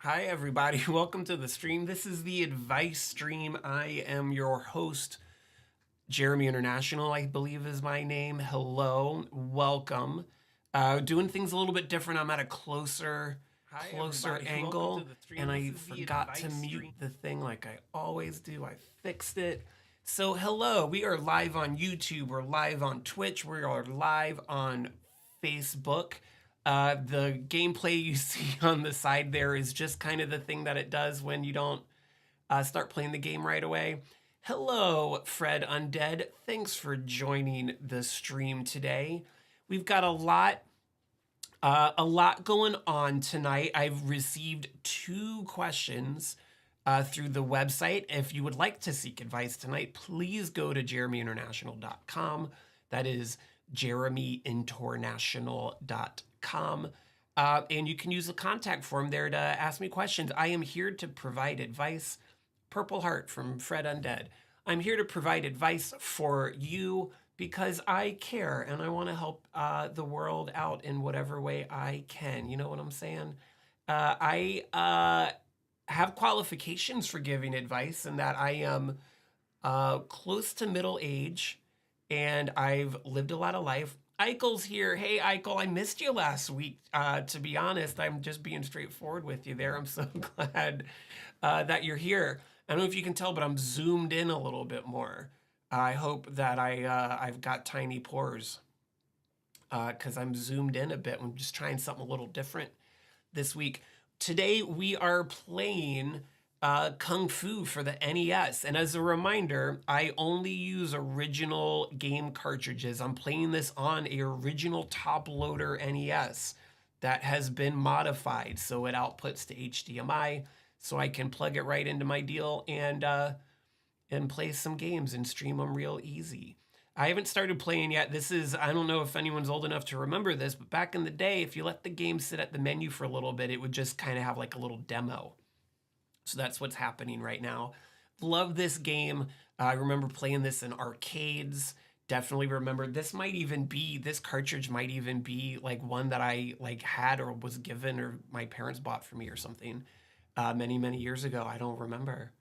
Hi, everybody. Welcome to the stream. This is the advice stream. I am your host, Jeremy International, I believe is my name. Hello, welcome. Doing things a little bit different. I'm at a closer angle, and I forgot to mute the thing like I always do. I fixed it. So, hello. We are live on YouTube. We're live on Twitch. We are live on Facebook. The gameplay you see on the side there is just kind of the thing that it does when you don't start playing the game right away. Hello, Fred Undead. Thanks for joining the stream today. We've got a lot going on tonight. I've received 2 questions through the website. If you would like to seek advice tonight, please go to JeremyInternational.com. That is JeremyInternational.com. And you can use the contact form there to ask me questions. I am here to provide advice. Purple Heart from Fred Undead. I'm here to provide advice for you because I care and I want to help the world out in whatever way I can. You know what I'm saying? I have qualifications for giving advice in that I am close to middle age and I've lived a lot of life. Eichel's here. Hey, Eichel, I missed you last week. To be honest, I'm just being straightforward with you there. I'm so glad that you're here. I don't know if you can tell, but I'm zoomed in a little bit more. I hope that I've got tiny pores because I'm zoomed in a bit. I'm just trying something a little different this week. Today we are playing Kung Fu for the NES. And as a reminder, I only use original game cartridges. I'm playing this on a original top loader NES that has been modified so it outputs to HDMI. So I can plug it right into my deal and play some games and stream them real easy. I haven't started playing yet. This is, I don't know if anyone's old enough to remember this, but back in the day, if you let the game sit at the menu for a little bit, it would just kind of have like a little demo. So that's what's happening right now. Love this game. I remember playing this in arcades. Definitely remember this cartridge might even be like one that I like had or was given or my parents bought for me or something. Many years ago. I don't remember.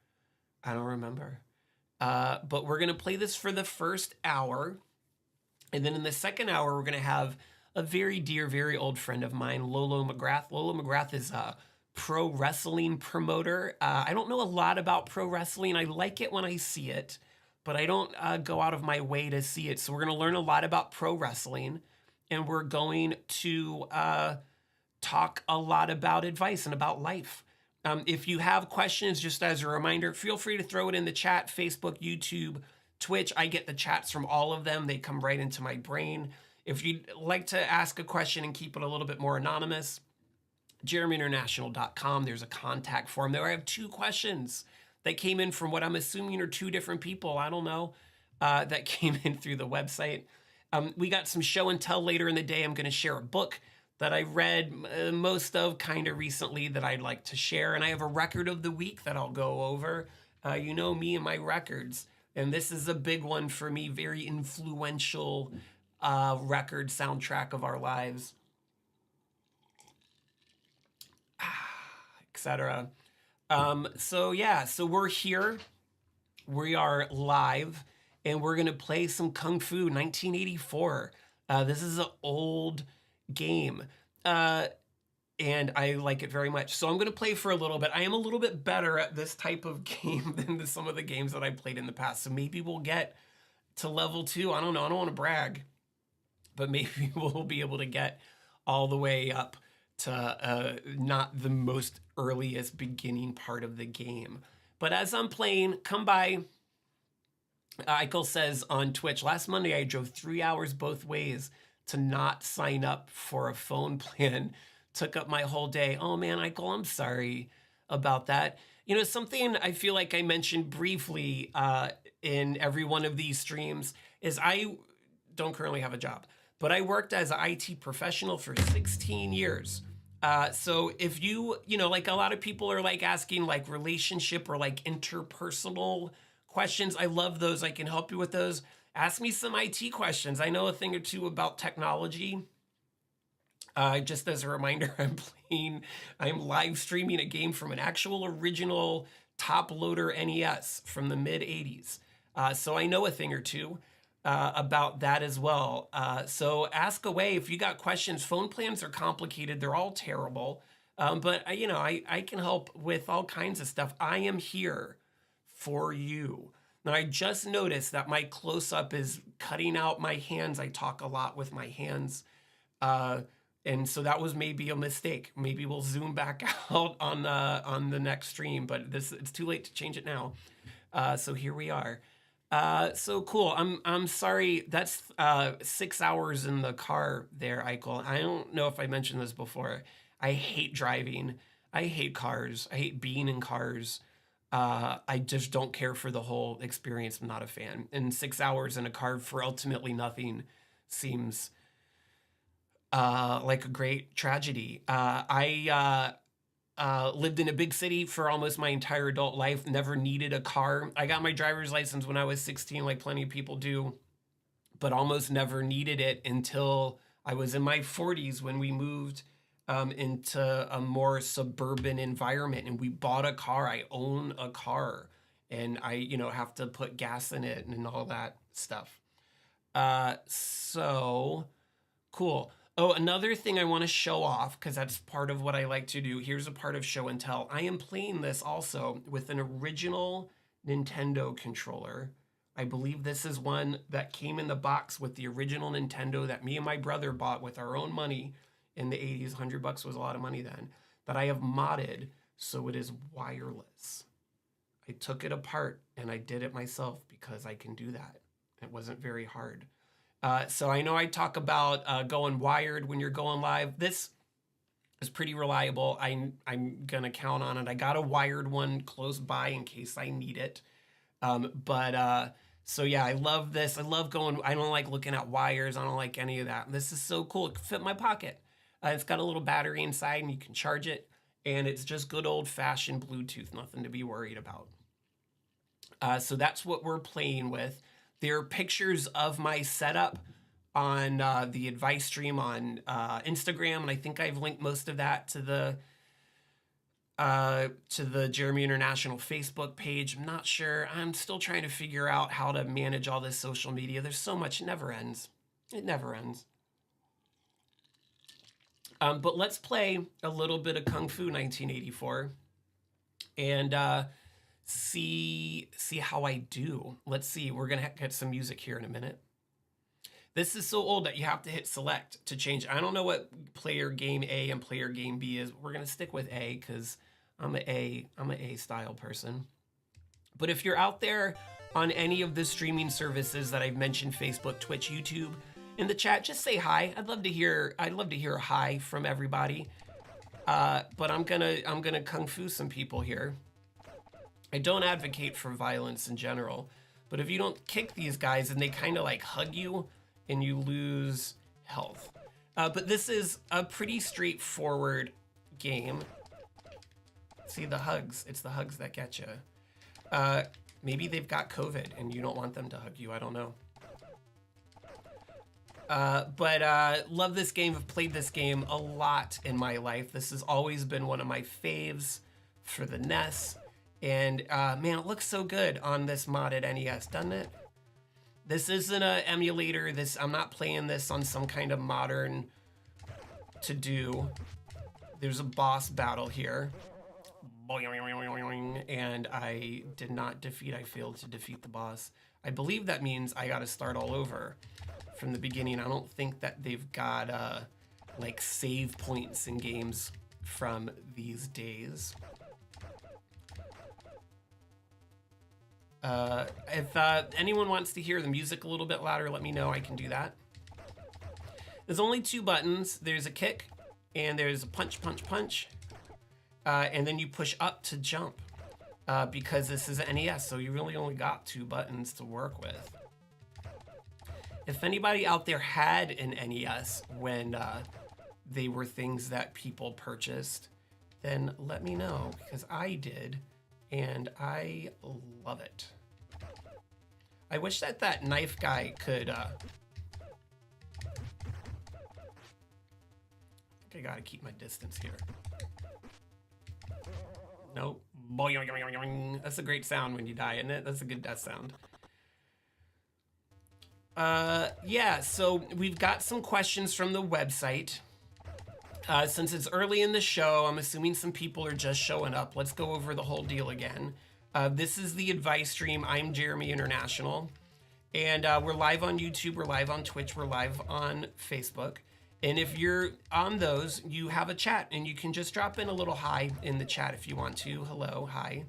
But we're going to play this for the first hour. And then in the second hour, we're going to have a very dear, very old friend of mine, Lolo McGrath. Lolo McGrath is a pro wrestling promoter. I don't know a lot about pro wrestling. I like it when I see it, but I don't go out of my way to see it. So we're going to learn a lot about pro wrestling. And we're going to talk a lot about advice and about life. If you have questions, just as a reminder, feel free to throw it in the chat, Facebook, YouTube, Twitch. I get the chats from all of them. They come right into my brain. If you'd like to ask a question and keep it a little bit more anonymous, JeremyInternational.com. There's a contact form there. I have 2 questions that came in from what I'm assuming are 2 different people. I don't know, that came in through the website. We got some show and tell later in the day. I'm going to share a book that I read most of kind of recently that I'd like to share. And I have a record of the week that I'll go over. You know me and my records. And this is a big one for me, very influential record soundtrack of our lives, etc. So we're here. We are live. And we're going to play some Kung Fu 1984. This is an old game, and I like it very much. So I'm going to play for a little bit. I am a little bit better at this type of game than some of the games that I played in the past. So maybe we'll get to level 2. I don't know. I don't want to brag, but maybe we'll be able to get all the way up to not the most earliest beginning part of the game. But as I'm playing, come by. Eichel says on Twitch, last Monday I drove 3 hours both ways to not sign up for a phone plan. Took up my whole day. Oh man, Eichel, I'm sorry about that. You know, something I feel like I mentioned briefly in every one of these streams is I don't currently have a job, but I worked as an IT professional for 16 years. So if you know, like a lot of people are like asking like relationship or like interpersonal questions, I love those. I can help you with those. Ask me some IT questions. I know a thing or two about technology. Just as a reminder, I'm live streaming a game from an actual original top loader NES from the mid 80s. So I know a thing or two about that as well. So ask away if you got questions. Phone plans are complicated. They're all terrible. But I can help with all kinds of stuff. I am here for you. Now I just noticed that my close-up is cutting out my hands. I talk a lot with my hands. And so that was maybe a mistake. Maybe we'll zoom back out on the next stream, but it's too late to change it now. So here we are. So cool. I'm sorry. That's 6 hours in the car there, Eichel. I don't know if I mentioned this before. I hate driving. I hate cars. I hate being in cars. I just don't care for the whole experience. I'm not a fan. And 6 hours in a car for ultimately nothing seems like a great tragedy. I lived in a big city for almost my entire adult life, never needed a car. I got my driver's license when I was 16, like plenty of people do, but almost never needed it until I was in my 40s when we moved into a more suburban environment and we bought a car. I own a car and I, have to put gas in it and all that stuff. So cool. Oh, another thing I want to show off, because that's part of what I like to do. Here's a part of show and tell. I am playing this also with an original Nintendo controller. I believe this is one that came in the box with the original Nintendo that me and my brother bought with our own money in the 80s. $100 was a lot of money then. That I have modded so it is wireless. I took it apart and I did it myself because I can do that. It wasn't very hard. So I know I talk about going wired when you're going live. This is pretty reliable. I'm going to count on it. I got a wired one close by in case I need it. So yeah, I love this. I love going. I don't like looking at wires. I don't like any of that. This is so cool. It can fit in my pocket. It's got a little battery inside and you can charge it. And it's just good old fashioned Bluetooth. Nothing to be worried about. So that's what we're playing with. There are pictures of my setup on the advice stream on Instagram, and I think I've linked most of that to the Jeremy International Facebook page. I'm not sure. I'm still trying to figure out how to manage all this social media. There's so much. It never ends. It never ends. But let's play a little bit of Kung Fu 1984 and see how I do. Let's see. We're gonna get some music here in a minute. This is so old that you have to hit select to change. I don't know what player game A and player game B is. We're gonna stick with A because I'm an A style person. But if you're out there on any of the streaming services that I've mentioned, Facebook, Twitch, YouTube, in the chat, just say hi. I'd love to hear a hi from everybody. But I'm gonna Kung Fu some people here. I don't advocate for violence in general, but if you don't kick these guys and they kind of like hug you and you lose health. But this is a pretty straightforward game. See the hugs, it's the hugs that get you. Maybe they've got COVID and you don't want them to hug you, I don't know. But love this game, I've played this game a lot in my life. This has always been one of my faves for the NES. And man, it looks so good on this modded NES, doesn't it? This isn't an emulator. I'm not playing this on some kind of modern to-do. There's a boss battle here. And I did not defeat, I failed to defeat the boss. I believe that means I gotta start all over from the beginning. I don't think that they've got like save points in games from these days. If anyone wants to hear the music a little bit louder, let me know. I can do that. There's only 2 buttons. There's a kick and there's a punch, punch, punch. And then you push up to jump because this is an NES, so you really only got 2 buttons to work with. If anybody out there had an NES when they were things that people purchased, then let me know because I did. And I love it. I wish that knife guy could I gotta keep my distance here. Nope. Boing. That's a great sound when you die, isn't it? That's a good death sound. Yeah, so we've got some questions from the website. Since it's early in the show, I'm assuming some people are just showing up. Let's go over the whole deal again. This is the advice stream. I'm Jeremy International. And we're live on YouTube, we're live on Twitch, we're live on Facebook. And if you're on those, you have a chat and you can just drop in a little hi in the chat if you want to. Hello, hi.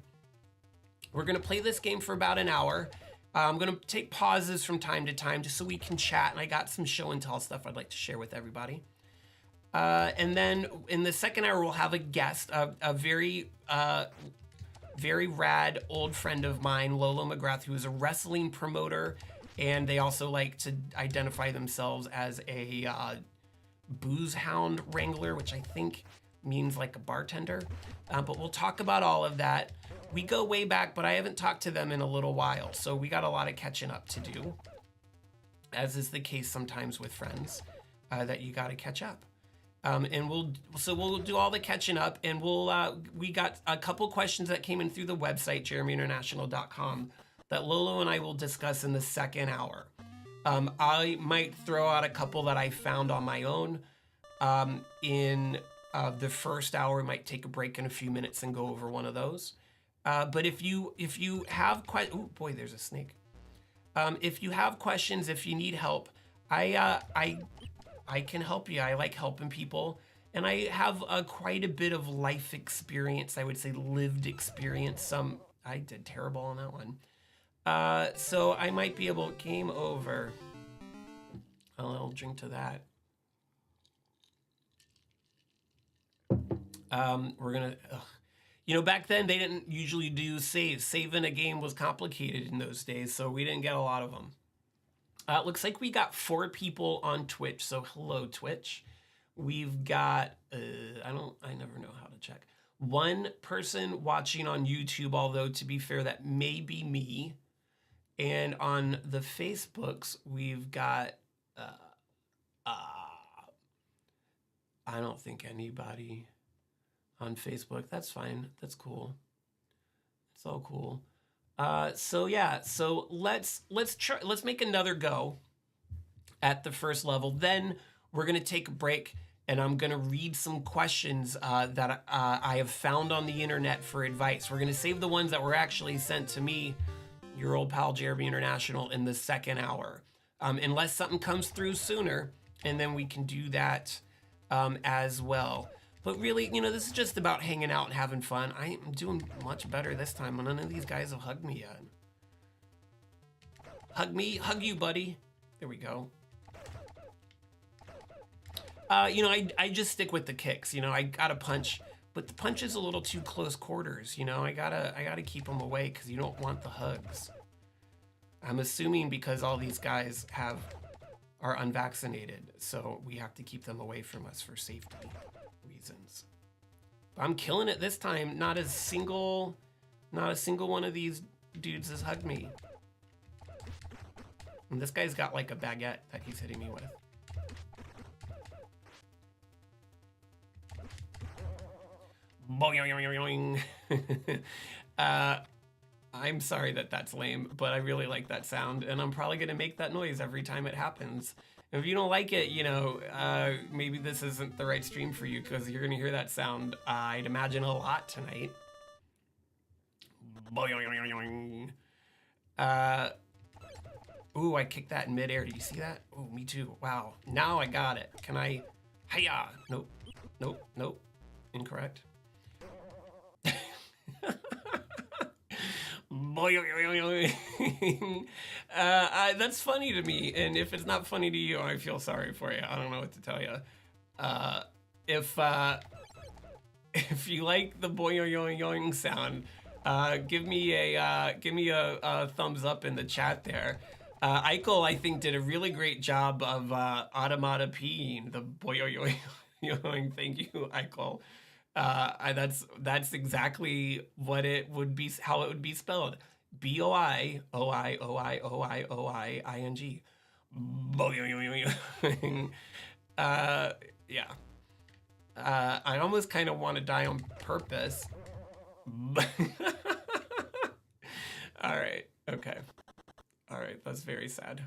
We're gonna play this game for about an hour. I'm gonna take pauses from time to time just so we can chat, and I got some show and tell stuff I'd like to share with everybody. And then in the second hour, we'll have a guest, a very rad old friend of mine, Lolo McGrath, who is a wrestling promoter, and they also like to identify themselves as a booze hound wrangler, which I think means like a bartender. But we'll talk about all of that. We go way back, but I haven't talked to them in a little while, so we got a lot of catching up to do, as is the case sometimes with friends, that you got to catch up. And we'll do all the catching up, and we got a couple questions that came in through the website, JeremyInternational.com, that Lolo and I will discuss in the second hour. I might throw out a couple that I found on my own. In the first hour, we might take a break in a few minutes and go over one of those. But if you have oh boy, there's a snake. If you have questions, if you need help, I can help you. I like helping people, and I have quite a bit of life experience. I would say lived experience. I did terrible on that one. So I might be able. Game over. I'll drink to that. We're gonna. You know, back then they didn't usually do saves. Saving a game was complicated in those days, so we didn't get a lot of them. It looks like we got 4 people on Twitch, so hello Twitch. We've got, I never know how to check. 1 person watching on YouTube, although to be fair, that may be me. And on the Facebooks, we've got, I don't think anybody on Facebook. That's fine. That's cool. It's all cool. So yeah, so let's make another go at the first level. Then we're gonna take a break, and I'm gonna read some questions that I have found on the internet for advice. We're gonna save the ones that were actually sent to me, your old pal Jeremy International, in the second hour, unless something comes through sooner, and then we can do that as well. But really, you know, this is just about hanging out and having fun. I am doing much better this time. None of these guys have hugged me yet. Hug me, hug you, buddy. There we go. You know, I just stick with the kicks. You know, I gotta punch, but the punch is a little too close quarters. You know, I gotta keep them away because you don't want the hugs. I'm assuming because all these guys are unvaccinated, so we have to keep them away from us for safety reasons. But I'm killing it this time. Not a single one of these dudes has hugged me. And this guy's got like a baguette that he's hitting me with. Boing. I'm sorry that that's lame, but I really like that sound, and I'm probably gonna make that noise every time it happens. If you don't like it, you know, maybe this isn't the right stream for you, because you're gonna hear that sound, I'd imagine, a lot tonight. Ooh, I kicked that in midair. Do you see that? Oh, me too. Wow. Now I got it. Can I? Hiya! Nope. Nope. Nope. Incorrect. That's funny to me, and if it's not funny to you, I feel sorry for you. I don't know what to tell you. If you like the boing sound, give me a thumbs up in the chat there. Eichel, I think, did a really great job of automata peeing the boing. Thank you, Eichel. That's exactly what it would be, how it would be spelled. BOIOIOIOIOIING. Yeah. I almost kind of want to die on purpose. All right. Okay. All right. That's very sad.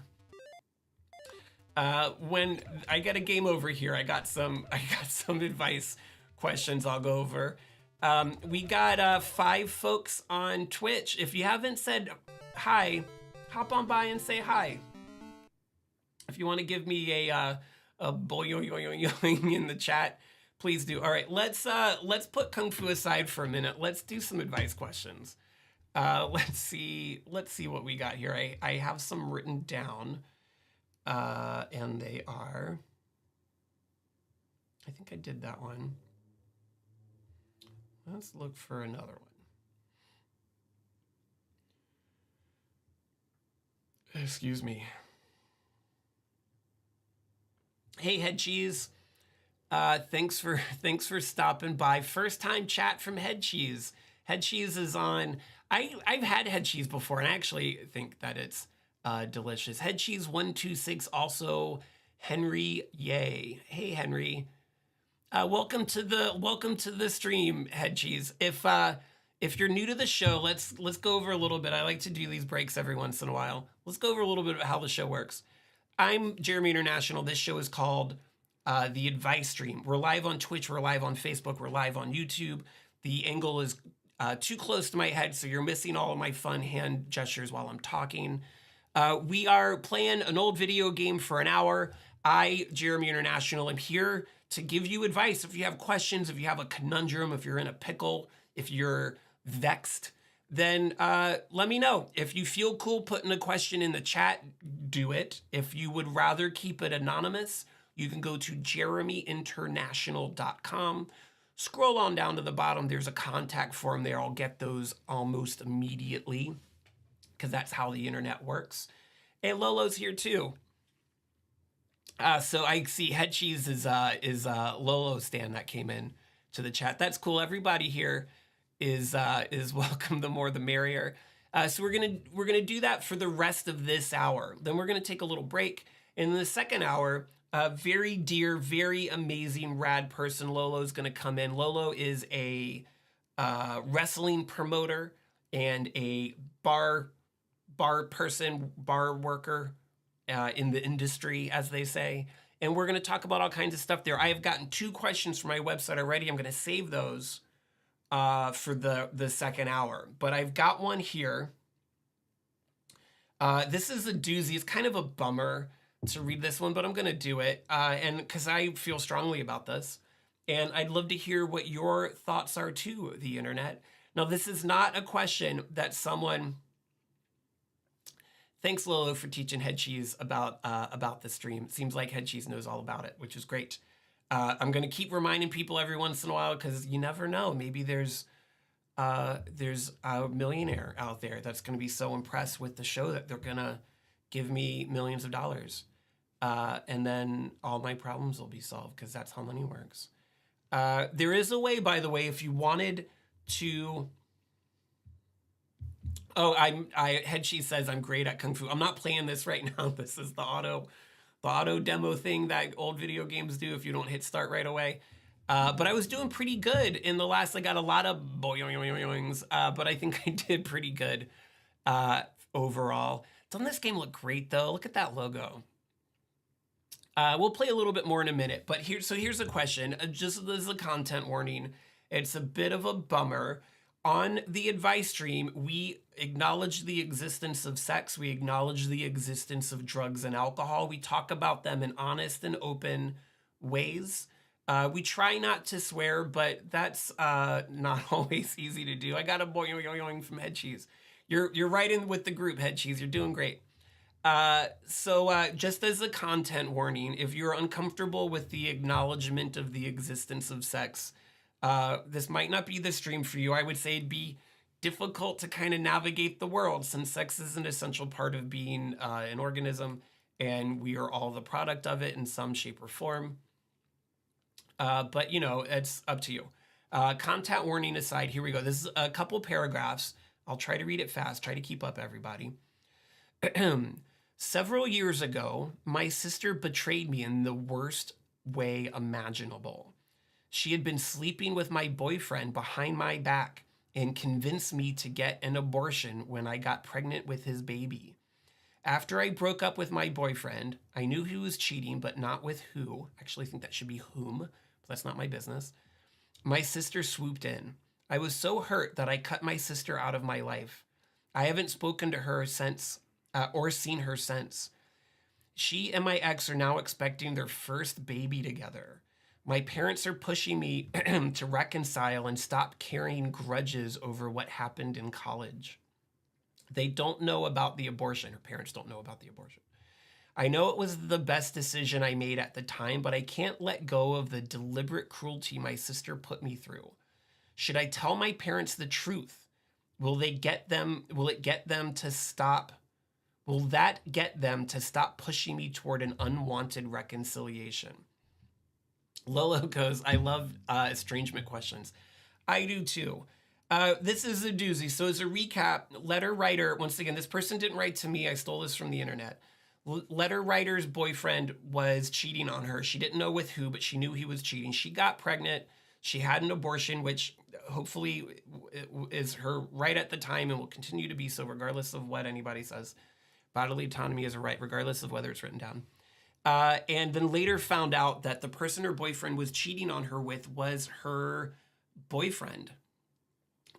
When I get a game over here, I got some advice questions I'll go over. We got 5 folks on Twitch. If you haven't said hi, hop on by and say hi. If you want to give me a boing in the chat, please do. All right, let's put Kung Fu aside for a minute. Let's do some advice questions. Let's see what we got here. I have some written down, and they are. I think I did that one. Let's look for another one. Excuse me. Hey, Head Cheese. Thanks for stopping by. First time chat from Head Cheese. Head Cheese is on. I've had Head Cheese before, and I actually think that it's delicious. Head Cheese 126. Also, Henry Yay. Hey, Henry. Welcome to the stream, Head Cheese. If you're new to the show, let's go over a little bit. I like to do these breaks every once in a while. Let's go over a little bit about how the show works. I'm Jeremy International. This show is called The Advice Stream. We're live on Twitch. We're live on Facebook. We're live on YouTube. The angle is too close to my head, so you're missing all of my fun hand gestures while I'm talking. We are playing an old video game for an hour. I, Jeremy International, am here to give you advice. If you have questions, if you have a conundrum, if you're in a pickle, if you're vexed, then let me know. If you feel cool putting a question in the chat, do it. If you would rather keep it anonymous, you can go to JeremyInternational.com. Scroll on down to the bottom. There's a contact form there. I'll get those almost immediately because that's how the internet works. Hey, Lolo's here too. So I see Head Cheese is Lolo Stan that came in to the chat. That's cool. Everybody here is welcome. The more the merrier. So we're gonna do that for the rest of this hour. Then we're gonna take a little break. In the second hour, very dear, very amazing, rad person Lolo's gonna come in. Lolo is a wrestling promoter and a bar worker in the industry, as they say. And we're gonna talk about all kinds of stuff there. I have gotten 2 questions from my website already. I'm gonna save those for the second hour. But I've got one here. This is a doozy. It's kind of a bummer to read this one, but I'm going to do it. And because I feel strongly about this. And I'd love to hear what your thoughts are too, the internet. Now, this is not a question that someone... Thanks, Lolo, for teaching Head Cheese about the stream. It seems like Head Cheese knows all about it, which is great. I'm going to keep reminding people every once in a while because you never know. Maybe there's a millionaire out there that's going to be so impressed with the show that they're going to give me millions of dollars. And then all my problems will be solved because that's how money works. There is a way, by the way, if you wanted to... Oh, Head Cheese says I'm great at Kung Fu. I'm not playing this right now. This is the auto demo thing that old video games do if you don't hit start right away. But I was doing pretty good in the last. I got a lot of boings, but I think I did pretty good overall. Doesn't this game look great though? Look at that logo. We'll play a little bit more in a minute, but here's a question. Just as a content warning, it's a bit of a bummer. On the advice stream, we acknowledge the existence of sex. We acknowledge the existence of drugs and alcohol. We talk about them in honest and open ways. We try not to swear, but that's not always easy to do. I got a boing from Head Cheese. You're right in with the group, Head Cheese. You're doing great. So just as a content warning, if you're uncomfortable with the acknowledgement of the existence of sex, this might not be the stream for you. I would say it'd be difficult to kind of navigate the world since sex is an essential part of being an organism and we are all the product of it in some shape or form. But, you know, it's up to you. Content warning aside, here we go. This is a couple paragraphs. I'll try to read it fast. Try to keep up, everybody. Several years ago, my sister betrayed me in the worst way imaginable. She had been sleeping with my boyfriend behind my back and convinced me to get an abortion when I got pregnant with his baby. After I broke up with my boyfriend, I knew he was cheating, but not with who. Actually, I think that should be whom, but that's not my business. My sister swooped in. I was so hurt that I cut my sister out of my life. I haven't spoken to her since, or seen her since. She and my ex are now expecting their first baby together. My parents are pushing me to reconcile and stop carrying grudges over what happened in college. They don't know about the abortion. Her parents don't know about the abortion. I know it was the best decision I made at the time, but I can't let go of the deliberate cruelty my sister put me through. Should I tell my parents the truth? Will it get them to stop pushing me toward an unwanted reconciliation? Lolo goes, I love estrangement questions. I do too. This is a doozy. So as a recap, letter writer, once again, this person didn't write to me. I stole this from the internet. Letter writer's boyfriend was cheating on her. She didn't know with who, but she knew he was cheating. She got pregnant. She had an abortion, which hopefully is her right at the time and will continue to be so regardless of what anybody says. Bodily autonomy is a right, regardless of whether it's written down. And then later found out that the person her boyfriend was cheating on her with was her boyfriend,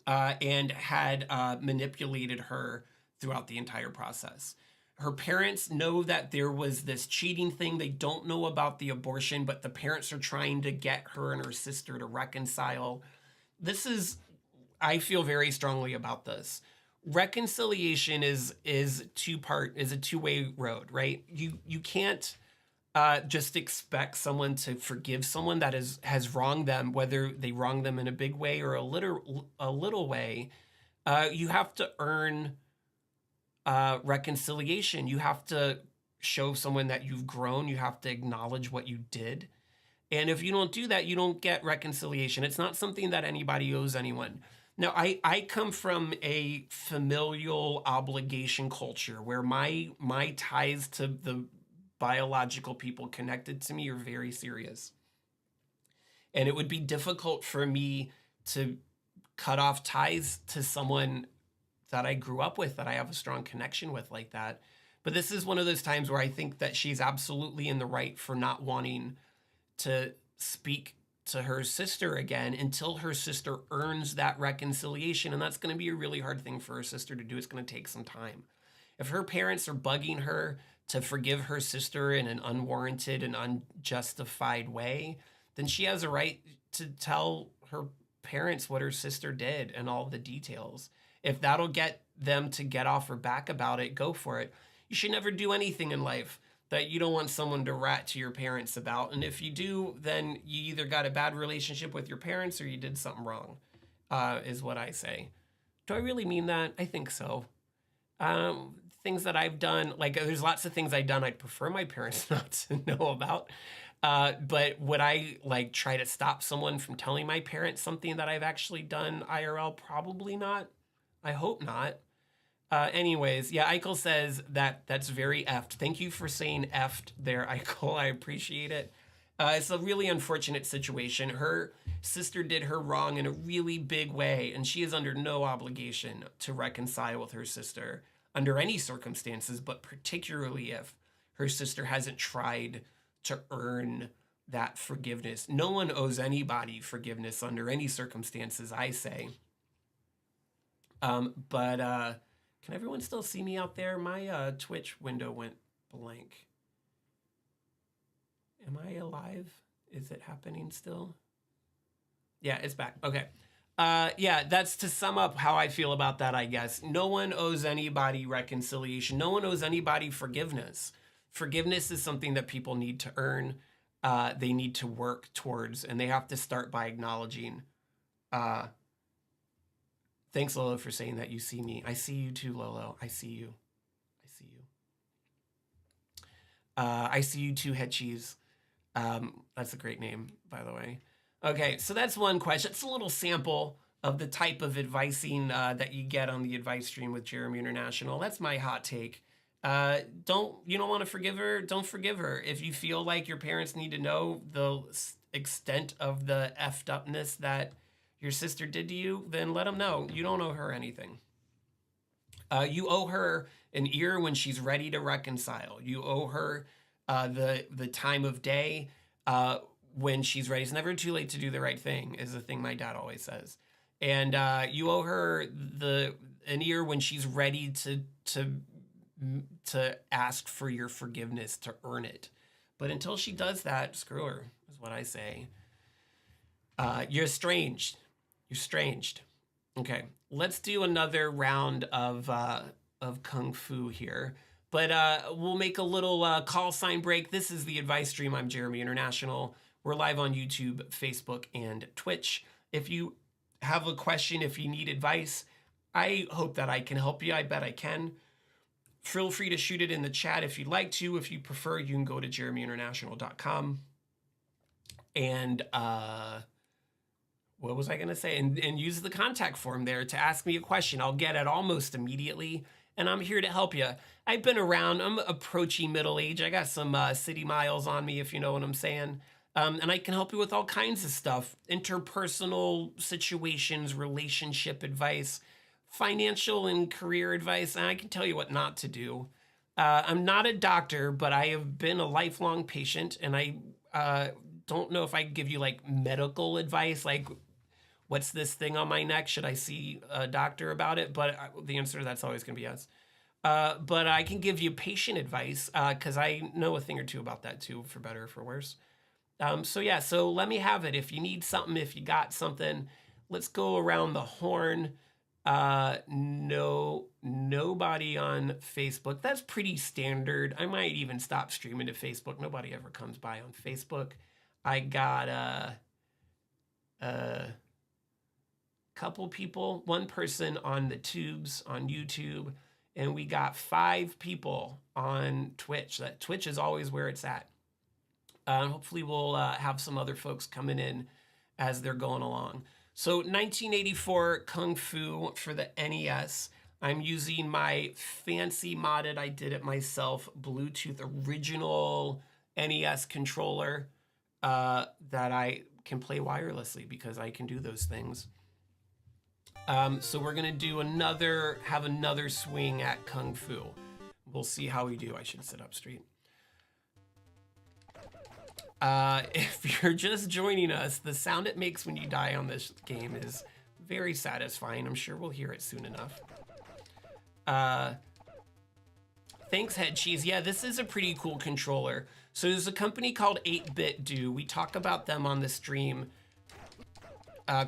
and had manipulated her throughout the entire process. Her parents know that there was this cheating thing. They don't know about the abortion, but the parents are trying to get her and her sister to reconcile. I feel very strongly about this. Reconciliation is a two-way road, right? You can't just expect someone to forgive someone that has wronged them, whether they wrong them in a big way or a little way. You have to earn reconciliation. You have to show someone that you've grown. You have to acknowledge what you did. And if you don't do that, you don't get reconciliation. It's not something that anybody owes anyone. Now, I come from a familial obligation culture where my ties to the biological people connected to me are very serious. And it would be difficult for me to cut off ties to someone that I grew up with, that I have a strong connection with like that. But this is one of those times where I think that she's absolutely in the right for not wanting to speak to her sister again until her sister earns that reconciliation. And that's going to be a really hard thing for her sister to do. It's going to take some time. If her parents are bugging her to forgive her sister in an unwarranted and unjustified way, then she has a right to tell her parents what her sister did and all the details. If that'll get them to get off her back about it, go for it. You should never do anything in life that you don't want someone to rat to your parents about. And if you do, then you either got a bad relationship with your parents or you did something wrong, is what I say. Do I really mean that? I think so. Things that I've done, like there's lots of things I've done I'd prefer my parents not to know about. But would I like try to stop someone from telling my parents something that I've actually done IRL? Probably not. I hope not. Anyways, yeah, Eichel says that's very effed. Thank you for saying effed there, Eichel. I appreciate it. It's a really unfortunate situation. Her sister did her wrong in a really big way, and she is under no obligation to reconcile with her sister under any circumstances, but particularly if her sister hasn't tried to earn that forgiveness. No one owes anybody forgiveness under any circumstances, I say. But can everyone still see me out there? My Twitch window went blank. Am I alive? Is it happening still? Yeah, it's back. Okay. Yeah, that's to sum up how I feel about that, I guess. No one owes anybody reconciliation. No one owes anybody forgiveness. Forgiveness is something that people need to earn. They need to work towards, and they have to start by acknowledging. Thanks, Lolo, for saying that you see me. I see you too, Lolo. I see you. I see you. I see you too, Head Cheese. That's a great name, by the way. Okay, so that's one question. It's a little sample of the type of advising that you get on the advice stream with Jeremy International. That's my hot take. You don't want to forgive her? Don't forgive her. If you feel like your parents need to know, they'll extent of the effed upness that your sister did to you, then let them know. You don't owe her anything. You owe her an ear when she's ready to reconcile. You owe her the time of day when she's ready. It's never too late to do the right thing, is the thing my dad always says. And you owe her an ear when she's ready to ask for your forgiveness, to earn it. But until she does that, screw her, is what I say. You're estranged. You're estranged. Okay, let's do another round of Kung Fu here. But we'll make a little call sign break. This is the advice stream. I'm Jeremy International. We're live on YouTube, Facebook, and Twitch. If you have a question, if you need advice, I hope that I can help you. I bet I can. Feel free to shoot it in the chat if you'd like to. If you prefer, you can go to JeremyInternational.com. And what was I going to say? And use the contact form there to ask me a question. I'll get it almost immediately, and I'm here to help you. I've been around. I'm approaching middle age. I got some city miles on me, if you know what I'm saying. And I can help you with all kinds of stuff. Interpersonal situations, relationship advice, financial and career advice, and I can tell you what not to do. I'm not a doctor, but I have been a lifelong patient, and I don't know if I can give you like medical advice, like what's this thing on my neck? Should I see a doctor about it? But the answer to that's always going to be yes. But I can give you patient advice because I know a thing or two about that too, for better or for worse. So let me have it. If you need something, if you got something, let's go around the horn. Nobody on Facebook. That's pretty standard. I might even stop streaming to Facebook. Nobody ever comes by on Facebook. I got a couple people, one person on the tubes on YouTube, and we got 5 people on Twitch. That Twitch is always where it's at. Hopefully we'll have some other folks coming in as they're going along. So 1984 Kung Fu for the NES. I'm using my fancy modded, I did it myself, Bluetooth original NES controller that I can play wirelessly because I can do those things. So we're gonna do have another swing at Kung Fu. We'll see how we do. I should sit up straight. If you're just joining us, the sound it makes when you die on this game is very satisfying. I'm sure we'll hear it soon enough. Thanks, Head Cheese. Yeah, this is a pretty cool controller. So there's a company called 8-Bit Do. We talk about them on the stream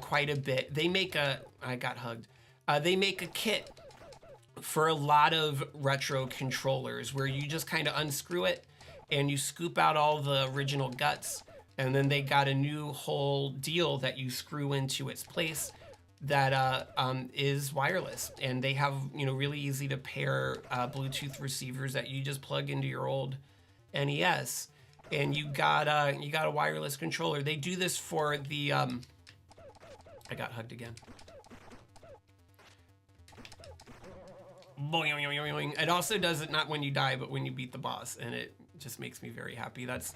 quite a bit. They make I got hugged. They make a kit for a lot of retro controllers where you just kind of unscrew it and you scoop out all the original guts, and then they got a new whole deal that you screw into its place that is wireless, and they have really easy to pair Bluetooth receivers that you just plug into your old NES, and you got a wireless controller. They do this for the I got hugged again. Boing. It also does it not when you die, but when you beat the boss, and it just makes me very happy. That's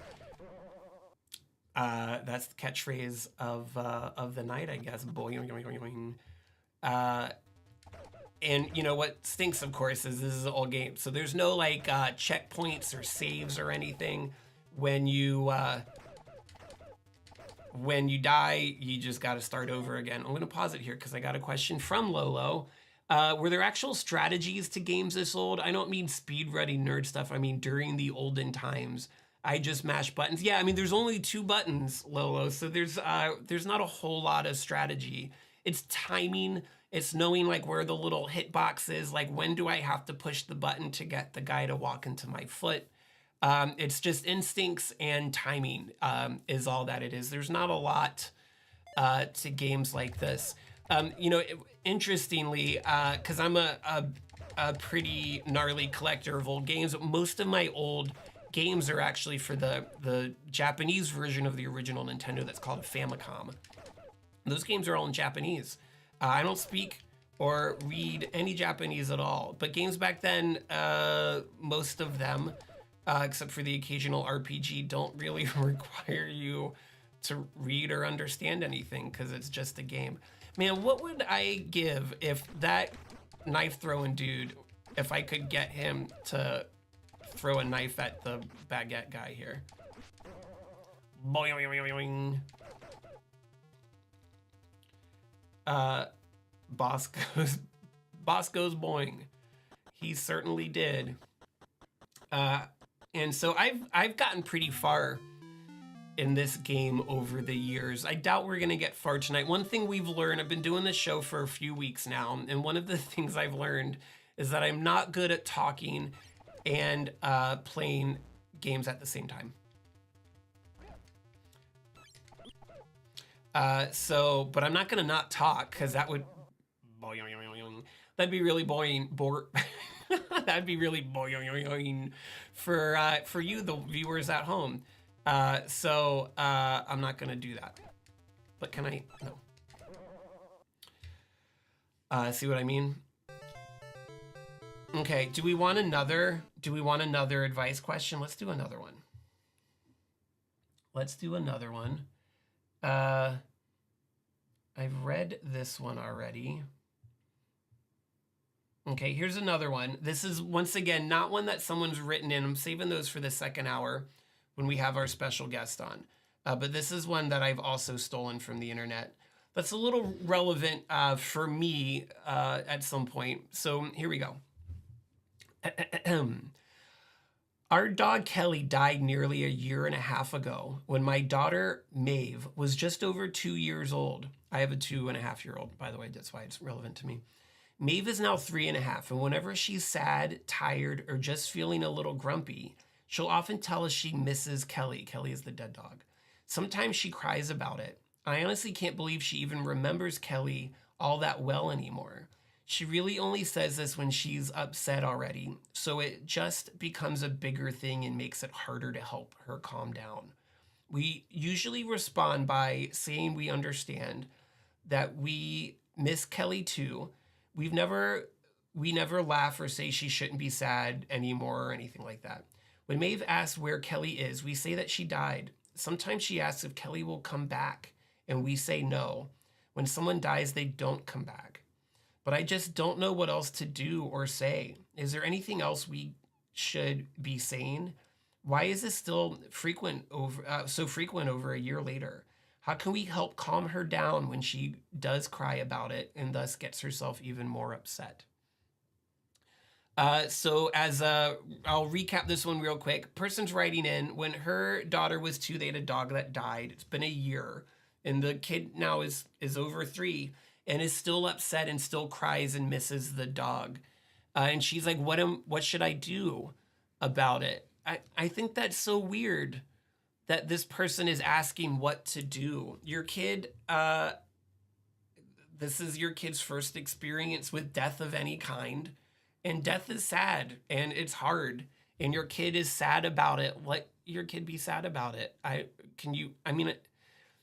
the catchphrase of the night, I guess. Boing. And what stinks, of course, is this is an old game, so there's no like checkpoints or saves or anything. When you die, you just got to start over again. I'm gonna pause it here because I got a question from Lolo. Were there actual strategies to games this old? I don't mean speedrunning nerd stuff. I mean during the olden times. I just mash buttons. Yeah, I mean there's only 2 buttons, Lolo, so there's not a whole lot of strategy. It's timing. It's knowing like where the little hitbox is. Like when do I have to push the button to get the guy to walk into my foot? It's just instincts and timing is all that it is. There's not a lot to games like this. Interestingly, because I'm a pretty gnarly collector of old games, most of my old games are actually for the Japanese version of the original Nintendo that's called a Famicom. Those games are all in Japanese. I don't speak or read any Japanese at all, but games back then, most of them, except for the occasional RPG, don't really require you to read or understand anything because it's just a game. Man, what would I give if that knife throwing dude, if I could get him to throw a knife at the baguette guy here? Boing. Boss goes boing. He certainly did. And so I've gotten pretty far in this game over the years. I doubt we're gonna get far tonight. One thing we've learned, I've been doing this show for a few weeks now, and one of the things I've learned is that I'm not good at talking and playing games at the same time. But I'm not gonna not talk because that would, that'd be really boring. That'd be really boring for you, the viewers at home. I'm not gonna do that. But can I? No. See what I mean? Okay. Do we want another advice question? Let's do another one. I've read this one already. Okay, here's another one. This is, once again, not one that someone's written in. I'm saving those for the second hour when we have our special guest on. But this is one that I've also stolen from the internet. That's a little relevant for me at some point. So here we go. Our dog Kelly died nearly a year and a half ago when my daughter Maeve was just over 2 years old. I have a 2.5-year-old, by the way. That's why it's relevant to me. Maeve is now 3.5, and whenever she's sad, tired, or just feeling a little grumpy, she'll often tell us she misses Kelly. Kelly is the dead dog. Sometimes she cries about it. I honestly can't believe she even remembers Kelly all that well anymore. She really only says this when she's upset already, so it just becomes a bigger thing and makes it harder to help her calm down. We usually respond by saying we understand, that we miss Kelly too. We never laugh or say she shouldn't be sad anymore or anything like that. When Maeve asks where Kelly is, we say that she died. Sometimes she asks if Kelly will come back, and we say no. When someone dies, they don't come back. But I just don't know what else to do or say. Is there anything else we should be saying? Why is this still so frequent over a year later? How can we help calm her down when she does cry about it and thus gets herself even more upset? I'll recap this one real quick. Person's writing in, when her daughter was 2, they had a dog that died. It's been a year, and the kid now is over 3 and is still upset and still cries and misses the dog. And she's like, what should I do about it? I think that's so weird that this person is asking what to do. Your kid, this is your kid's first experience with death of any kind. And death is sad and it's hard. And your kid is sad about it. Let your kid be sad about it.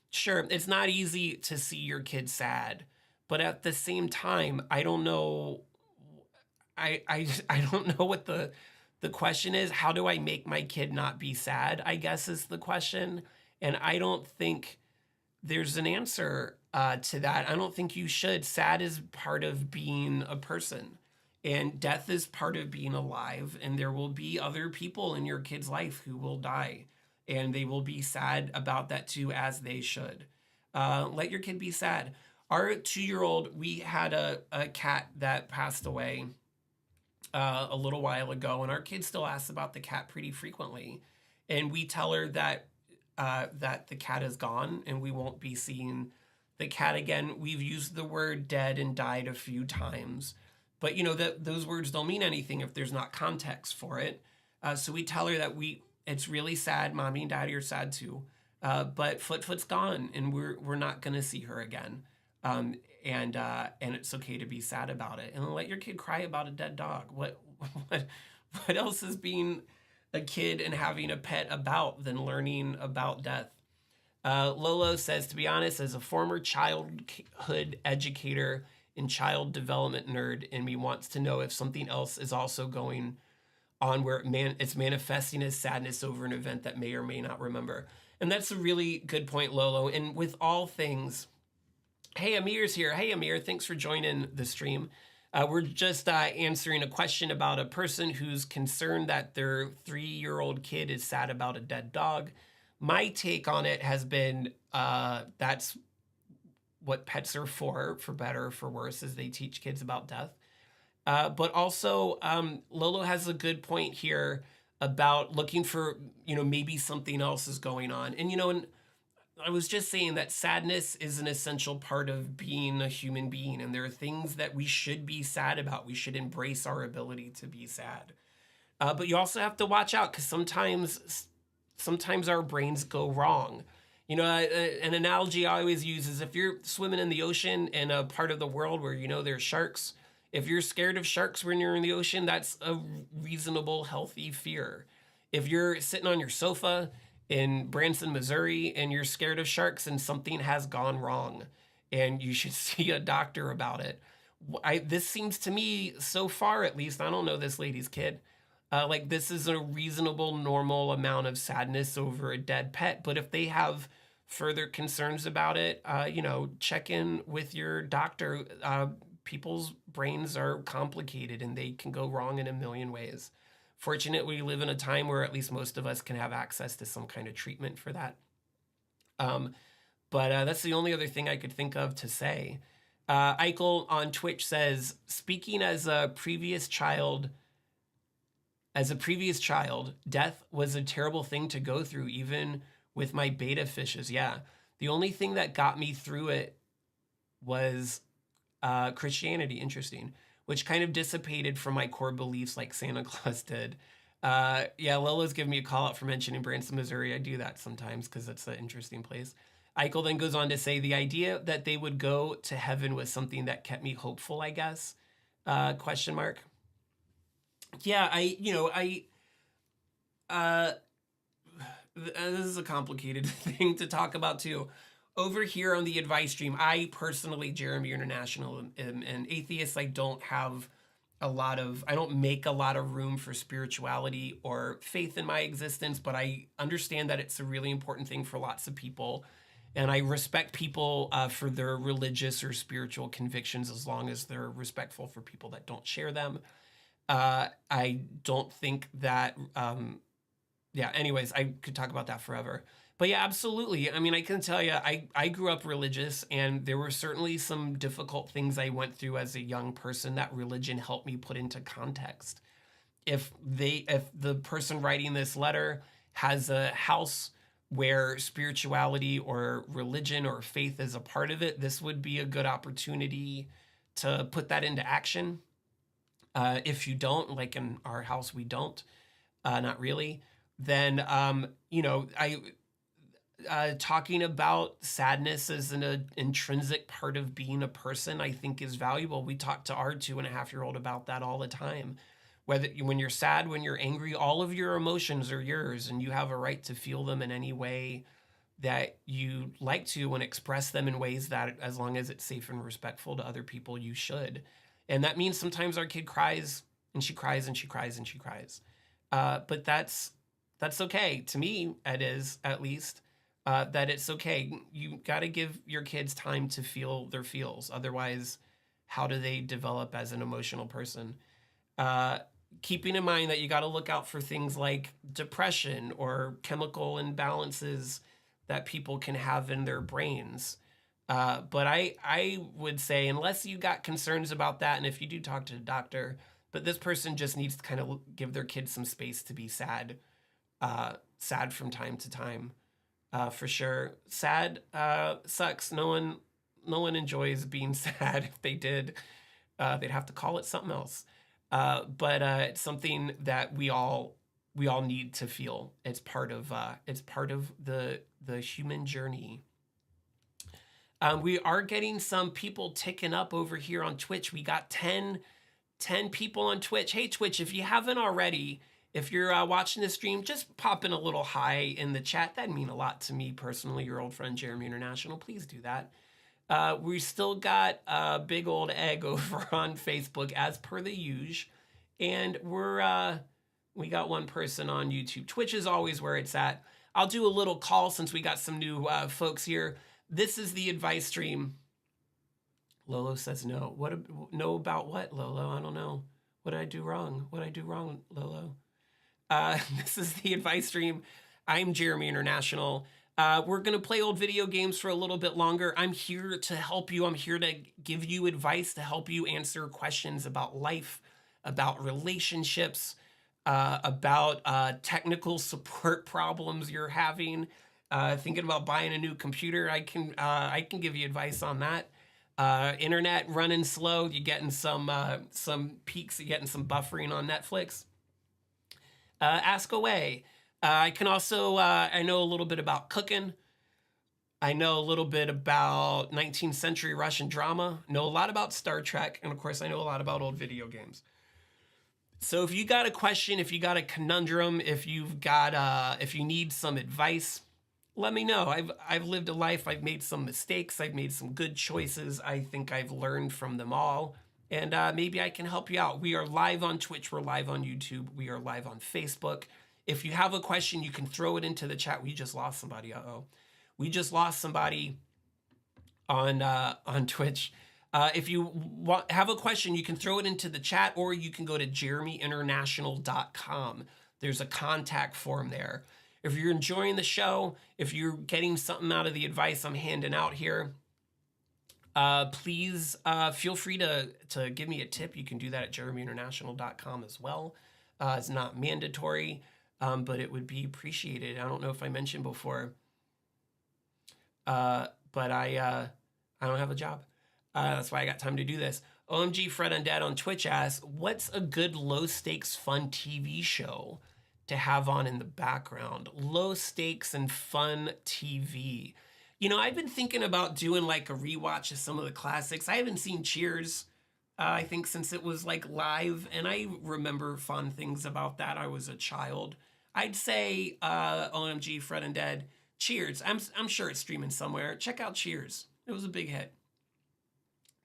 Sure, it's not easy to see your kid sad. But at the same time, I don't know. I don't know what the question is. How do I make my kid not be sad, I guess is the question. And I don't think there's an answer to that. I don't think you should. Sad is part of being a person. And death is part of being alive. And there will be other people in your kid's life who will die. And they will be sad about that too, as they should. Let your kid be sad. Our 2-year-old, we had a cat that passed away a little while ago, and our kid still asks about the cat pretty frequently. And we tell her that the cat is gone and we won't be seeing the cat again. We've used the word dead and died a few times, but those words don't mean anything if there's not context for it. So we tell her that it's really sad. Mommy and Daddy are sad too, but Foot's gone and we're not gonna see her again. And it's okay to be sad about it, and let your kid cry about a dead dog. What else is being a kid and having a pet about than learning about death? Lolo says, to be honest, as a former childhood educator and child development nerd in me wants to know if something else is also going on where it's manifesting as sadness over an event that may or may not remember. And that's a really good point, Lolo. And with all things, hey, Amir's here. Hey, Amir, thanks for joining the stream. We're just answering a question about a person who's concerned that their 3-year-old kid is sad about a dead dog. My take on it has been that's what pets are for better or for worse, is they teach kids about death. But also, Lolo has a good point here about looking for, maybe something else is going on. And, and I was just saying that sadness is an essential part of being a human being. And there are things that we should be sad about. We should embrace our ability to be sad. But you also have to watch out, because sometimes our brains go wrong. An analogy I always use is if you're swimming in the ocean in a part of the world where there's sharks, if you're scared of sharks when you're in the ocean, that's a reasonable, healthy fear. If you're sitting on your sofa in Branson, Missouri, and you're scared of sharks and something has gone wrong and you should see a doctor about it. This seems to me, so far at least, I don't know this lady's kid, like this is a reasonable, normal amount of sadness over a dead pet. But if they have further concerns about it, check in with your doctor. People's brains are complicated and they can go wrong in a million ways. Fortunately, we live in a time where at least most of us can have access to some kind of treatment for that. But that's the only other thing I could think of to say. Eichel on Twitch says, speaking as a previous child, death was a terrible thing to go through, even with my betta fishes. Yeah. The only thing that got me through it was Christianity. Interesting. Which kind of dissipated from my core beliefs like Santa Claus did. Yeah, Lola's giving me a call out for mentioning Branson, Missouri. I do that sometimes because it's an interesting place. Eichel then goes on to say, the idea that they would go to heaven was something that kept me hopeful, I guess. Question mark. Yeah, this is a complicated thing to talk about too. Over here on the advice stream, I personally, Jeremy International, am an atheist. I don't make a lot of room for spirituality or faith in my existence, but I understand that it's a really important thing for lots of people. And I respect people for their religious or spiritual convictions as long as they're respectful for people that don't share them. I don't think that, anyways, I could talk about that forever. But yeah, absolutely. I mean, I can tell you, I grew up religious, and there were certainly some difficult things I went through as a young person that religion helped me put into context. If the person writing this letter has a house where spirituality or religion or faith is a part of it, this would be a good opportunity to put that into action. If you don't, like in our house, we don't, not really, then, talking about sadness as an intrinsic part of being a person, I think is valuable. We talk to our 2.5-year-old about that all the time. When you're sad, when you're angry, all of your emotions are yours, and you have a right to feel them in any way that you like to, and express them in ways that, as long as it's safe and respectful to other people, you should. And that means sometimes our kid cries, and she cries, and she cries, and she cries. But that's okay. To me, it is, at least. That it's okay. You got to give your kids time to feel their feels. Otherwise, how do they develop as an emotional person? Keeping in mind that you got to look out for things like depression or chemical imbalances that people can have in their brains. But I would say, unless you got concerns about that, and if you do, talk to a doctor, but this person just needs to kind of give their kids some space to be sad from time to time. For sure. Sad sucks. No one enjoys being sad. If they did, they'd have to call it something else. But it's something that we all need to feel. It's part of the human journey. We are getting some people ticking up over here on Twitch. We got 10 people on Twitch. Hey, Twitch, if you haven't already, if you're watching this stream, just pop in a little hi in the chat. That'd mean a lot to me personally. Your old friend, Jeremy International. Please do that. We still got a big old egg over on Facebook, as per the usual. And we got one person on YouTube. Twitch is always where it's at. I'll do a little call since we got some new folks here. This is the advice stream. Lolo says no. No about what, Lolo? I don't know. What did I do wrong? What did I do wrong, Lolo? This is the advice stream. I'm Jeremy International. We're going to play old video games for a little bit longer. I'm here to help you. I'm here to give you advice, to help you answer questions about life, about relationships, about technical support problems you're having. Thinking about buying a new computer, I can give you advice on that. Internet running slow, you getting some peaks, you getting some buffering on Netflix. Ask away. I can also, I know a little bit about cooking. I know a little bit about 19th century Russian drama, know a lot about Star Trek, and of course I know a lot about old video games. So if you got a question, if you got a conundrum, if you need some advice, let me know. I've lived a life, I've made some mistakes, I've made some good choices. I think I've learned from them all. And maybe I can help you out. We are live on Twitch, we're live on YouTube, we are live on Facebook. If you have a question, you can throw it into the chat. We just lost somebody, We just lost somebody on Twitch. If you have a question, you can throw it into the chat, or you can go to JeremyInternational.com. There's a contact form there. If you're enjoying the show, if you're getting something out of the advice I'm handing out here, please feel free to give me a tip. You can do that at JeremyInternational.com as well. It's not mandatory, but it would be appreciated. I don't know if I mentioned before, but I don't have a job. That's why I got time to do this. OMG Fred Undead on Twitch asks, what's a good low stakes fun TV show to have on in the background? Low stakes and fun TV. You know, I've been thinking about doing like a rewatch of some of the classics. I haven't seen Cheers, I think, since it was like live, and I remember fun things about that. I was a child. I'd say OMG Fred Undead, Cheers. I'm sure it's streaming somewhere. Check out Cheers. It was a big hit.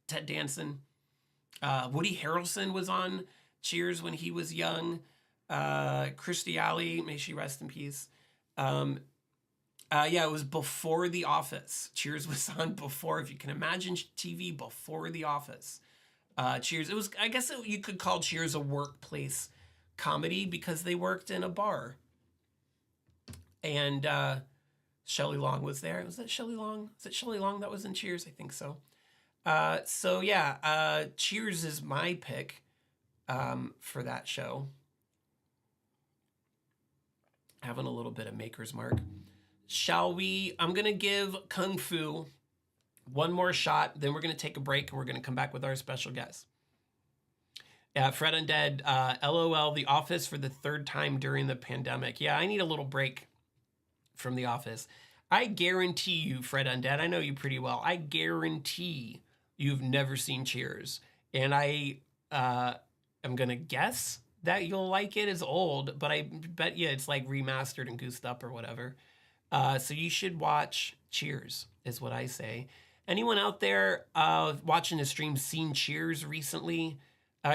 Ted Danson. Woody Harrelson was on Cheers when he was young. Kirstie Alley, may she rest in peace. Yeah, it was before The Office. Cheers was on before, if you can imagine TV before The Office. Cheers, it was, I guess you could call Cheers a workplace comedy because they worked in a bar. And Shelley Long was there. Was that Shelley Long? Is it Shelley Long that was in Cheers? I think so. So yeah, Cheers is my pick for that show. Having a little bit of Maker's Mark. Shall we? I'm going to give Kung Fu one more shot, then we're going to take a break and we're going to come back with our special guest. Fred Undead, LOL, The Office for the third time during the pandemic. Yeah, I need a little break from The Office. I guarantee you, Fred Undead, I know you pretty well. I guarantee you've never seen Cheers. And I am going to guess that you'll like it. It's old, but I bet you it's like remastered and goosed up or whatever. So you should watch Cheers, is what I say. Anyone out there watching the stream seen Cheers recently?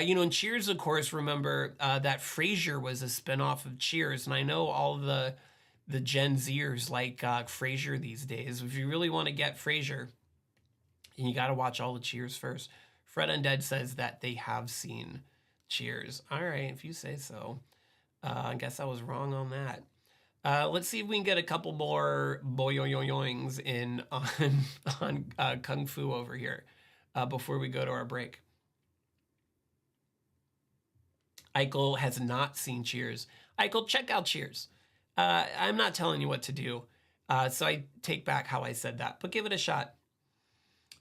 You know, in Cheers, of course, remember that Frasier was a spinoff of Cheers. And I know all the Gen Zers like Frasier these days. If you really want to get Frasier, you got to watch all the Cheers first. Fred Undead says that they have seen Cheers. All right, if you say so. I guess I was wrong on that. Let's see if we can get a couple more boyoyoyoings in on Kung Fu over here before we go to our break. Eichel has not seen Cheers. Eichel, check out Cheers. I'm not telling you what to do, so I take back how I said that, but give it a shot.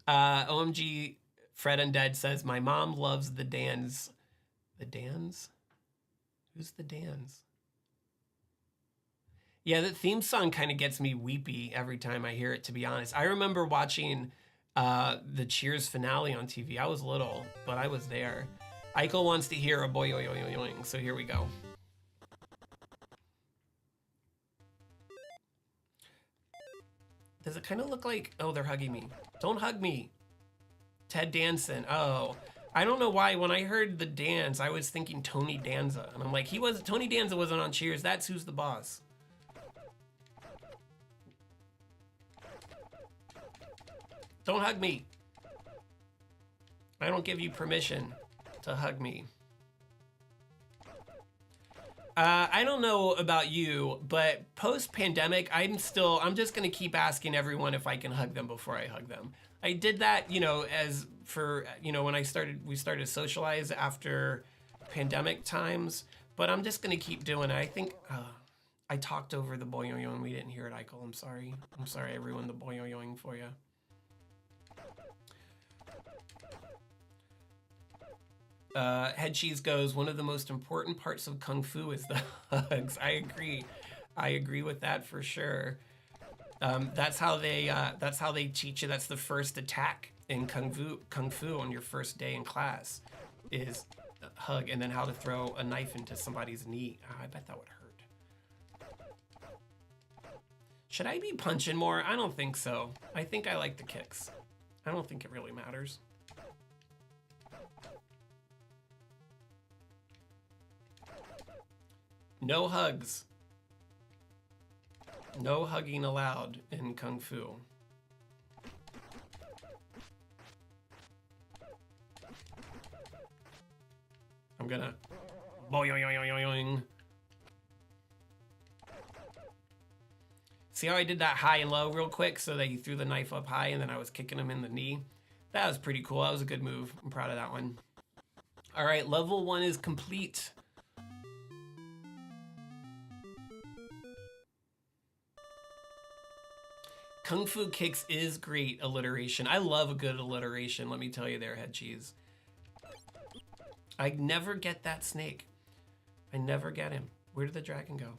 OMG Fred Undead says, my mom loves the Dans. The Dans? Who's the Dans? Yeah, the theme song kind of gets me weepy every time I hear it, to be honest. I remember watching the Cheers finale on TV. I was little, but I was there. Eichel wants to hear a boyoyoyoyoing, so here we go. Does it kind of look like... Oh, they're hugging me. Don't hug me. Ted Danson. Oh, I don't know why. When I heard the Dans, I was thinking Tony Danza. And I'm like, Tony Danza wasn't on Cheers. That's Who's the Boss. Don't hug me. I don't give you permission to hug me. I don't know about you, but post-pandemic, I'm just gonna keep asking everyone if I can hug them before I hug them. I did that, you know, when we started to socialize after pandemic times, but I'm just gonna keep doing it. I think, I talked over the boing-yoing, we didn't hear it, Eichel, I'm sorry. I'm sorry, I ruined the boing-yoing for you. Head Cheese goes, one of the most important parts of Kung Fu is the hugs. I agree. I agree with that for sure. That's how they teach you. That's the first attack in Kung Fu on your first day in class is a hug, and then how to throw a knife into somebody's knee. Oh, I bet that would hurt. Should I be punching more? I don't think so. I think I like the kicks. I don't think it really matters. No hugs. No hugging allowed in Kung Fu. I'm gonna boing. See how I did that high and low real quick so that he threw the knife up high and then I was kicking him in the knee? That was pretty cool. That was a good move. I'm proud of that one. All right, level 1 is complete. Kung Fu Kicks is great alliteration. I love a good alliteration, let me tell you there, Head Cheese. I never get that snake. I never get him. Where did the dragon go?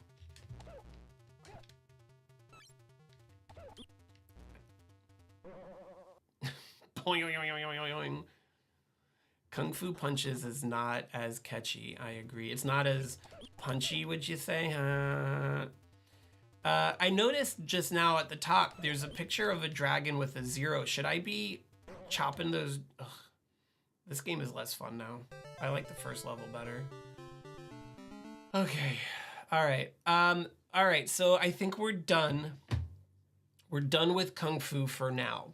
Boing. Kung Fu Punches is not as catchy, I agree. It's not as punchy, would you say? I noticed just now at the top, there's a picture of a dragon with a 0. Should I be chopping those? Ugh. This game is less fun now. I like the first level better. Okay, all right. All right, so I think we're done. We're done with Kung Fu for now.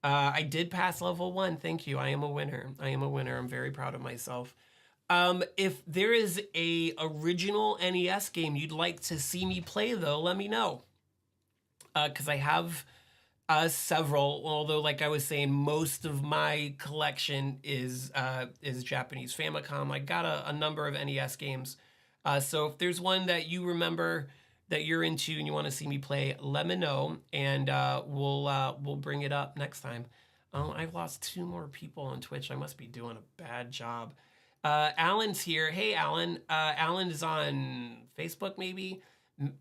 I did pass level 1, thank you. I am a winner. I am a winner, I'm very proud of myself. If there is a original NES game you'd like to see me play, though, let me know. Because I have several, although, like I was saying, most of my collection is Japanese Famicom. I got a number of NES games. So if there's one that you remember that you're into and you want to see me play, let me know, and we'll bring it up next time. Oh, I've lost 2 more people on Twitch. I must be doing a bad job. Alan's here. Hey, Alan. Alan is on Facebook, maybe?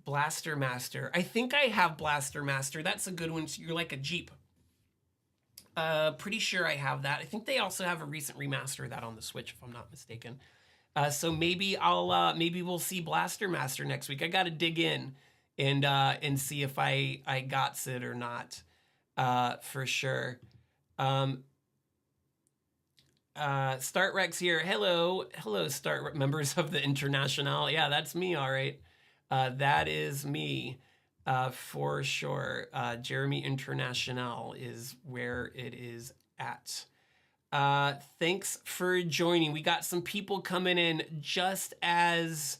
Blaster Master. I think I have Blaster Master. That's a good one. You're like a Jeep. Pretty sure I have that. I think they also have a recent remaster of that on the Switch, if I'm not mistaken. So maybe maybe we'll see Blaster Master next week. I got to dig in and see if I got it or not, for sure. Start Rex here. Hello, Start members of the International. Yeah, that's me. All right, that is me, for sure. Jeremy International is where it is at. Thanks for joining. We got some people coming in just as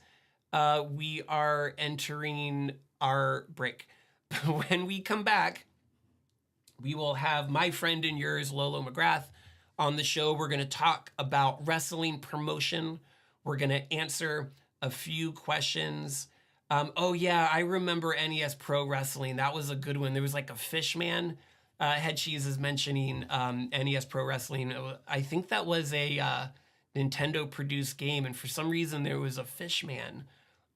we are entering our break. When we come back, we will have my friend and yours, Lolo McGrath, on the show. We're going to talk about wrestling promotion. We're going to answer a few questions. Oh yeah, I remember NES Pro Wrestling. That was a good one. There was like a Fishman. Head Cheese is mentioning NES Pro Wrestling. I think that was a Nintendo produced game, and for some reason there was a Fishman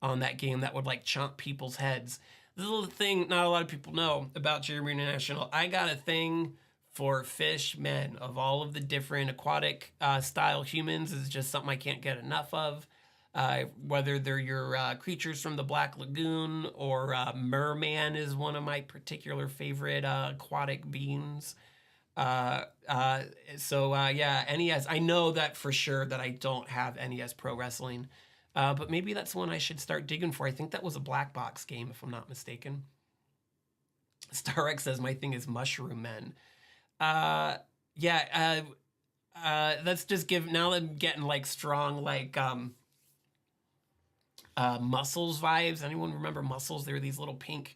on that game that would like chomp people's heads. This is a thing not a lot of people know about Jeremy International. I got a thing for fish men. Of all of the different aquatic style humans, is just something I can't get enough of. Whether they're your creatures from the Black Lagoon or merman is one of my particular favorite aquatic beings. Yeah, NES. I know that for sure that I don't have NES Pro Wrestling, but maybe that's one I should start digging for. I think that was a black box game, if I'm not mistaken. Starrex says my thing is mushroom men. Yeah. Let's just give, now I'm getting like strong like Muscles vibes. Anyone remember Muscles? They were these little pink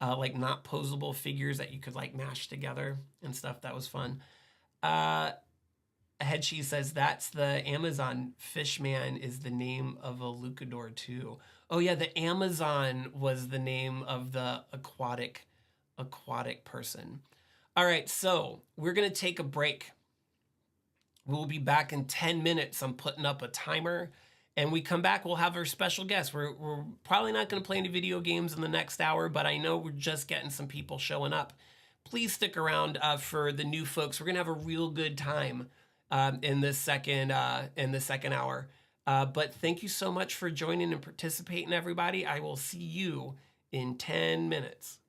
like not posable figures that you could like mash together and stuff. That was fun. Headshe says that's the Amazon Fishman is the name of a Lucador too. Oh yeah, the Amazon was the name of the aquatic person. All right, so we're gonna take a break. We'll be back in 10 minutes. I'm putting up a timer. And we come back, we'll have our special guest. We're probably not going to play any video games in the next hour, but I know we're just getting some people showing up. Please stick around for the new folks. We're going to have a real good time in this second hour. But thank you so much for joining and participating, everybody. I will see you in 10 minutes.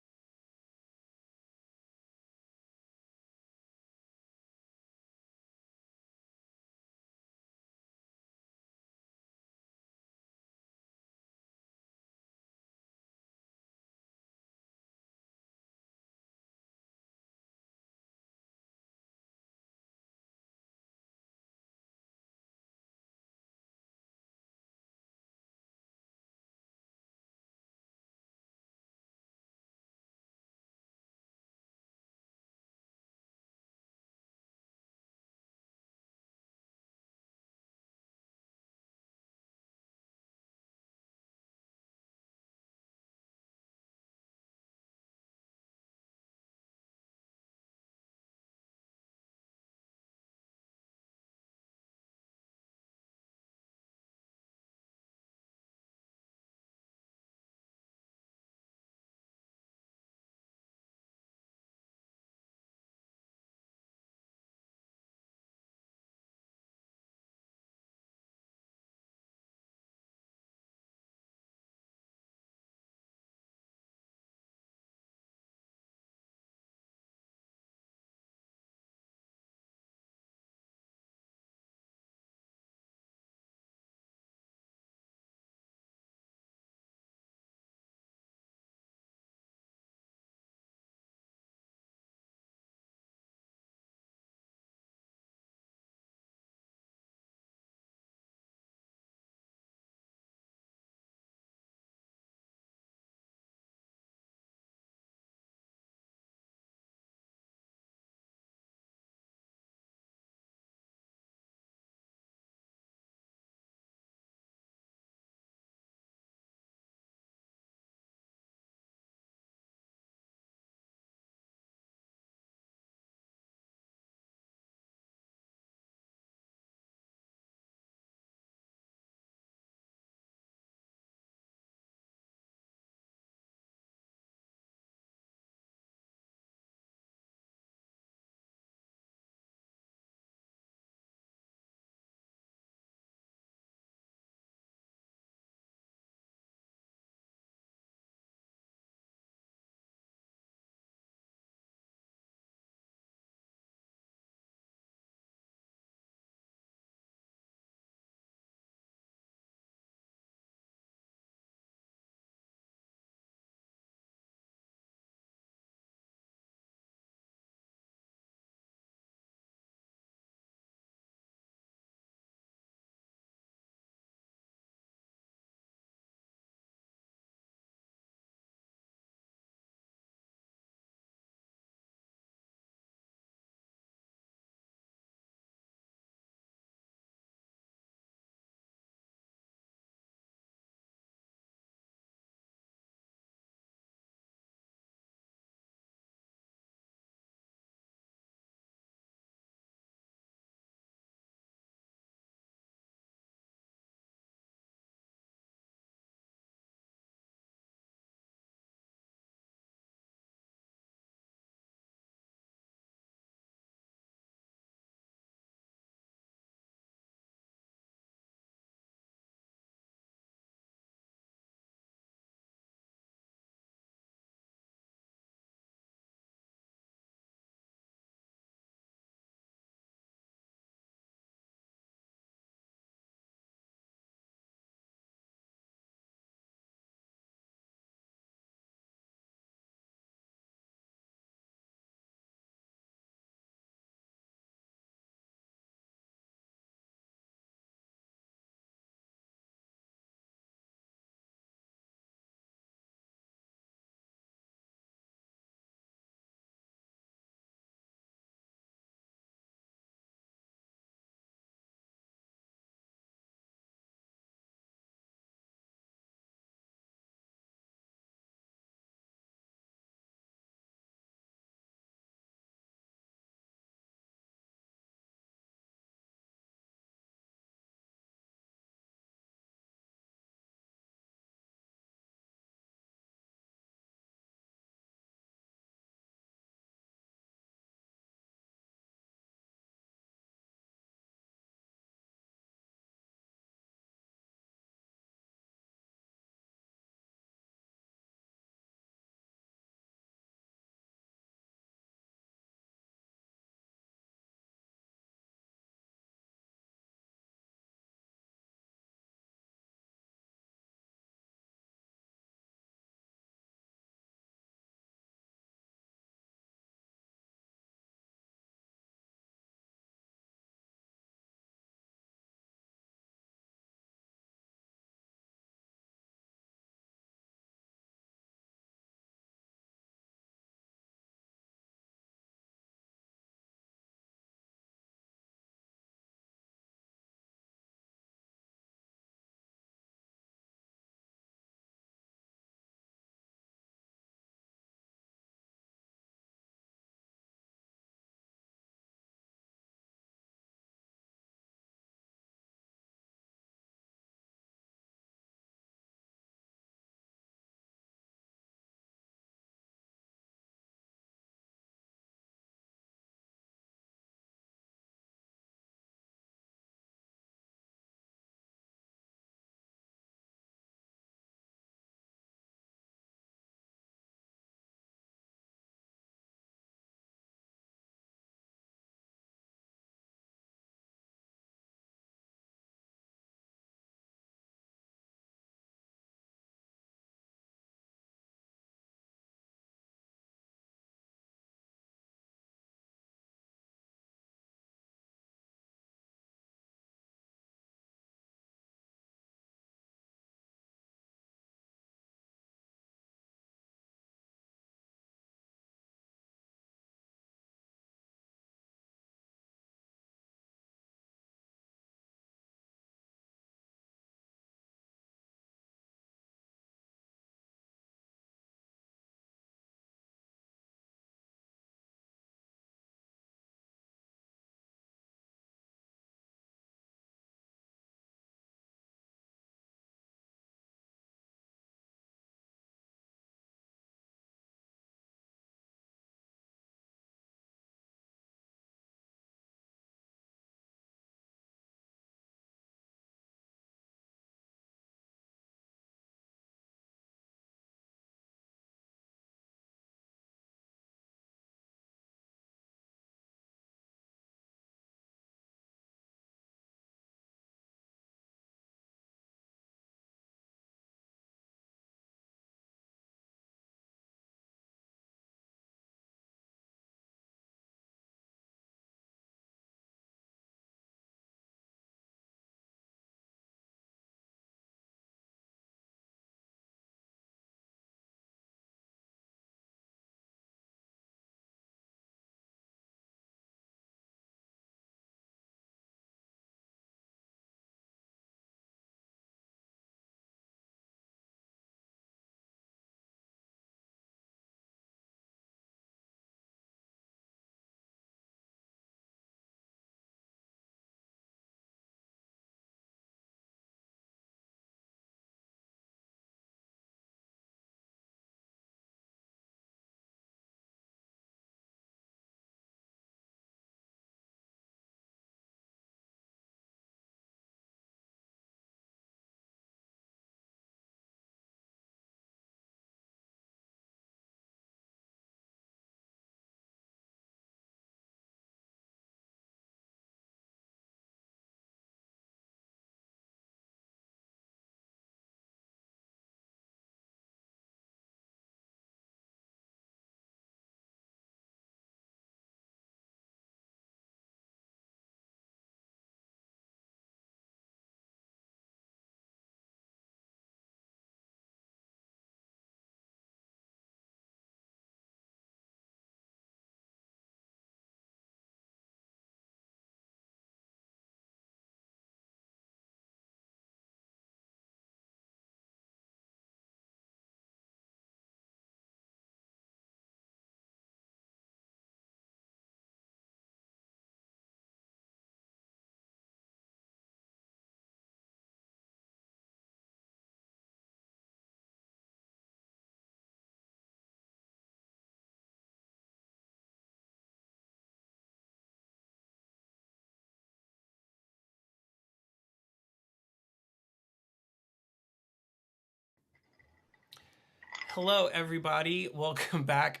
Hello, everybody. Welcome back.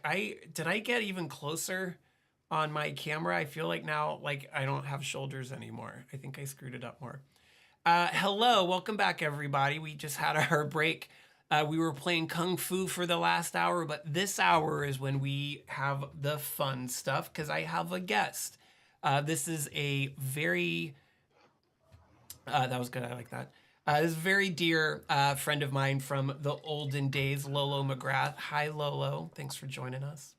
Did I get even closer on my camera? I feel like now, like I don't have shoulders anymore. I think I screwed it up more. Hello, welcome back, everybody. We just had our break. We were playing Kung Fu for the last hour, but this hour is when we have the fun stuff because I have a guest. This is a very that was good. I like that. This is a very dear friend of mine from the olden days, Lolo McGrath. Hi, Lolo. Thanks for joining us.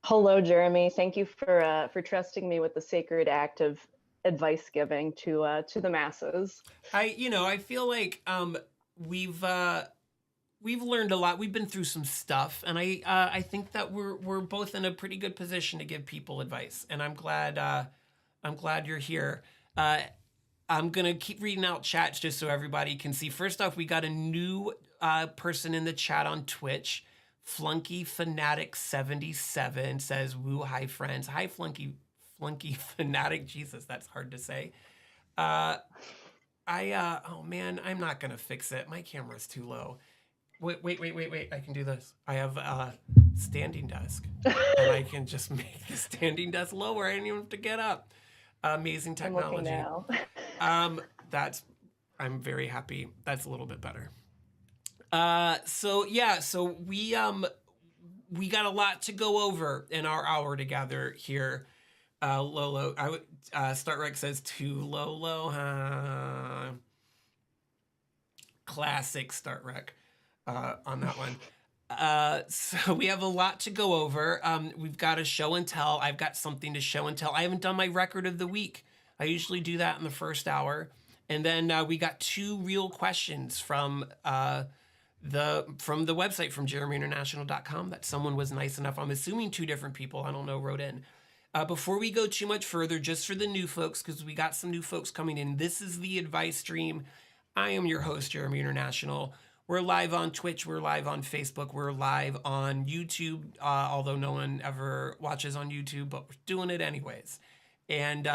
Hello, Jeremy. Thank you for trusting me with the sacred act of advice giving to the masses. I feel like we've we've learned a lot. We've been through some stuff, and I think that we're both in a pretty good position to give people advice. And I'm glad you're here. I'm gonna keep reading out chats just so everybody can see. First off, we got a new person in the chat on Twitch. Flunky Fanatic 77 says, "Woo, hi friends." Hi, Flunky Fanatic. Jesus, that's hard to say. Oh man, I'm not gonna fix it. My camera's too low. Wait. I can do this. I have a standing desk, and I can just make the standing desk lower. I didn't even have to get up. Amazing technology. I'm looking now. I'm very happy. That's a little bit better. So we got a lot to go over in our hour together here. Lolo, I would Startrek says to Lolo. Classic Startrek on that one. So we have a lot to go over. We've got a show and tell. I've got something to show and tell. I haven't done my record of the week. I usually do that in the first hour. And then we got two real questions from the website, from JeremyInternational.com, that someone was nice enough, I'm assuming two different people, I don't know, wrote in. Before we go too much further, just for the new folks, because we got some new folks coming in, this is the advice stream. I am your host, Jeremy International. We're live on Twitch, we're live on Facebook, we're live on YouTube, although no one ever watches on YouTube, but we're doing it anyways. And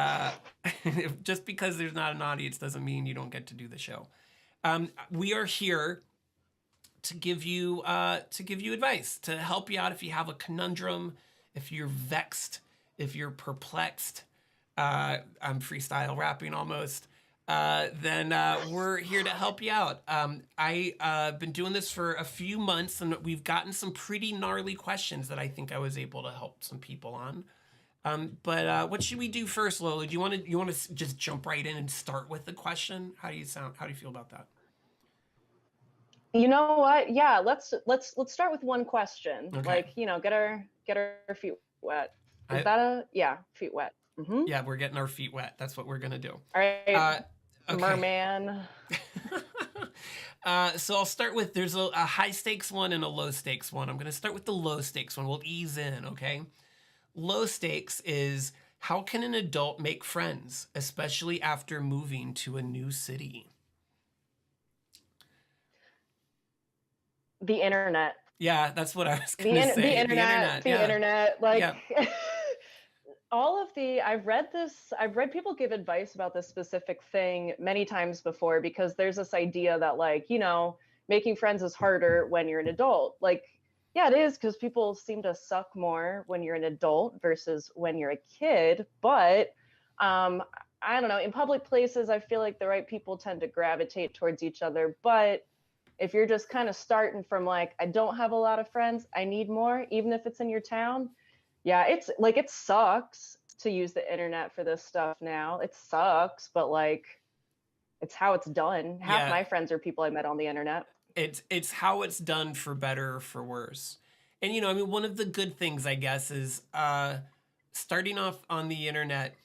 just because there's not an audience doesn't mean you don't get to do the show. We are here to give you advice, to help you out if you have a conundrum, if you're vexed, if you're perplexed. I'm freestyle rapping almost. Then we're here to help you out. I've been doing this for a few months, and we've gotten some pretty gnarly questions that I think I was able to help some people on. But what should we do first, Lola? Do you want to just jump right in and start with the question? How do you feel about that? You know what? Yeah, let's start with one question. Okay. Like, get our feet wet. Feet wet. Mm-hmm. Yeah, we're getting our feet wet. That's what we're gonna do. All right. Okay. Merman. So I'll start with, there's a high stakes one and a low stakes one. I'm gonna start with the low stakes one. We'll ease in, okay? Low stakes is, how can an adult make friends, especially after moving to a new city? The internet. Yeah, that's what I was going to say. The internet. Like, yeah. I've read people give advice about this specific thing many times before, because there's this idea that, like, making friends is harder when you're an adult. Like, yeah, it is, because people seem to suck more when you're an adult versus when you're a kid. But I don't know, in public places, I feel like the right people tend to gravitate towards each other. But if you're just kind of starting from, like, I don't have a lot of friends, I need more, even if it's in your town. Yeah, it's like, it sucks to use the internet for this stuff now. It sucks, but like, it's how it's done. Half my friends are people I met on the internet. It's how it's done, for better or for worse. And one of the good things, I guess, is starting off on the internet.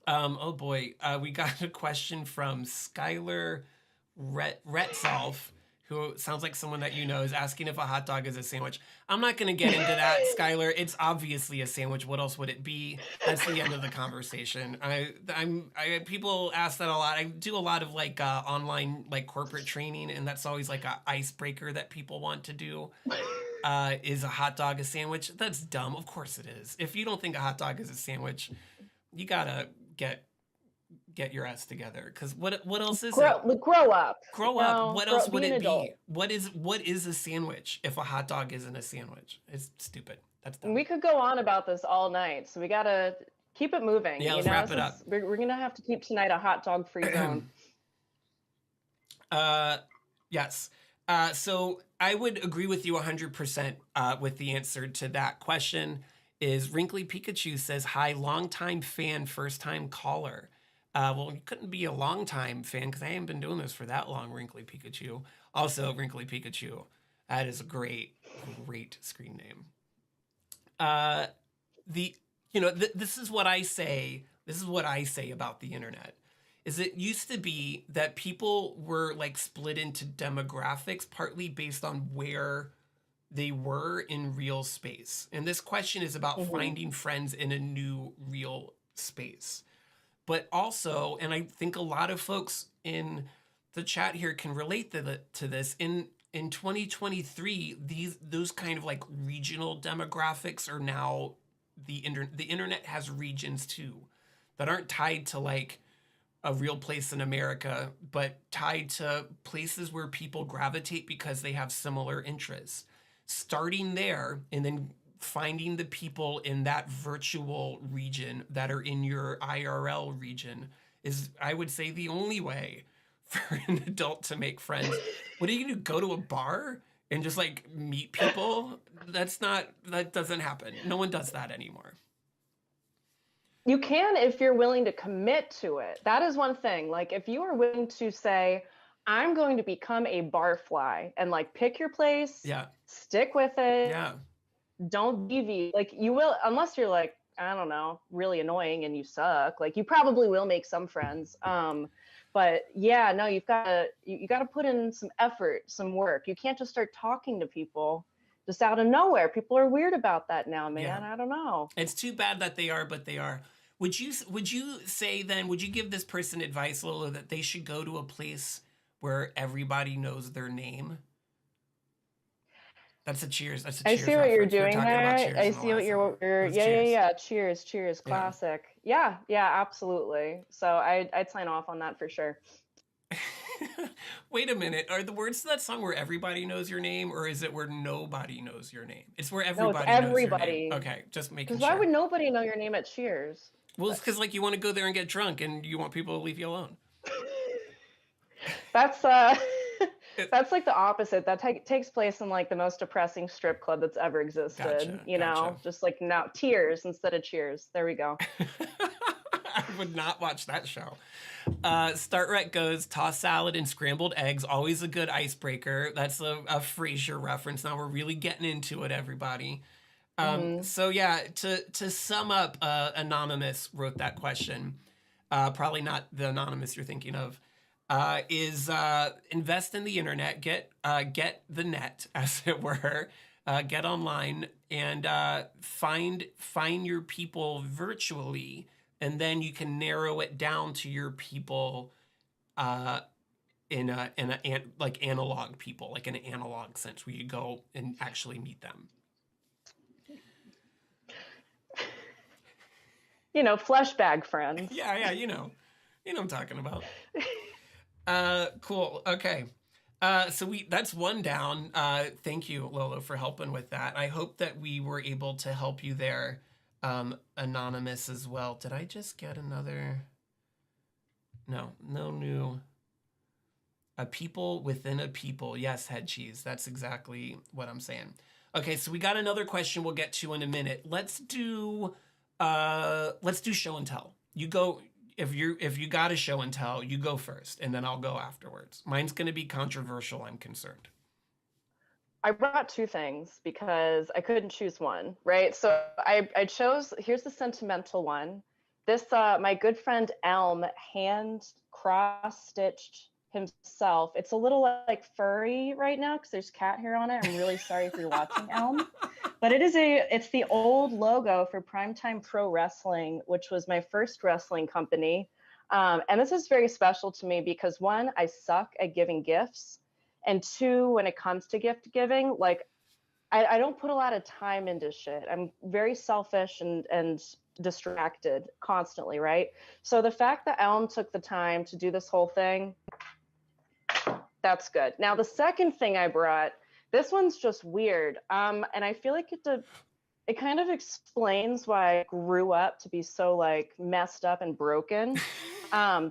Oh boy, we got a question from Skylar Retzolf, who sounds like someone that is asking if a hot dog is a sandwich. I'm not going to get into that, Skylar. It's obviously a sandwich. What else would it be? That's the end of the conversation. People ask that a lot. I do a lot of online corporate training, and that's always like an icebreaker that people want to do. Is a hot dog a sandwich? That's dumb. Of course it is. If you don't think a hot dog is a sandwich, you gotta get get your ass together. Because what else is it? Grow up. Grow up. What else would Be an it be? adult. What is a sandwich if a hot dog isn't a sandwich? It's stupid. That's dumb. We could go on about this all night, so we gotta keep it moving. Yeah, let's wrap it up. We're gonna have to keep tonight a hot dog free zone. Yes. So I would agree with you 100% with the answer to that question. Is Wrinkly Pikachu says, hi, longtime fan, first time caller. Well, you couldn't be a long time fan because I haven't been doing this for that long, Wrinkly Pikachu. Also, Wrinkly Pikachu, that is a great, great screen name. This is what I say. This is what I say about the internet. Is it used to be that people were like split into demographics, partly based on where they were in real space. And this question is about finding friends in a new real space. But also, and I think a lot of folks in the chat here can relate to this, in 2023, those kind of like regional demographics are now the internet has regions too that aren't tied to like a real place in America, but tied to places where people gravitate because they have similar interests. Starting there and then finding the people in that virtual region that are in your IRL region is, I would say, the only way for an adult to make friends. What are you gonna do? Go to a bar and just like meet people? That doesn't happen. No one does that anymore. You can if you're willing to commit to it. That is one thing. Like if you are willing to say, I'm going to become a barfly and like pick your place, stick with it. Yeah. Don't deviate. Like you will, unless you're like, I don't know, really annoying and you suck. Like you probably will make some friends. But yeah, no, you gotta put in some effort, some work. You can't just start talking to people just out of nowhere. People are weird about that now, man. Yeah. I don't know. It's too bad that they are, but they are. Would you say then, would you give this person advice, Lolo, that they should go to a place where everybody knows their name? That's a Cheers. That's a Cheers. I see what you're reference. doing there. I see what you're yeah. Cheers. Classic. Yeah, absolutely. So I'd sign off on that for sure. Wait a minute. Are the words to that song where everybody knows your name, or is it where nobody knows your name? It's where everybody knows your name. Okay, just making sure. Because why would nobody know your name at Cheers? Well, it's because like you want to go there and get drunk, and you want people to leave you alone. That's that's like the opposite. That takes place in like the most depressing strip club that's ever existed. Gotcha. Just like now Tears instead of Cheers. There we go. I would not watch that show. Startrek goes, toss salad and scrambled eggs, always a good icebreaker. That's a Frasier reference. Now we're really getting into it, everybody. So yeah, to sum up, Anonymous wrote that question. Probably not the Anonymous you're thinking of. Is invest in the internet, get the net, as it were, get online and find your people virtually, and then you can narrow it down to your people in a like analog people, like an analog sense, where you go and actually meet them. Flesh bag friends. Yeah, you know what I'm talking about. Cool. Okay. So that's one down. Thank you, Lolo, for helping with that. I hope that we were able to help you there, Anonymous, as well. Did I just get another? No new. A people within a people. Yes, head cheese. That's exactly what I'm saying. Okay, so we got another question we'll get to in a minute. Let's do show and tell. You go. If you got a show and tell, you go first, and then I'll go afterwards. Mine's going to be controversial, I'm concerned. I brought two things because I couldn't choose one, right? So I chose, here's the sentimental one. This, my good friend Elm hand cross-stitched himself. It's a little like furry right now because there's cat hair on it. I'm really sorry if you're watching, Elm. But it's the old logo for Primetime Pro Wrestling, which was my first wrestling company. And this is very special to me because one, I suck at giving gifts. And two, when it comes to gift giving, like I don't put a lot of time into shit. I'm very selfish and distracted constantly, right? So the fact that Elm took the time to do this whole thing, that's good. Now the second thing I brought, this one's just weird, and I feel like it kind of explains why I grew up to be so like messed up and broken.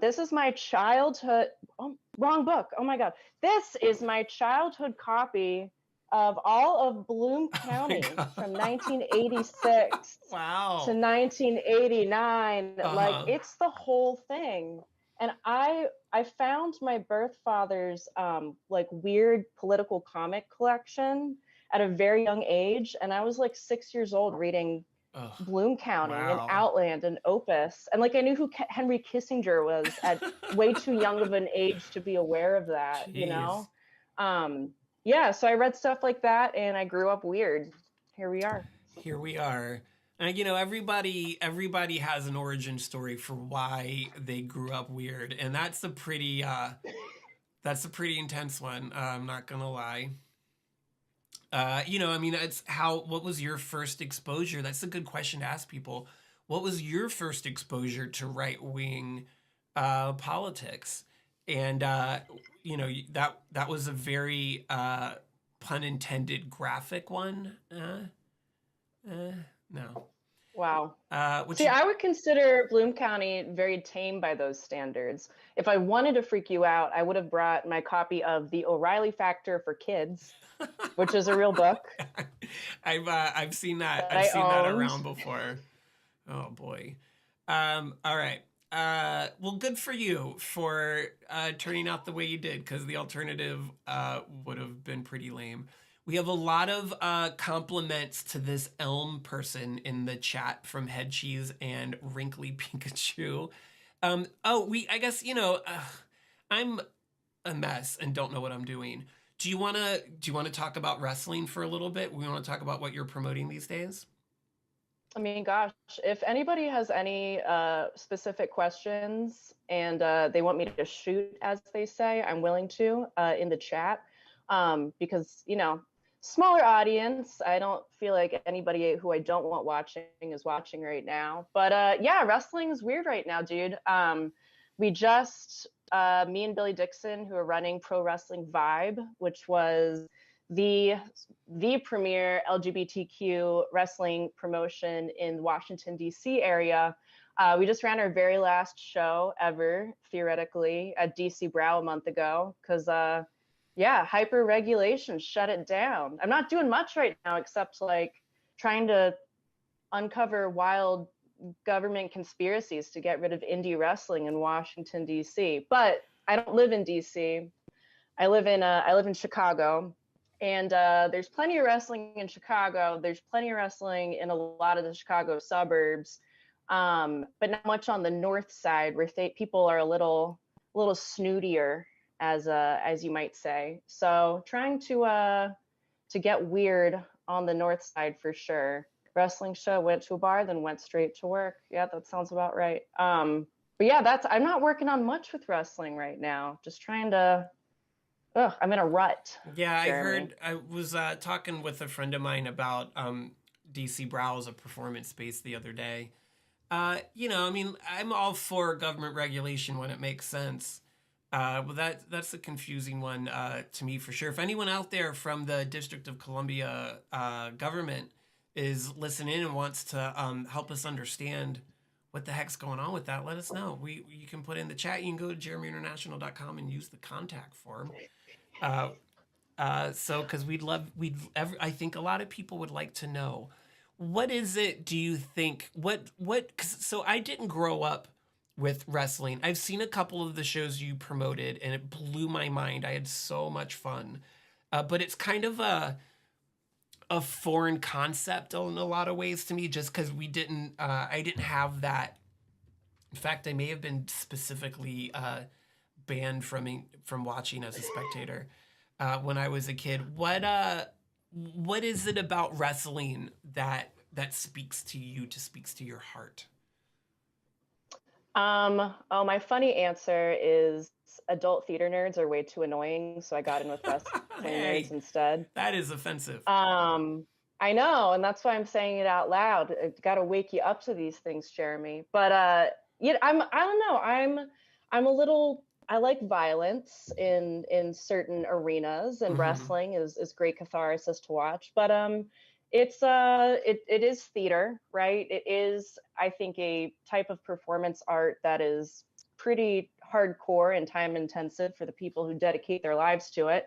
This is my childhood. Oh, wrong book. Oh my God. This is my childhood copy of all of Bloom Oh my County God. from 1986 to Wow. 1989. Like Uh-huh. it's the whole thing. And I found my birth father's like weird political comic collection at a very young age, and I was like 6 years old reading Oh, Bloom County and wow. Outland and Opus. And like I knew who Henry Kissinger was at way too young of an age to be aware of that, you Jeez. know? Yeah, so I read stuff like that and I grew up weird. Here we are. Here we are. And everybody has an origin story for why they grew up weird, and that's a pretty intense one. I'm not gonna lie. I mean, it's how. What was your first exposure? That's a good question to ask people. What was your first exposure to right wing politics? And that was a very pun intended graphic one. No. Wow. What See, you? I would consider Bloom County very tame by those standards. If I wanted to freak you out, I would have brought my copy of The O'Reilly Factor for Kids, which is a real book I've seen that. that I've I seen that owned. around before. Oh boy. All right. Well, good for you for turning out the way you did, because the alternative would have been pretty lame. We have a lot of compliments to this Elm person in the chat from Head Cheese and Wrinkly Pikachu. I guess, I'm a mess and don't know what I'm doing. Do you wanna talk about wrestling for a little bit? We want to talk about what you're promoting these days? I mean, gosh, if anybody has any specific questions and they want me to shoot, as they say, I'm willing to in the chat because, smaller audience. I don't feel like anybody who I don't want watching is watching right now. But yeah, wrestling is weird right now, dude. We just, me and Billy Dixon, who are running Pro Wrestling Vibe, which was the the premier LGBTQ wrestling promotion in the Washington D.C. area. We just ran our very last show ever, theoretically, at DC Brow a month ago because, yeah, hyper regulation shut it down. I'm not doing much right now except like trying to uncover wild government conspiracies to get rid of indie wrestling in Washington D.C. But I don't live in D.C. I live in Chicago, and there's plenty of wrestling in Chicago. There's plenty of wrestling in a lot of the Chicago suburbs, but not much on the north side where people are a little snootier, as you might say. So trying to get weird on the north side for sure. Wrestling show, went to a bar, then went straight to work. Yeah, that sounds about right. But yeah, I'm not working on much with wrestling right now. Just trying to. Ugh, I'm in a rut, Yeah, Jeremy. I was talking with a friend of mine about DC Brow as a performance space the other day. I mean, I'm all for government regulation when it makes sense. But that's a confusing one to me for sure. If anyone out there from the District of Columbia government is listening and wants to help us understand what the heck's going on with that, let us know. You can put in the chat. You can go to JeremyInternational.com and use the contact form. Uh, because I think a lot of people would like to know, what is it, do you think, so I didn't grow up with wrestling. I've seen a couple of the shows you promoted and it blew my mind. I had so much fun. But it's kind of a foreign concept in a lot of ways to me, just because I didn't have that. In fact, I may have been specifically banned from watching as a spectator when I was a kid. What is it about wrestling that speaks to you, speaks to your heart? Oh, my funny answer is adult theater nerds are way too annoying, so I got in with wrestling nerds Hey, instead. that is offensive. Um, I know, and that's why I'm saying it out loud. It's got to wake you up to these things, Jeremy. But yeah, I don't know. I'm a little. I like violence in certain arenas, and Hmm. wrestling is great catharsis to watch. But it's it is theater, right? It is, I think, a type of performance art that is pretty hardcore and time intensive for the people who dedicate their lives to it.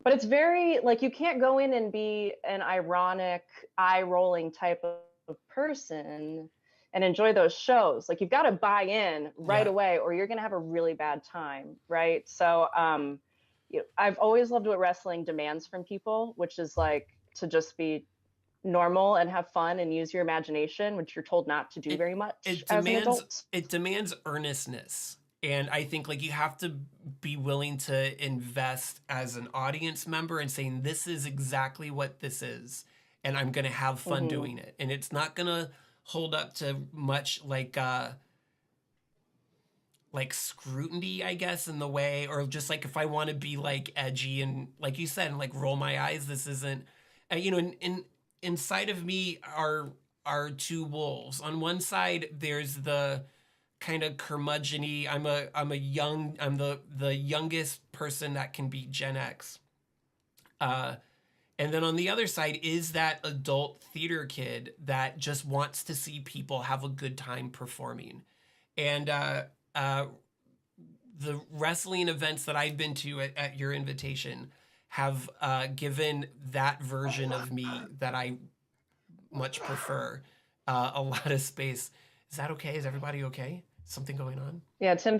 But it's very like you can't go in and be an ironic, eye rolling type of person and enjoy those shows. Like you've got to buy in right Yeah. away, or you're going to have a really bad time, right? So, I've always loved what wrestling demands from people, which is like to just be normal and have fun and use your imagination, which you're told not to do It very much it as an demands adult. it demands earnestness. And I think like you have to be willing to invest as an audience member and saying this is exactly what this is and I'm going to have fun Hmm. doing it. And it's not going to hold up to much like scrutiny, I guess, in the way, or just like if I want to be like edgy and like you said, and like roll my eyes, this isn't, you know, inside of me are two wolves. On one side, there's the kind of curmudgeony. I'm the youngest person that can be Gen X. Uh, and then on the other side is that adult theater kid that just wants to see people have a good time performing. And uh, the wrestling events that I've been to at your invitation have given that version of me that I much prefer a lot of space. Is that okay? Is everybody okay? Something going on? Yeah, Tim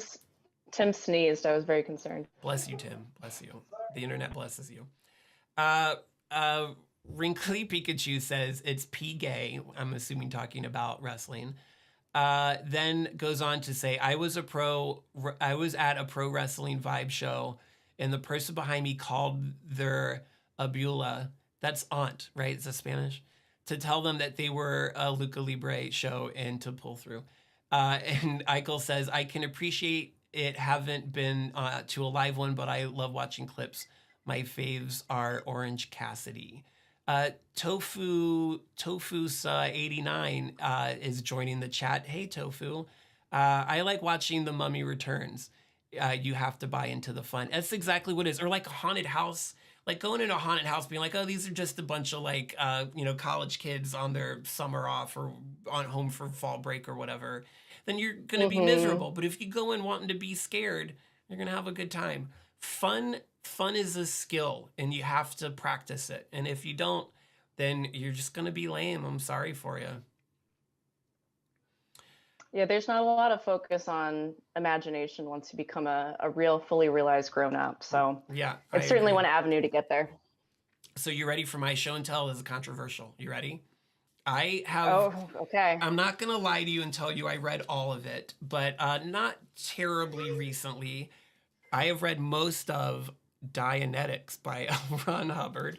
sneezed. I was very concerned. Bless you, Tim. Bless you. The internet blesses you. Uh, uh, Wrinkly Pikachu says it's P gay. I'm assuming talking about wrestling. Then goes on to say, I was at a pro wrestling vibe show, and the person behind me called their abula, that's aunt, right? It's a Spanish, to tell them that they were a Luca Libre show and to pull through. And Eichel says, I can appreciate it, haven't been to a live one, but I love watching clips. My faves are Orange Cassidy. Tofu's 89 is joining the chat. Hey Tofu, I like watching The Mummy Returns. You have to buy into the fun. That's exactly what it is. Or like a haunted house, like going into a haunted house, being like, oh, these are just a bunch of like college kids on their summer off or on home for fall break or whatever. Then you're gonna be Hmm. miserable. But if you go in wanting to be scared, you're gonna have a good time. Fun is a skill and you have to practice it. And if you don't, then you're just going to be lame. I'm sorry for you. Yeah, there's not a lot of focus on imagination once you become a real, fully realized grown up. So Yeah, I it's certainly agree. one avenue to get there. So you ready for my show and tell? This is controversial. You ready? I have Oh, okay. I'm not going to lie to you and tell you I read all of it, but not terribly recently. I have read most of Dianetics by L. Ron Hubbard,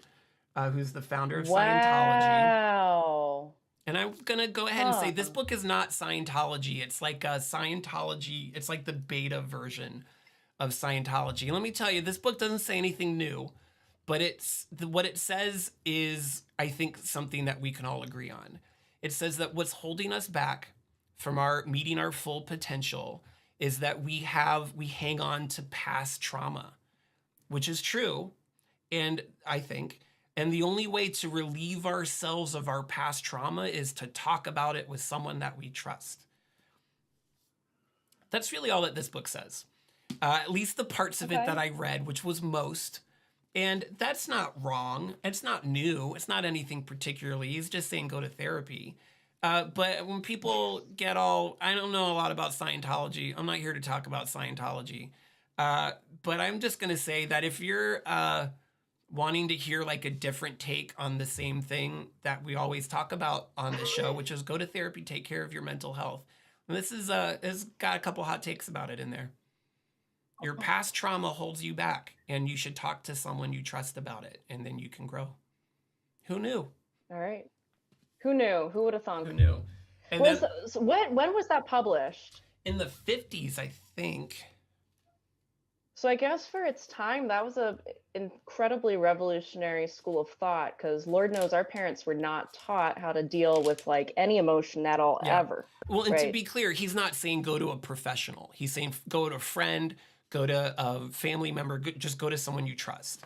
who's the founder of Scientology. Wow. And I'm gonna go ahead and say Huh. this book is not Scientology. It's like a Scientology. It's like the beta version of Scientology. And let me tell you, this book doesn't say anything new, but what it says is, I think, something that we can all agree on. It says that what's holding us back from our meeting our full potential is that we hang on to past trauma, which is true. And I think, and the only way to relieve ourselves of our past trauma is to talk about it with someone that we trust. That's really all that this book says. At least the parts of it that Okay. I read, which was most. And that's not wrong. It's not new. It's not anything particularly. He's just saying go to therapy. But when people get all, I don't know a lot about Scientology. I'm not here to talk about Scientology. But I'm just going to say that if you're wanting to hear like a different take on the same thing that we always talk about on this show, which is go to therapy, take care of your mental health. And this got a couple hot takes about it in there. Your past trauma holds you back, and you should talk to someone you trust about it, and then you can grow. Who knew? All right. Who knew? Who would have Who thunk? knew? And then When was that published? in the 50s, I think. So I guess for its time, that was a incredibly revolutionary school of thought, because Lord knows our parents were not taught how to deal with like any emotion at all, Yeah. ever. Well, and to Right. be clear, he's not saying go to a professional. He's saying go to a friend, go to a family member, just go to someone you trust.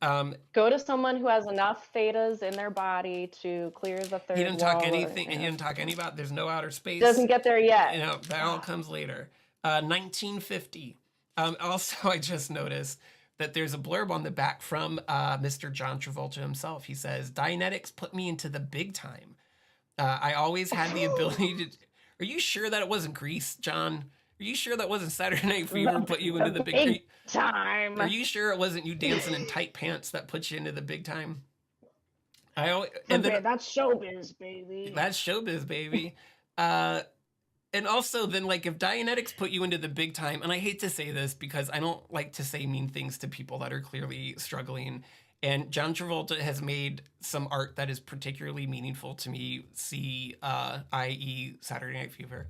Go to someone who has enough thetas in their body to clear the He third didn't talk wall. anything. He didn't talk any about. There's no outer space. Doesn't get there yet. That all comes later. 1950. Also, I just noticed that there's a blurb on the back from Mr. John Travolta himself. He says, "Dianetics put me into the big time. I always had the ability to." Are you sure that it wasn't Grease, John? Are you sure that wasn't Saturday Night Fever put you into the big time? Are you sure it wasn't you dancing in tight pants that put you into the big time? That's showbiz, baby. That's showbiz, baby. And also then like if Dianetics put you into the big time, and I hate to say this because I don't like to say mean things to people that are clearly struggling. And John Travolta has made some art that is particularly meaningful to me, i.e. Saturday Night Fever.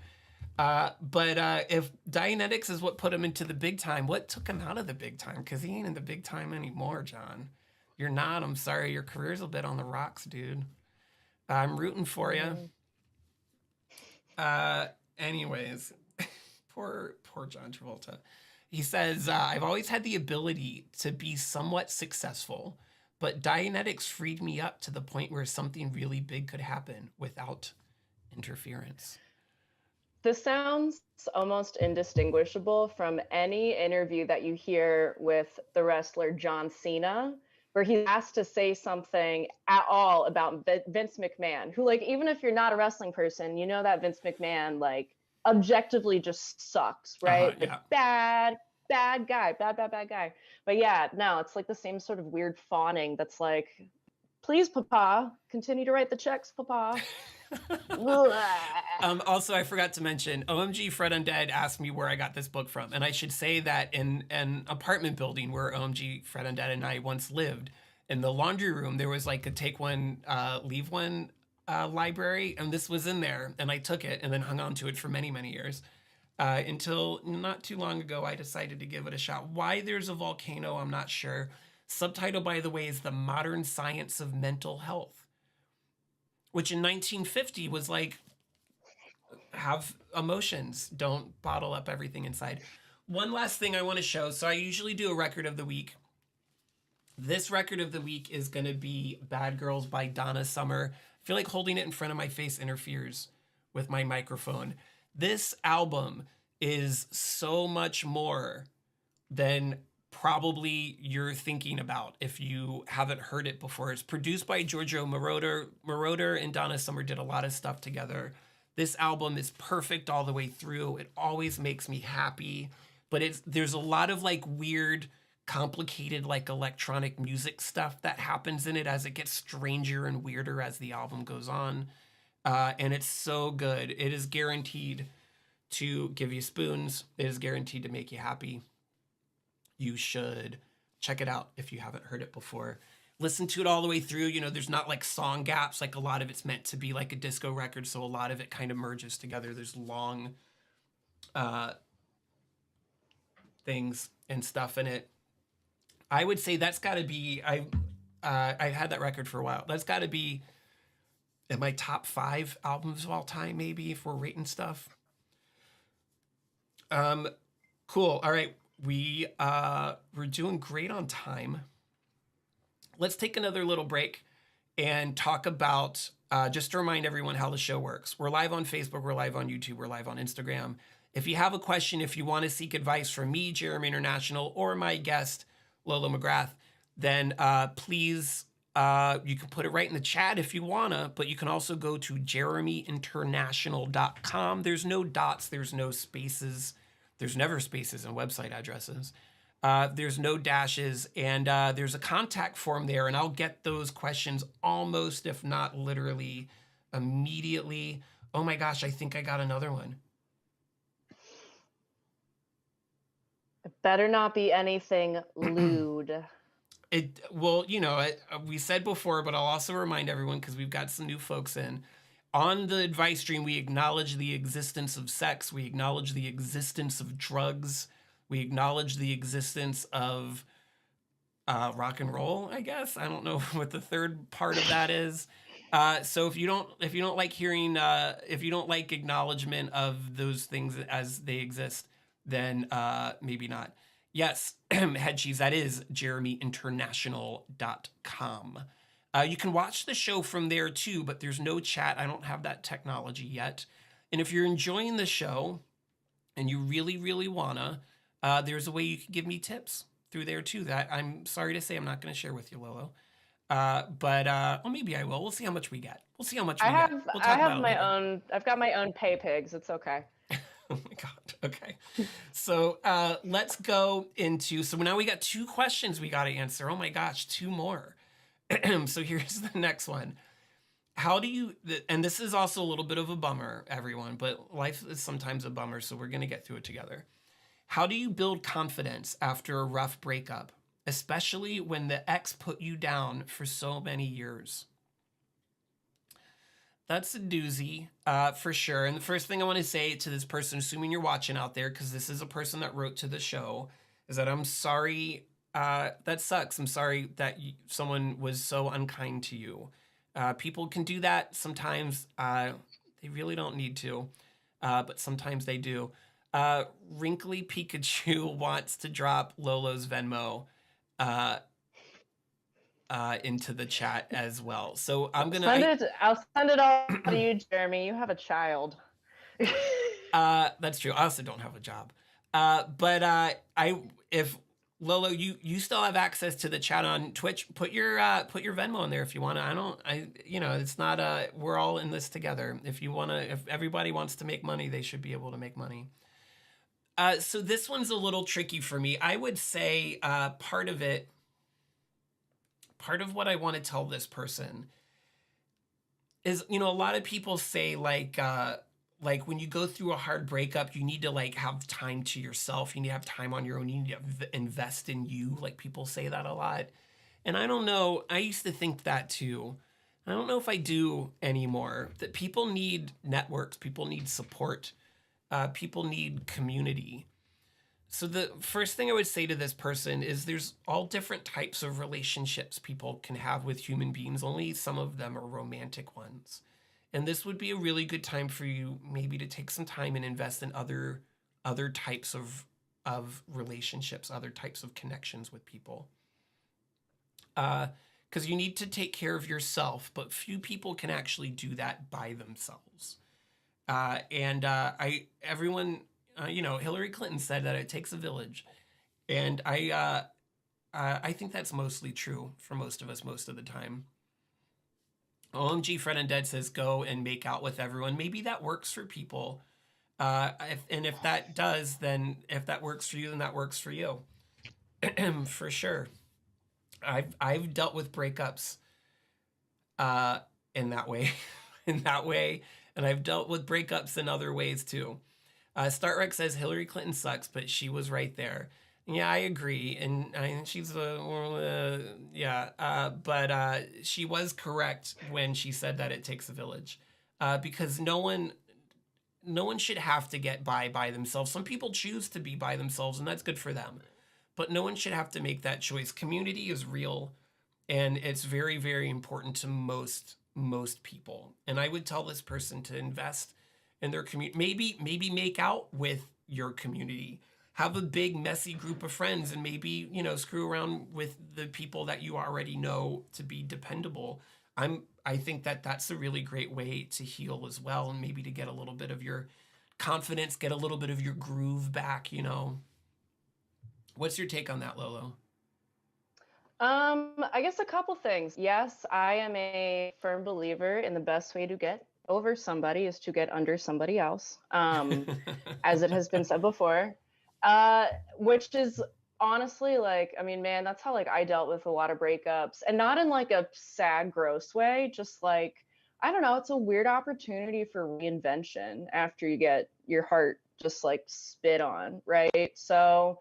But if Dianetics is what put him into the big time, what took him out of the big time? Because he ain't in the big time anymore, John. You're not. I'm sorry. Your career's a bit on the rocks, dude. I'm rooting for you. Anyways, poor John Travolta. He says, I've always had the ability to be somewhat successful, but Dianetics freed me up to the point where something really big could happen without interference. This sounds almost indistinguishable from any interview that you hear with the wrestler John Cena, where he's asked to say something at all about Vince McMahon, who, like, even if you're not a wrestling person, you know that Vince McMahon, like, objectively just sucks, right? Yeah. Bad guy. But yeah, no, it's like the same sort of weird fawning that's like, please, Papa, continue to write the checks, Papa. Also, I forgot to mention, OMG Fred Undead asked me where I got this book from. And I should say that in an apartment building where OMG Fred Undead and I once lived, in the laundry room, there was like a take one, leave one library. And this was in there. And I took it and then hung on to it for many, many years. Until not too long ago, I decided to give it a shot. Why there's a volcano, I'm not sure. Subtitle, by the way, is The Modern Science of Mental Health, which in 1950 was like, have emotions, don't bottle up everything inside. One last thing I want to show. So I usually do a record of the week. This record of the week is going to be Bad Girls by Donna Summer. I feel like holding it in front of my face interferes with my microphone. This album is so much more than probably you're thinking about if you haven't heard it before. It's produced by Giorgio Moroder. Moroder and Donna Summer did a lot of stuff together. This album is perfect all the way through. It always makes me happy, but there's a lot of like weird, complicated like electronic music stuff that happens in it as it gets stranger and weirder as the album goes on. And it's so good. It is guaranteed to give you spoons. It is guaranteed to make you happy. You should check it out if you haven't heard it before. Listen to it all the way through. You know, there's not like song gaps. Like a lot of it's meant to be like a disco record, so a lot of it kind of merges together. There's long things and stuff in it. I would say that's got to be, I've had that record for a while. That's got to be in my top 5 albums of all time, maybe, if we're rating stuff. Cool. All right. We're doing great on time. Let's take another little break and talk about, just to remind everyone how the show works. We're live on Facebook, we're live on YouTube, we're live on Instagram. If you have a question, if you want to seek advice from me, Jeremy International, or my guest, Lolo McGrath, then please, you can put it right in the chat if you wanna, but you can also go to JeremyInternational.com. There's no dots, there's no spaces. There's never spaces in website addresses. There's no dashes, and there's a contact form there, and I'll get those questions almost, if not literally, immediately. Oh my gosh, I think I got another one. It better not be anything lewd. Well, you know, we said before, but I'll also remind everyone, because we've got some new folks in. On the advice stream, we acknowledge the existence of sex. We acknowledge the existence of drugs. We acknowledge the existence of rock and roll, I guess. I don't know what the third part of that is. So if you don't like hearing if you don't like acknowledgement of those things as they exist, then maybe not. Yes, head cheese. That is JeremyInternational.com. You can watch the show from there too, but there's no chat. I don't have that technology yet. And if you're enjoying the show and you really, really wanna, there's a way you can give me tips through there too. That I'm sorry to say I'm not going to share with you, Lolo. But well, maybe I will. We'll see how much we get. We'll see how much we get. We'll I talk have about it my later. own. I've got my own pay pigs. It's okay. Oh my god. Okay. So let's go into. So now we got 2 questions we got to answer. Oh my gosh, 2 more. So here's the next one. How do you? And this is also a little bit of a bummer, everyone. But life is sometimes a bummer, so we're gonna get through it together. How do you build confidence after a rough breakup, especially when the ex put you down for so many years? That's a doozy, for sure. And the first thing I want to say to this person, assuming you're watching out there, because this is a person that wrote to the show, is that I'm sorry. That sucks. I'm sorry that someone was so unkind to you. People can do that sometimes. They really don't need to, but sometimes they do. Wrinkly Pikachu wants to drop Lolo's Venmo uh, into the chat as well. So I'm gonna. I'll send it all to you, Jeremy. You have a child. That's true. I also don't have a job. But I if Lolo, you still have access to the chat on Twitch. Put your Venmo in there if you want to. It's not we're all in this together. If everybody wants to make money, they should be able to make money. So this one's a little tricky for me. I would say part of what I want to tell this person is, a lot of people say like when you go through a hard breakup, you need to like have time to yourself. You need to have time on your own. You need to invest in you. Like people say that a lot. And I don't know. I used to think that too. I don't know if I do anymore. That people need networks. People need support. People need community. So the first thing I would say to this person is there's all different types of relationships people can have with human beings. Only some of them are romantic ones. And this would be a really good time for you maybe to take some time and invest in other types of relationships, other types of connections with people. Because you need to take care of yourself, but few people can actually do that by themselves. Hillary Clinton said that it takes a village, and I think that's mostly true for most of us most of the time. OMG Fred Undead says go and make out with everyone. Maybe that works for people. If that does, then if that works for you, then that works for you. For sure. I've dealt with breakups in that way. And I've dealt with breakups in other ways too. Startrek says Hillary Clinton sucks, but she was right there. Yeah, I agree, and she's but she was correct when she said that it takes a village, because no one should have to get by themselves. Some people choose to be by themselves, and that's good for them, but no one should have to make that choice. Community is real, and it's very, very important to most people. And I would tell this person to invest in their community. Maybe make out with your community. Have a big messy group of friends, and maybe screw around with the people that you already know to be dependable. I think that that's a really great way to heal as well, and maybe to get a little bit of your confidence, get a little bit of your groove back. What's your take on that, Lolo? I guess a couple things. Yes, I am a firm believer in the best way to get over somebody is to get under somebody else, as it has been said before, which is honestly man, that's how I dealt with a lot of breakups, and not in like a sad, gross way, just like, I don't know, it's a weird opportunity for reinvention after you get your heart just like spit on, right? So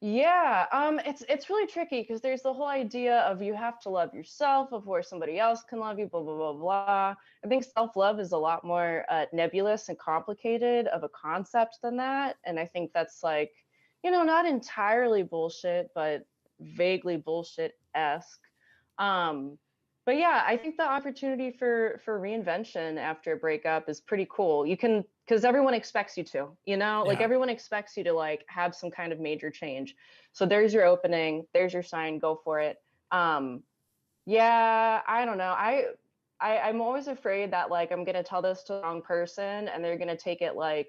yeah, it's really tricky because there's the whole idea of you have to love yourself before somebody else can love you, blah, blah, blah, blah. I think self-love is a lot more nebulous and complicated of a concept than that. And I think that's not entirely bullshit, but vaguely bullshit-esque. But yeah, I think the opportunity for reinvention after a breakup is pretty cool. You can, because everyone expects you to, like Yeah. everyone expects you to like have some kind of major change. So there's your opening, there's your sign, go for it. Yeah, I don't know. I'm always afraid that like I'm gonna tell this to the wrong person and they're gonna take it like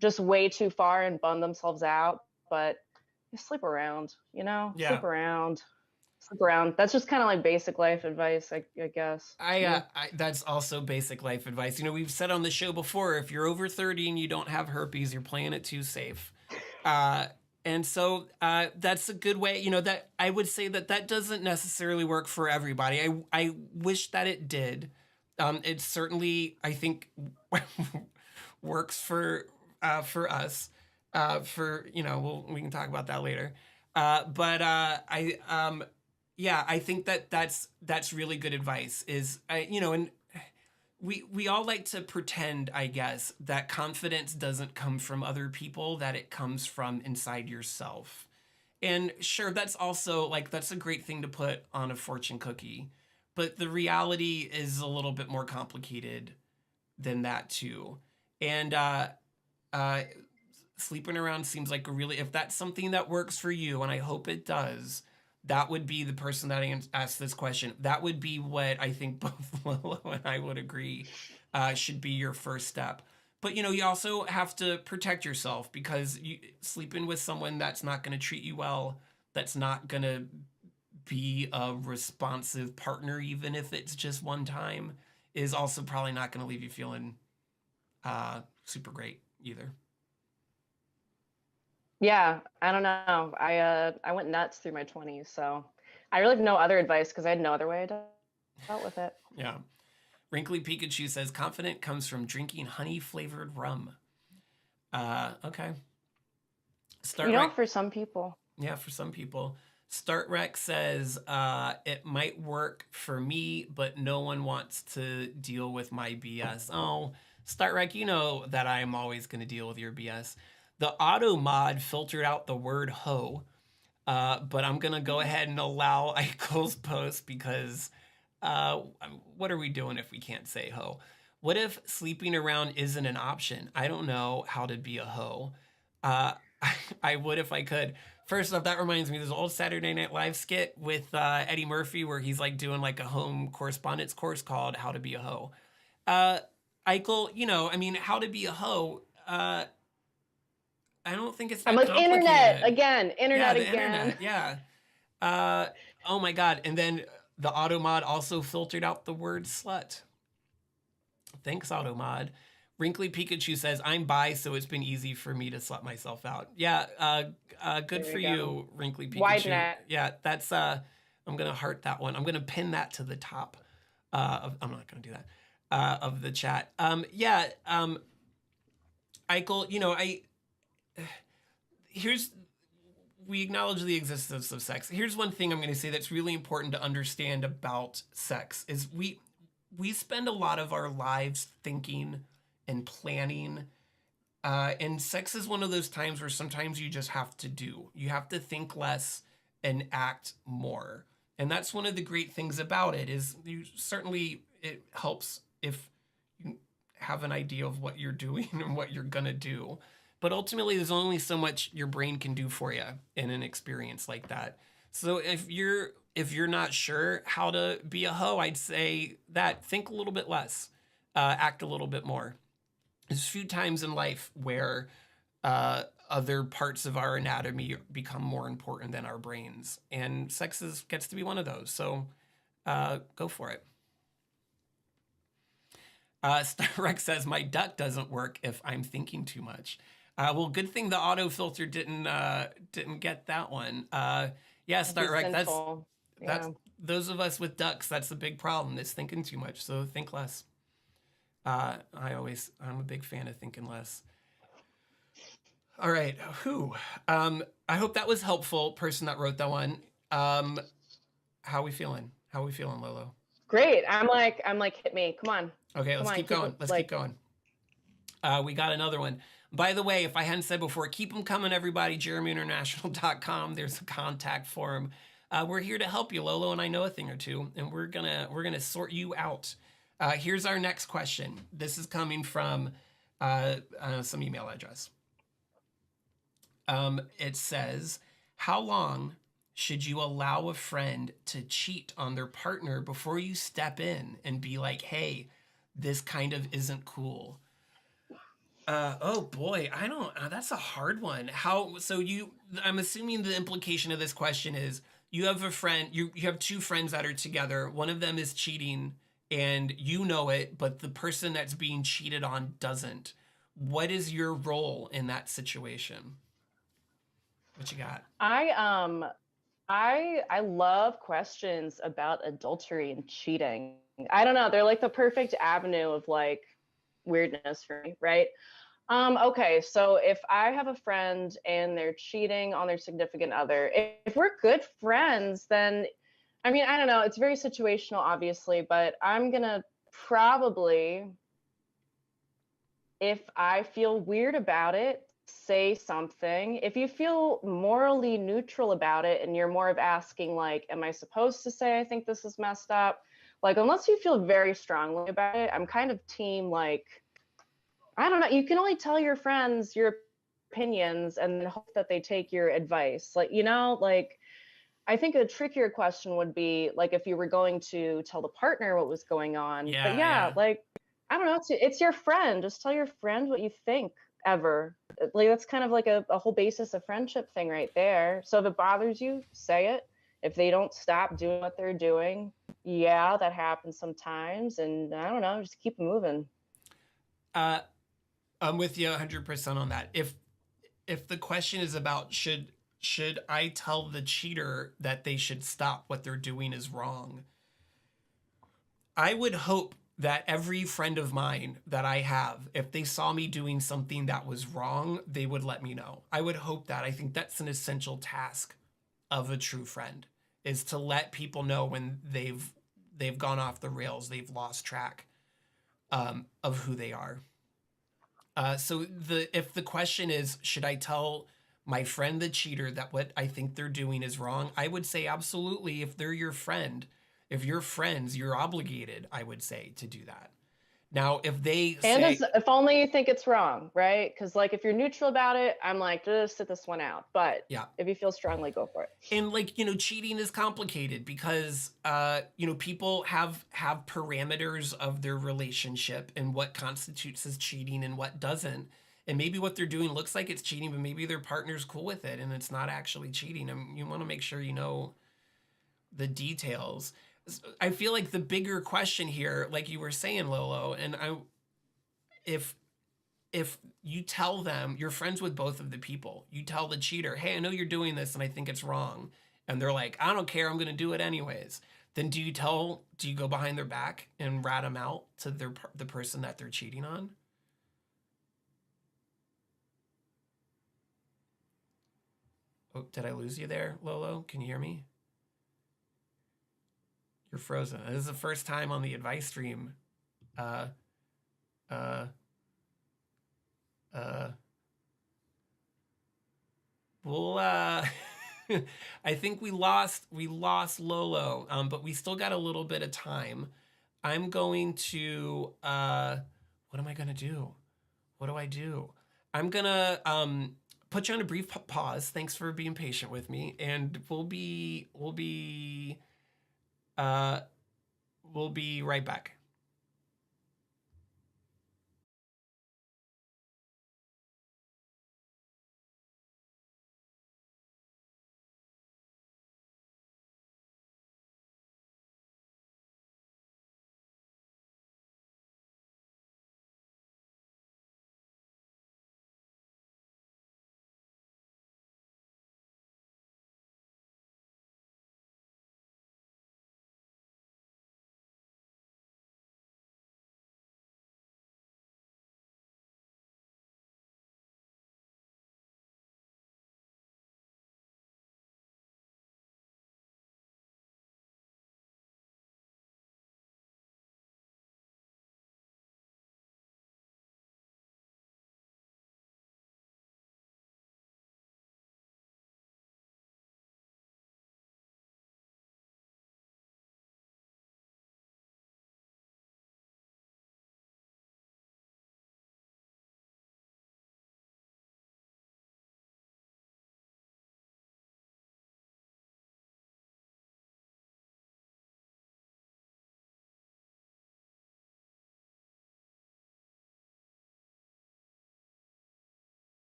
just way too far and bum themselves out. But just sleep around, Yeah. sleep around, sleep around. That's just kind of like basic life advice, I guess. That's also basic life advice. We've said on the show before, if you're over 30 and you don't have herpes, you're playing it too safe. Uh, and so that's a good way, that I would say that doesn't necessarily work for everybody. I wish that it did. It certainly, I think, works for us. We can talk about that later. But yeah, I think that's really good advice. And we all like to pretend, I guess, that confidence doesn't come from other people, that it comes from inside yourself. And sure, that's also like that's a great thing to put on a fortune cookie, but the reality is a little bit more complicated than that too. And uh, sleeping around seems like if that's something that works for you, and I hope it does, that would be the person that asked this question. That would be what I think both Lolo and I would agree should be your first step. But you also have to protect yourself, because sleeping with someone that's not going to treat you well, that's not going to be a responsive partner, even if it's just one time, is also probably not going to leave you feeling super great either. Yeah, I don't know. I went nuts through my 20s, so I really have no other advice because I had no other way I dealt with it. Yeah. Wrinkly Pikachu says confident comes from drinking honey flavored rum. Okay. Start Rec. For some people. Yeah, for some people. Start Rec says it might work for me, but no one wants to deal with my BS. Oh, Start Rec, you know that I am always going to deal with your BS. The auto mod filtered out the word hoe, but I'm going to go ahead and allow Eichel's post because what are we doing if we can't say hoe? What if sleeping around isn't an option? I don't know how to be a hoe. I would if I could. First off, that reminds me, there's an old Saturday Night Live skit with Eddie Murphy where he's like doing like a home correspondence course called How to Be a Hoe. Eichel, how to be a hoe. I don't think it's that I'm like, complicated. internet again. Internet, yeah. Oh my God. And then the Automod also filtered out the word slut. Thanks, Automod. Wrinkly Pikachu says, I'm bi, so it's been easy for me to slut myself out. Yeah, good for you, Wrinkly Pikachu. Wide net. Yeah, that's, I'm going to heart that one. I'm going to pin that to the top. I'm not going to do that, of the chat. Eichel, we acknowledge the existence of sex. Here's one thing I'm going to say that's really important to understand about sex is we spend a lot of our lives thinking and planning. And sex is one of those times where sometimes you just have to do. You have to think less and act more. And that's one of the great things about it is it helps if you have an idea of what you're doing and what you're going to do. But ultimately, there's only so much your brain can do for you in an experience like that. So if you're not sure how to be a hoe, I'd say that think a little bit less, act a little bit more. There's a few times in life where other parts of our anatomy become more important than our brains, and sex gets to be one of those. So go for it. Rex says my duck doesn't work if I'm thinking too much. Well, good thing the auto filter didn't get that one. Yeah, Start Rex. That's those of us with ducks. That's the big problem. Is thinking too much. So think less. I'm a big fan of thinking less. All right. I hope that was helpful, person that wrote that one. How are we feeling? Lolo? Great. I'm like, hit me. Come on. Okay, let's keep going. Keep going. We got another one. By the way, if I hadn't said before, keep them coming, everybody. JeremyInternational.com. There's a contact form. We're here to help you, Lolo, and I know a thing or two, and we're gonna sort you out. Here's our next question. This is coming from some email address. It says, how long should you allow a friend to cheat on their partner before you step in and be like, hey, this kind of isn't cool? Oh boy, I don't. That's a hard one. I'm assuming the implication of this question is you have a friend. You have two friends that are together. One of them is cheating, and you know it, but the person that's being cheated on doesn't. What is your role in that situation? What you got? I love questions about adultery and cheating. I don't know, they're like the perfect avenue of like weirdness for me, right? Okay, so if I have a friend and they're cheating on their significant other, if we're good friends, then I mean, I don't know, it's very situational, obviously, but I'm gonna probably, if I feel weird about it, say something. If you feel morally neutral about it and you're more of asking, like, am I supposed to say I think this is messed up? Like, unless you feel very strongly about it, I'm kind of team, like, I don't know. You can only tell your friends your opinions and then hope that they take your advice. Like, like, I think a trickier question would be like if you were going to tell the partner what was going on. But Yeah, yeah, yeah. like I don't know, it's your friend. Just tell your friend what you think ever. Like that's kind of like a whole basis of friendship thing right there. So if it bothers you, say it. If they don't stop doing what they're doing, yeah, that happens sometimes. And I don't know, just keep moving. Uh, I'm with you 100% on that. If the question is about should I tell the cheater that they should stop what they're doing is wrong, I would hope that every friend of mine that I have, if they saw me doing something that was wrong, they would let me know. I would hope that. I think that's an essential task of a true friend is to let people know when they've gone off the rails, they've lost track of who they are. So if the question is, should I tell my friend the cheater that what I think they're doing is wrong? I would say absolutely. If they're your friend, if you're friends, you're obligated, I would say, to do that. Now, if they And say, if only you think it's wrong, right? Because like if you're neutral about it, I'm like, just sit this one out. But yeah, if you feel strongly, go for it. and like cheating is complicated because people have parameters of their relationship and what constitutes as cheating and what doesn't, and maybe what they're doing looks like it's cheating, but maybe their partner's cool with it and it's not actually cheating. You want to make sure you know the details. I feel like the bigger question here, like you were saying, Lolo, and if if you tell them you're friends with both of the people, you tell the cheater, hey, I know you're doing this and I think it's wrong, and they're like, I don't care, I'm going to do it anyways, then do you go behind their back and rat them out to the person that they're cheating on? Oh, did I lose you there, Lolo? Can you hear me? You're frozen. This is the first time on the advice stream. uh uh uh Well, I think we lost Lolo, but we still got a little bit of time. I'm going to what am I gonna do? What do I do? I'm gonna put you on a brief pause. Thanks for being patient with me, and uh we'll be right back.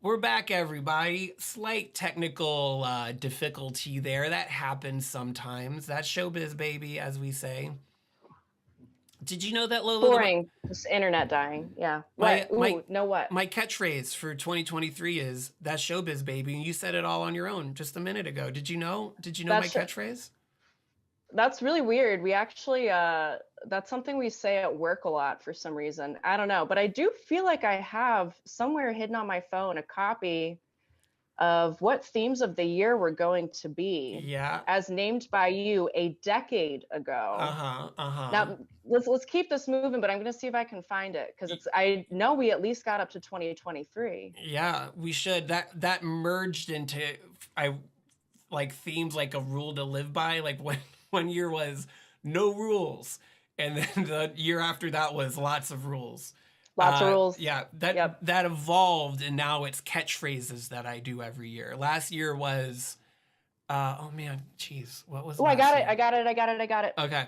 We're back, everybody. Slight technical difficulty there. That happens sometimes. That's showbiz, baby, as we say. Did you know that, Lola? Boring. Just internet dying. Yeah. My What? my Ooh, no what? my catchphrase for 2023 is "That's showbiz, baby." And you said it all on your own just a minute ago. Did you know? Did you know my That's catchphrase? that's really weird. We actually that's something we say at work a lot for some reason. I don't know, but I do feel like I have somewhere hidden on my phone a copy of what themes of the year were going to be Yeah. as named by you a decade Uh ago. huh. Uh huh. Now let's keep this moving, but I'm going to see if I can find it because it's I know we at least got up to 2023. Yeah, we should. That merged into I like themes like a rule to live by. Like one year was no rules, and then the year after that was lots of rules. Lots of rules. Yeah, Yep. that evolved, and now it's catchphrases that I do every year. Last year was, oh man, geez, what was? Oh, I last got it. year? I got it. I got it. I got it. Okay.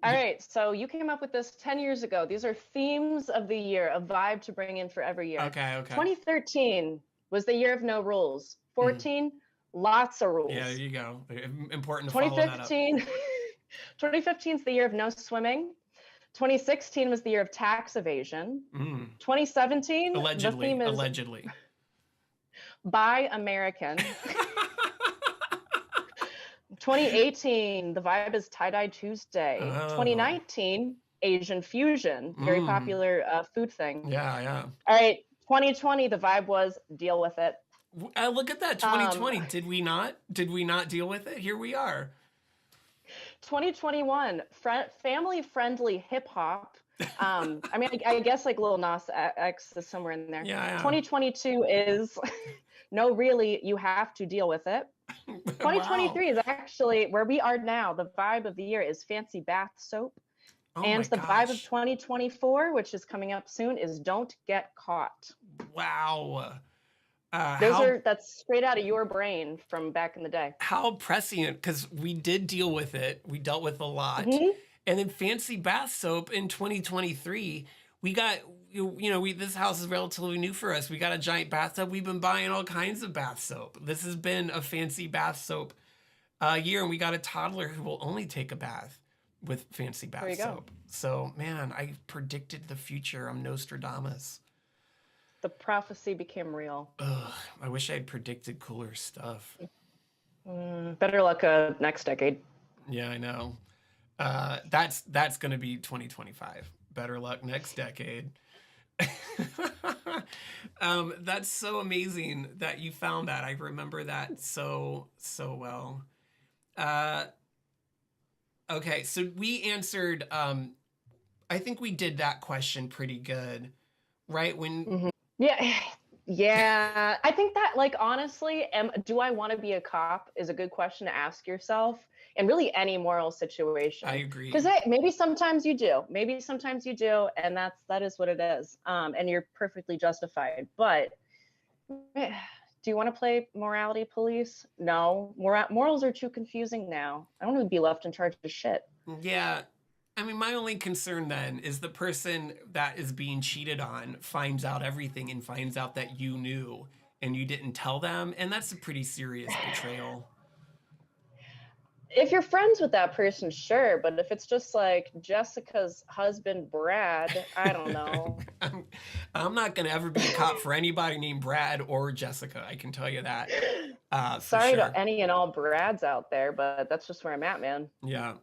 All right. So you came up with this 10 years ago. These are themes of the year, a vibe to bring in for every year. Okay. Okay. 2013 was the year of no rules. 14, lots of rules. Yeah, there you go. Important to follow that up. 2015, 2015 is the year of no swimming. 2016 was the year of tax evasion. 2017, Allegedly. the theme is Allegedly. Buy American. 2018, the vibe is Tie-Dye Tuesday. Oh. 2019, Asian fusion, very popular food thing. Yeah, yeah. All right, 2020, the vibe was deal with it. Look at that, 2020. Did we not? Did we not deal with it? Here we are. 2021, family-friendly hip-hop. I mean, I guess like Lil Nas X is somewhere in there. Yeah, yeah. 2022 is no, really, you have to deal with it. 2023 is actually where we are now. The vibe of the year is fancy bath soap. Oh and my the vibe of gosh. 2024, which is coming up soon, is don't get caught. Wow. That's straight out of your brain from back in the day. How prescient, because we did deal with it. We dealt with a lot. And then fancy bath soap in 2023, we got, this house is relatively new for us. We got a giant bathtub. We've been buying all kinds of bath soap. This has been a fancy bath soap year, and we got a toddler who will only take a bath with fancy bath soap. So, man, I predicted the future. I'm Nostradamus. The prophecy became real. Ugh, I wish I had predicted cooler stuff. Better luck next decade. Yeah, I know. That's going to be 2025. Better luck next decade. That's so amazing that you found that. I remember that so well. Okay, so we answered. I think we did that question pretty good, right? When yeah. I think that, like, honestly, do I want to be a cop is a good question to ask yourself in really any moral situation. I agree. Because maybe sometimes you do. Maybe sometimes you do, and that is what it is. And you're perfectly justified. But do you want to play morality police? No. Morals are too confusing now. I don't want to be left in charge of shit. Yeah. I mean, my only concern then is the person that is being cheated on finds out everything and finds out that you knew and you didn't tell them. And that's a pretty serious betrayal. If you're friends with that person, sure. But if it's just like Jessica's husband, Brad, I don't know. I'm not going to ever be a cop for anybody named Brad or Jessica. I can tell you that. Sorry to any and all Brads out there, but that's just where I'm at, man. Yeah.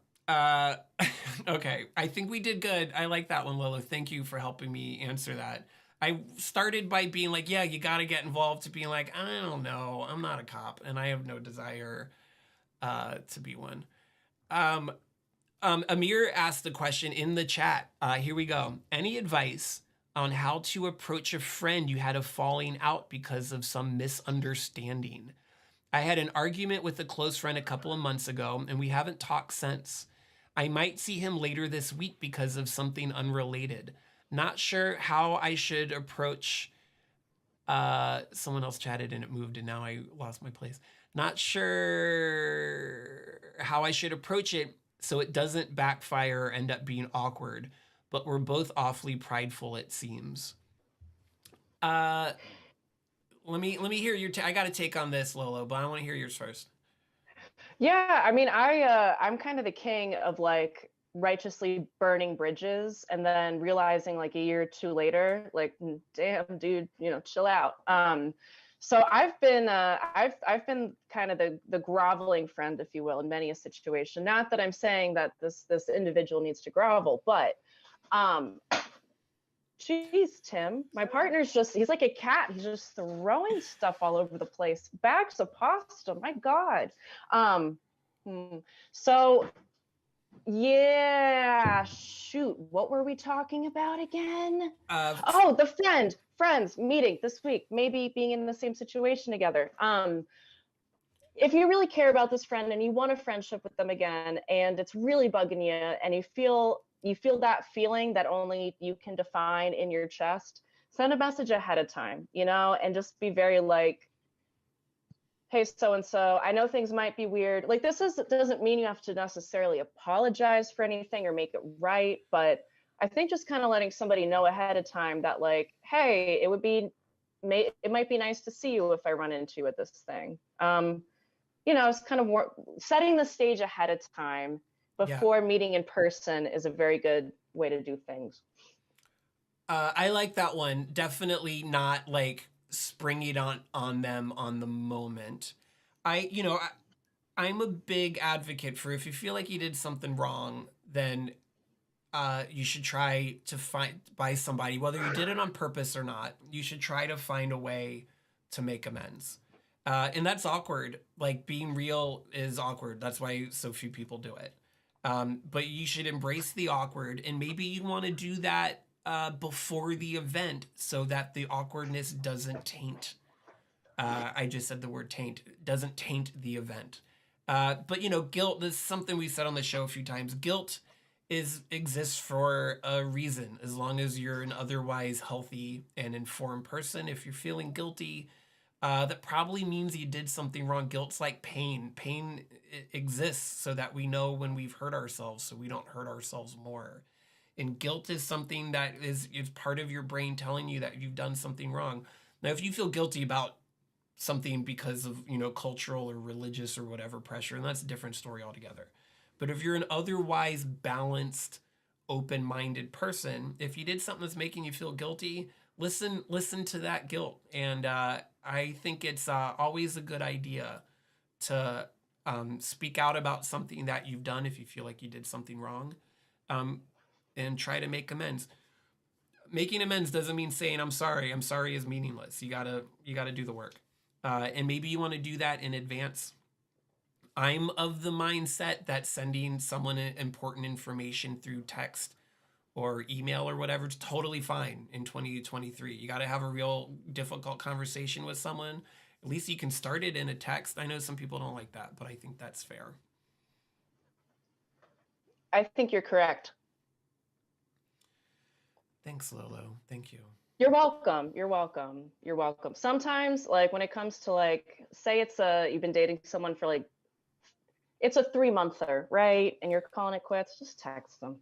Okay. I think we did good. I like that one, Lolo. Thank you for helping me answer that. I started by being like, yeah, you got to get involved, to being like, I don't know. I'm not a cop and I have no desire to be one. Amir asked the question in the chat. Here we go. Any advice on how to approach a friend you had a falling out because of some misunderstanding? I had an argument with a close friend a couple of months ago, and we haven't talked since. I might see him later this week because of something unrelated. Not sure how I should approach. Someone else chatted and it moved, and now I lost my place. Not sure how I should approach it so it doesn't backfire or end up being awkward, but we're both awfully prideful, it seems. Let me hear your. I got to take on this, Lolo, but I want to hear yours first. Yeah, I mean, I'm kind of the king of like righteously burning bridges and then realizing like a year or two later, like, damn, dude, chill out. So I've been kind of the groveling friend, if you will, in many a situation. Not that I'm saying that this individual needs to grovel, but um Jeez, Tim. My partner's he's like a cat. He's just throwing stuff all over the place. Bags of pasta. My God. Um, hmm. So, yeah, shoot. What were we talking about again? Uh, Oh, the friends meeting this week, maybe being in the same situation together. If you really care about this friend and you want a friendship with them again and it's really bugging you and you feel that feeling that only you can define in your chest, send a message ahead of time, and just be very like, hey, so and so, I know things might be weird. Like, doesn't mean you have to necessarily apologize for anything or make it right, but I think just kind of letting somebody know ahead of time that, like, hey, it might be nice to see you if I run into you at this thing. It's kind of more setting the stage ahead of time yeah. before meeting in person is a very good way to do things. I like that one. Definitely not like spring it on them on the moment. I'm a big advocate for if you feel like you did something wrong, then you should try to find by somebody, whether you did it on purpose or not. You should try to find a way to make amends. And that's awkward. Like being real is awkward. That's why so few people do it. But you should embrace the awkward, and maybe you want to do that before the event so that the awkwardness doesn't taint. I just said the word taint. Doesn't taint the event. But guilt. This is something we said on the show a few times. Guilt exists for a reason. As long as you're an otherwise healthy and informed person, if you're feeling guilty, that probably means you did something wrong. Guilt's like pain. Pain exists so that we know when we've hurt ourselves, so we don't hurt ourselves more. And guilt is something that is part of your brain telling you that you've done something wrong. Now, if you feel guilty about something because of cultural or religious or whatever pressure, and that's a different story altogether. But if you're an otherwise balanced, open-minded person, if you did something that's making you feel guilty, listen to that guilt. And I think it's always a good idea to speak out about something that you've done if you feel like you did something wrong, um, and try to make amends. Making amends doesn't mean saying I'm sorry. I'm sorry is meaningless. You gotta do the work, and maybe you want to do that in advance. I'm of the mindset that sending someone important information through text or email or whatever is totally fine in 2023. You got to have a real difficult conversation with someone. At least you can start it in a text. I know some people don't like that, but I think that's fair. I think you're correct. Thanks, Lolo. Thank you. You're welcome. You're welcome. You're welcome. Sometimes, like when it comes to like, say you've been dating someone for like, it's a 3-monther, right? And you're calling it quits, just text them.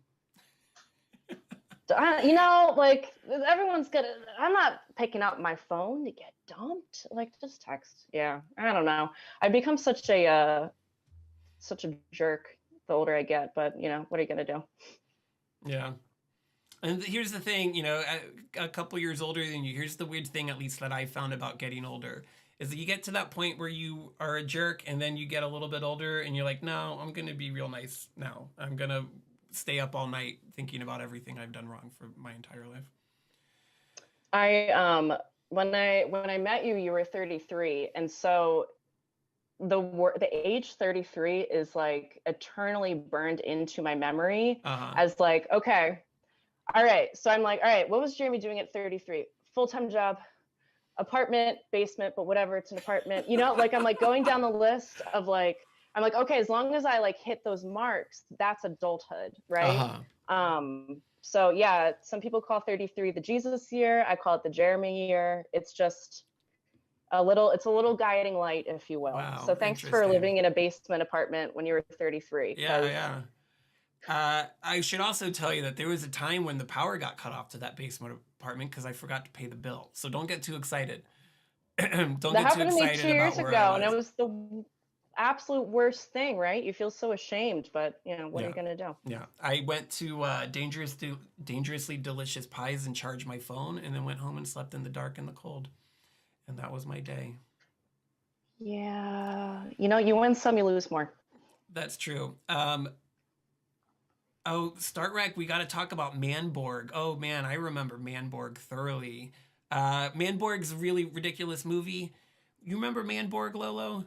Like everyone's gonna, I'm not picking up my phone to get dumped. Like just text. Yeah. I don't know. I've become such a jerk the older I get, but what are you gonna do? Yeah. And here's the thing, a couple years older than you, here's the weird thing, at least that I found about getting older, is that you get to that point where you are a jerk and then you get a little bit older and you're like, no, I'm going to be real nice now. I'm going to stay up all night thinking about everything I've done wrong for my entire life. When I met you, you were 33. And so the age 33 is like eternally burned into my memory as like, okay, all right. So I'm like, all right, what was Jeremy doing at 33? Full-time job, apartment, basement, but whatever, it's an apartment. Like I'm like going down the list of like, I'm like, okay, as long as I like hit those marks, that's adulthood, right? So yeah, some people call 33 the Jesus year. I call it the Jeremy year. It's just it's a little guiding light, if you will. Wow, So thanks for living in a basement apartment when you were 33. Yeah. I should also tell you that there was a time when the power got cut off to that basement apartment because I forgot to pay the bill. So don't get too excited. Don't That get too happened to me excited 2 about years where I ago, and it was. was the absolute worst thing, right? You feel so ashamed, but what are Yeah. you gonna do? Yeah. I went to Dangerously Delicious Pies and charged my phone and then went home and slept in the dark and the cold. And that was my day. Yeah, you win some, you lose more. That's true. Oh, Start Rack, we got to talk about Manborg. Oh man, I remember Manborg thoroughly. Manborg's a really ridiculous movie. You remember Manborg, Lolo?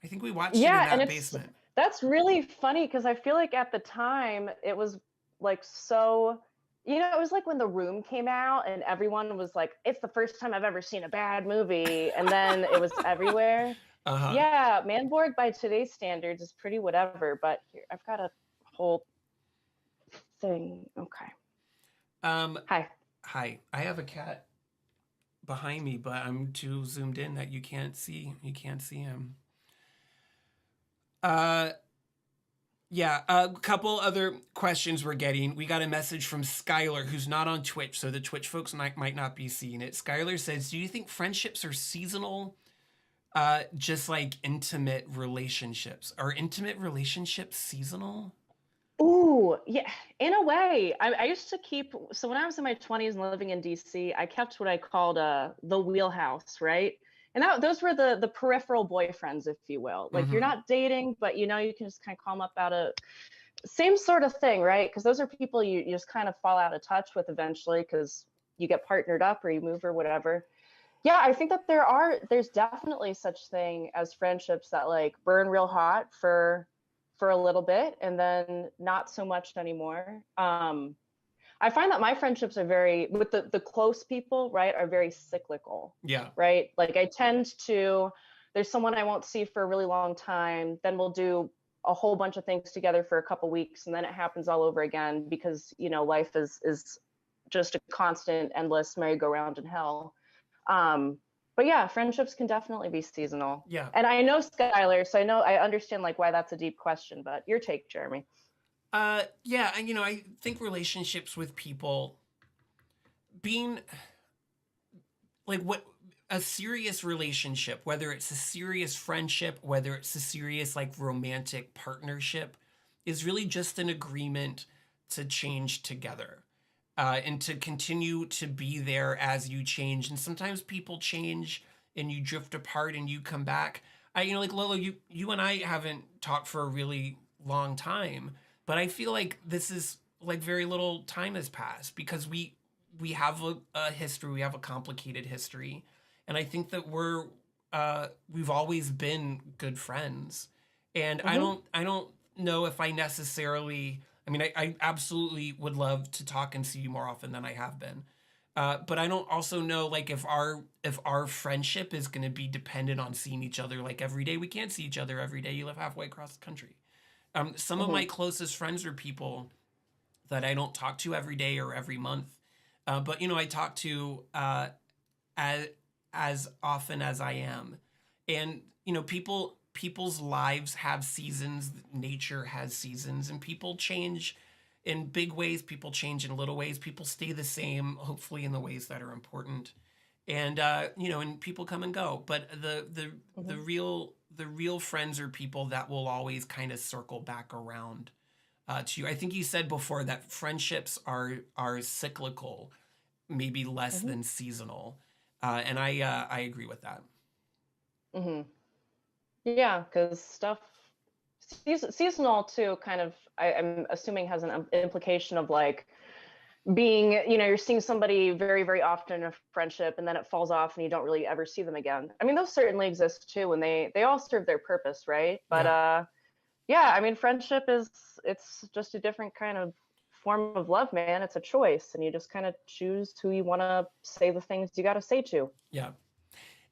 I think we watched it in Yeah, and that basement. that's really funny because I feel like at the time it was like so, it was like when The Room came out and everyone was like, it's the first time I've ever seen a bad movie, and then it was everywhere. Uh huh. Yeah, Manborg by today's standards is pretty whatever, but here I've got a whole thing. Okay. Um, Hi. Hi. I have a cat behind me, but I'm too zoomed in that you can't see him. Uh, yeah, a couple other questions we're getting. We got a message from Skylar, who's not on Twitch, so the Twitch folks might not be seeing it. Skylar says, "Do you think friendships are seasonal, just like intimate relationships? Are intimate relationships seasonal?" Ooh, yeah, in a way. I used to keep, so when I was in my 20s and living in DC, I kept what I called the wheelhouse, right? And those were the peripheral boyfriends, if you will. Like you're Mm-hmm. not dating, but you can just kind of call them up out of same sort of thing, right? Because those are people you just kind of fall out of touch with eventually because you get partnered up or you move or whatever. Yeah, I think that there's definitely such thing as friendships that like burn real hot for a little bit and then not so much anymore. I find that my friendships are very with the close people, right, are very cyclical, Yeah. right? Like I tend to there's someone I won't see for a really long time, then we'll do a whole bunch of things together for a couple weeks and then it happens all over again because, life is just a constant endless merry-go-round in hell. But yeah, friendships can definitely be seasonal. Yeah. And I know Skylar, so I understand like why that's a deep question, but your take, Jeremy. Yeah, and I think relationships with people being like what a serious relationship, whether it's a serious friendship, whether it's a serious like romantic partnership, is really just an agreement to change together. And to continue to be there as you change. And sometimes people change and you drift apart and you come back. Like Lolo, you and I haven't talked for a really long time, but I feel like this is like very little time has passed because we have a history, we have a complicated history, and I think that we've always been good friends, and Mm-hmm. I don't know if I necessarily. I mean, I absolutely would love to talk and see you more often than I have been. But I don't also know like if our friendship is going to be dependent on seeing each other like every day. We can't see each other every day. You live halfway across the country. Some of Mm-hmm. my closest friends are people that I don't talk to every day or every month. But I talk to as as often as I am, and people's lives have seasons. Nature has seasons, and people change in big ways. People change in little ways. People stay the same, hopefully, in the ways that are important. And and people come and go. But Mm-hmm. the real friends are people that will always kind of circle back around to you. I think you said before that friendships are cyclical, maybe less Mm-hmm. than seasonal, and I agree with that. Mm-hmm. Yeah, because stuff seasonal too kind of I'm assuming has an implication of like being, you're seeing somebody very, very often in a friendship and then it falls off and you don't really ever see them again. I mean, those certainly exist too, and they all serve their purpose, right? But Yeah, yeah, I mean, friendship it's just a different kind of form of love, man. It's a choice, and you just kind of choose who you want to say the things you got to say to. yeah.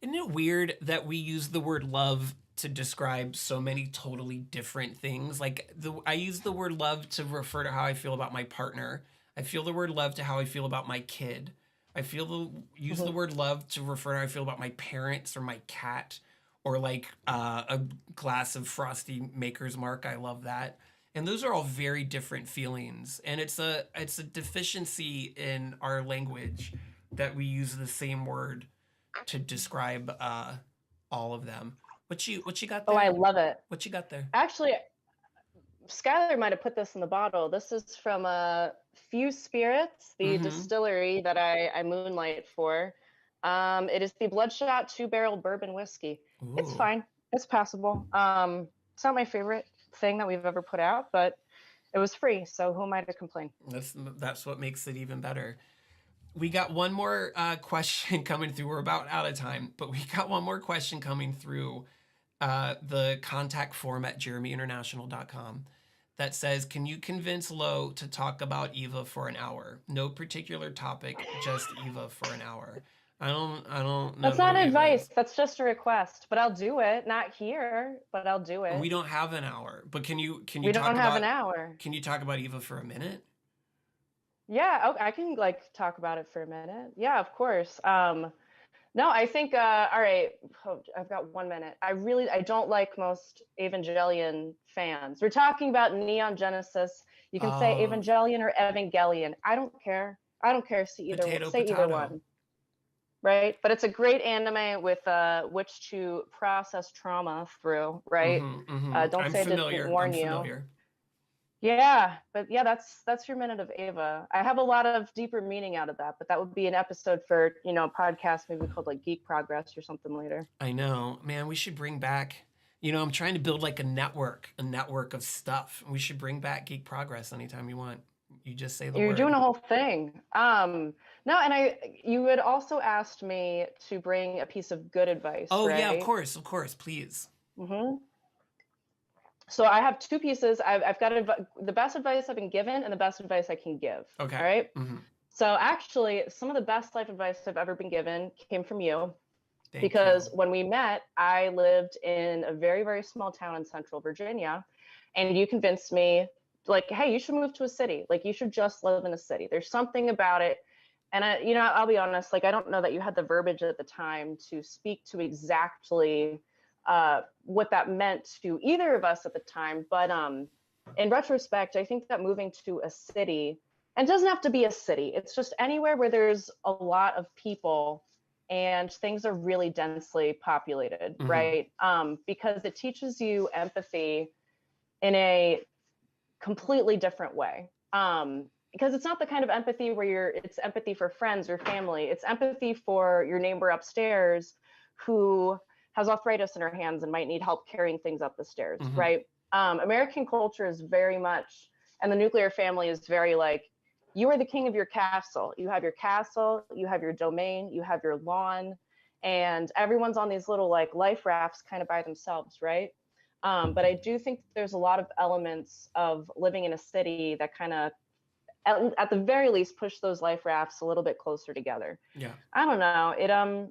Isn't it weird that we use the word love to describe so many totally different things? Like I use the word love to refer to how I feel about my partner. I feel the word love to how I feel about my kid. Use the Hmm. word love to refer to how I feel about my parents or my cat, or like a glass of frosty Maker's Mark. I love that. And those are all very different feelings, and it's a deficiency in our language that we use the same word to describe all of them. What you got Oh, I there? love it. What you got there? Actually, Skylar might have put this in the bottle. This is from Few Spirits, the Mm-hmm. distillery that I moonlight for. It is the Bloodshot 2 Barrel Bourbon Whiskey. It's Ooh, fine. It's passable. It's not my favorite thing that we've ever put out, but it was free, so who am I to complain? that's what makes it even better. We got one more question coming through. We're about out of time, but we got one more question coming through the contact form at JeremyInternational.com that says, "Can you convince Lo to talk about Eva for an hour? No particular topic, just Eva for an hour." I don't know That's not who Eva advice. is. That's just a request, but I'll do it. Not here, but I'll do We it. don't have an hour, but can you We talk don't have an about hour. Eva for a minute? Yeah, okay, I can like talk about it for a minute. Yeah, of course. No, I think all right, I've got 1 minute. I don't like most Evangelion fans. We're talking about Neon Genesis. You can say Oh, Evangelion or Evangelion. I don't care. I don't care. potato, Say either potato. one, right? But it's a great anime with which to process trauma through, right? Mm-hmm, mm-hmm. Don't say I didn't I'm warn you. familiar. Yeah, but yeah, that's your minute of Ava. I have a lot of deeper meaning out of that, but that would be an episode for, a podcast maybe called like Geek Progress or something later. I know, man. We should bring back. I'm trying to build like a network of stuff. We should bring back Geek Progress anytime you want. You just say the You're doing word. a whole thing. No, and you had also asked me to bring a piece of good advice, Oh yeah, right? of course, please. hmm So I have two pieces. I've got the best advice I've been given and the best advice I can give. Okay. All right. Mm-hmm. So actually, some of the best life advice I've ever been given came from you. Thank Because you. when we met, I lived in a very, very small town in central Virginia. And you convinced me, like, hey, you should move to a city. Like, you should just live in a city. There's something about it. And I'll be honest, like, I don't know that you had the verbiage at the time to speak to exactly what that meant to either of us at the time. But in retrospect, I think that moving to a city, and it doesn't have to be a city, it's just anywhere where there's a lot of people and things are really densely populated, Mm-hmm. right? Because it teaches you empathy in a completely different way. Because it's not the kind of empathy where it's empathy for friends or family. It's empathy for your neighbor upstairs who has arthritis in her hands and might need help carrying things up the stairs, Mm-hmm. right? American culture is very much, and the nuclear family is very like, you are the king of your castle. You have your castle, you have your domain, you have your lawn, and everyone's on these little like life rafts kind of by themselves, right? But I do think there's a lot of elements of living in a city that kind of, at the very least, push those life rafts a little bit closer together. Yeah. I don't know.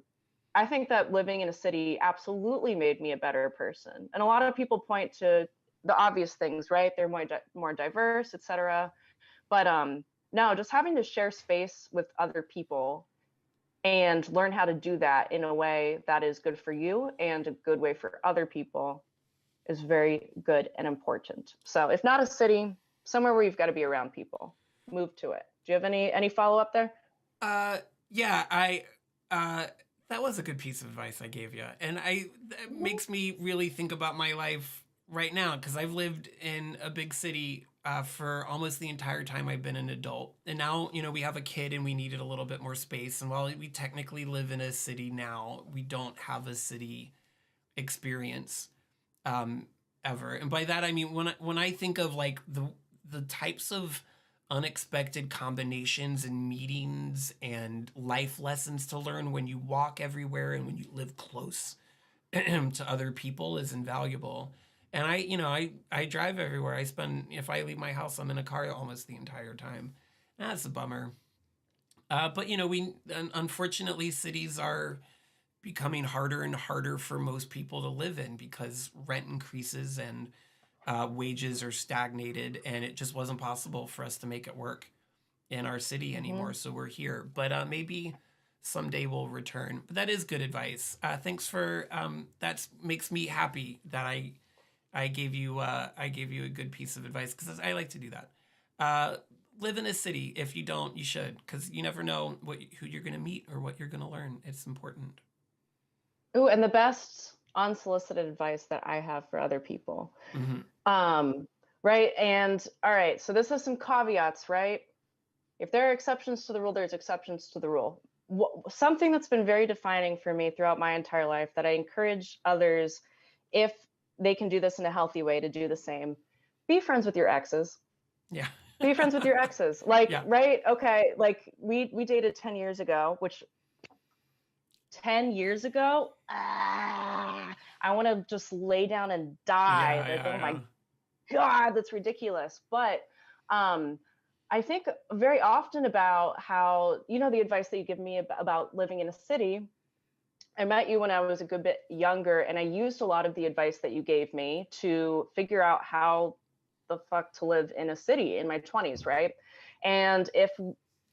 I think that living in a city absolutely made me a better person. And a lot of people point to the obvious things, right? They're more diverse, etc. But no, just having to share space with other people and learn how to do that in a way that is good for you and a good way for other people is very good and important. So if not a city, somewhere where you've got to be around people, move to it. Do you have any follow up there? Uh, yeah. Uh, that was a good piece of advice I gave you, and that makes me really think about my life right now because I've lived in a big city for almost the entire time I've been an adult. And now, we have a kid and we needed a little bit more space. And while we technically live in a city now, we don't have a city experience um, ever. And by that, I mean, when I think of like the types of unexpected combinations and meetings and life lessons to learn when you walk everywhere and when you live close to other people is invaluable. And I drive everywhere. If I leave my house, I'm in a car almost the entire time. That's a bummer. But unfortunately, cities are becoming harder and harder for most people to live in because rent increases and wages are stagnated, and it just wasn't possible for us to make it work in our city Mm-hmm. anymore. So we're here, but maybe someday we'll return. But that is good advice. Thanks for that. Makes me happy that I gave you a good piece of advice because I like to do that. Live in a city. If you don't, you should, because you never know who you're going to meet or what you're going to learn. It's important. Ooh, and the best unsolicited advice that I have for other people. Hmm. Um, right. And all right, so this has some caveats, right? If there are exceptions to the rule, there's exceptions to the rule. Something that's been very defining for me throughout my entire life that I encourage others, if they can do this in a healthy way, to do the same. Be friends with your exes. Yeah. Be friends with your exes. Like, Yeah. right? Okay, like we dated 10 years ago, which 10 years ago, I want to just lay down and die. Yeah. Like, Yeah. oh my Yeah. God, that's ridiculous. But um, I think very often about how, the advice that you give me about living in a city. I met you when I was a good bit younger, and I used a lot of the advice that you gave me to figure out how the fuck to live in a city in my 20s, right? And if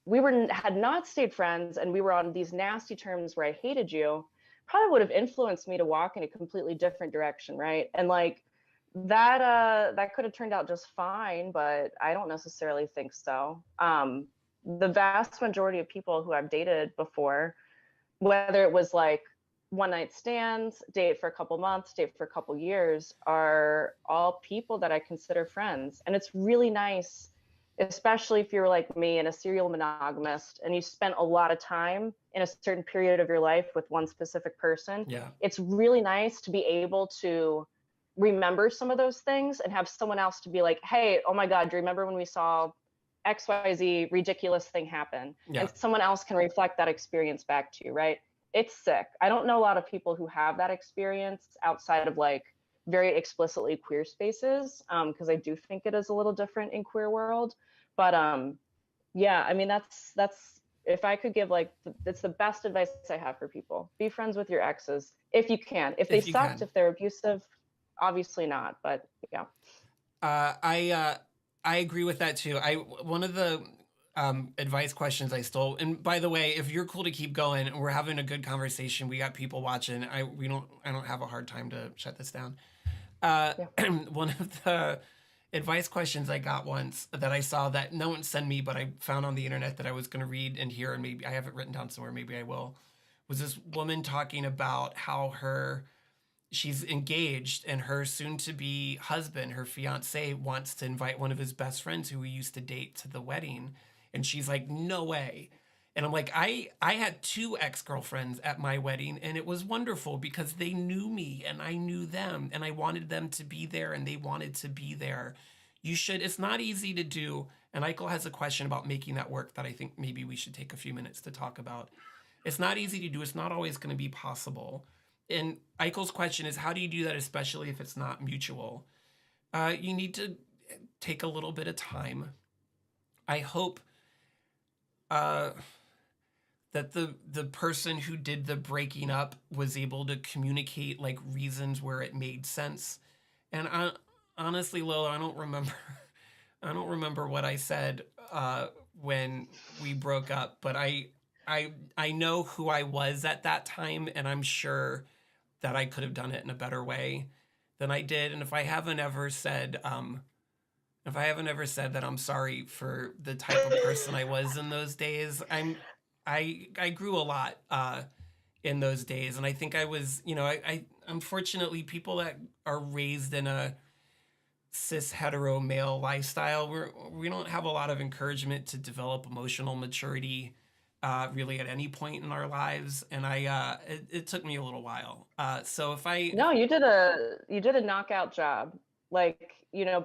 we had not stayed friends and we were on these nasty terms where I hated you, probably would have influenced me to walk in a completely different direction, right? And like that could have turned out just fine, but I don't necessarily think so. The vast majority of people who I've dated before, whether it was like one night stands, date for a couple months, date for a couple years, are all people that I consider friends. And it's really nice, especially if you're like me and a serial monogamist and you spent a lot of time in a certain period of your life with one specific person. Yeah. It's really nice to be able to remember some of those things and have someone else to be like, hey, oh my God, do you remember when we saw XYZ ridiculous thing happen? Yeah. And someone else can reflect that experience back to you, right? It's sick. I don't know a lot of people who have that experience outside of like very explicitly queer spaces, because I do think it is a little different in queer world. But yeah, I mean that's if I could give like it's the best advice I have for people. Be friends with your exes if you can. If they If you sucked, can. if they're abusive, obviously not. But yeah. Uh, I uh, I agree with that too. One of the advice questions I stole, and by the way, if you're cool to keep going, and we're having a good conversation. We got people watching. I don't have a hard time to shut this down. Uh, Yeah. one of the advice questions I got once that I saw that no one sent me, but I found on the internet that I was going to read and hear, and maybe I have it written down somewhere. Maybe I will. Was this woman talking about how she's engaged and her soon to be husband, her fiance, wants to invite one of his best friends who he used to date to the wedding. And she's like, no way. And I'm like, I had two ex-girlfriends at my wedding and it was wonderful because they knew me and I knew them and I wanted them to be there and they wanted to be there. It's not easy to do. And Eichel has a question about making that work that I think maybe we should take a few minutes to talk about. It's not easy to do. It's not always going to be possible. And Eichel's question is, how do you do that, especially if it's not mutual? You need to take a little bit of time. I hope uh, that the person who did the breaking up was able to communicate like reasons where it made sense. And honestly, Lolo, I don't remember. I don't remember what I said when we broke up, but I know who I was at that time, and I'm sure that I could have done it in a better way than I did. And if I haven't ever said that I'm sorry for the type of person I was in those days, I grew a lot in those days, and I think I was, I unfortunately people that are raised in a cis hetero male lifestyle, we don't have a lot of encouragement to develop emotional maturity really at any point in our lives, and it took me a little while. So if I No, you did a knockout job. Like,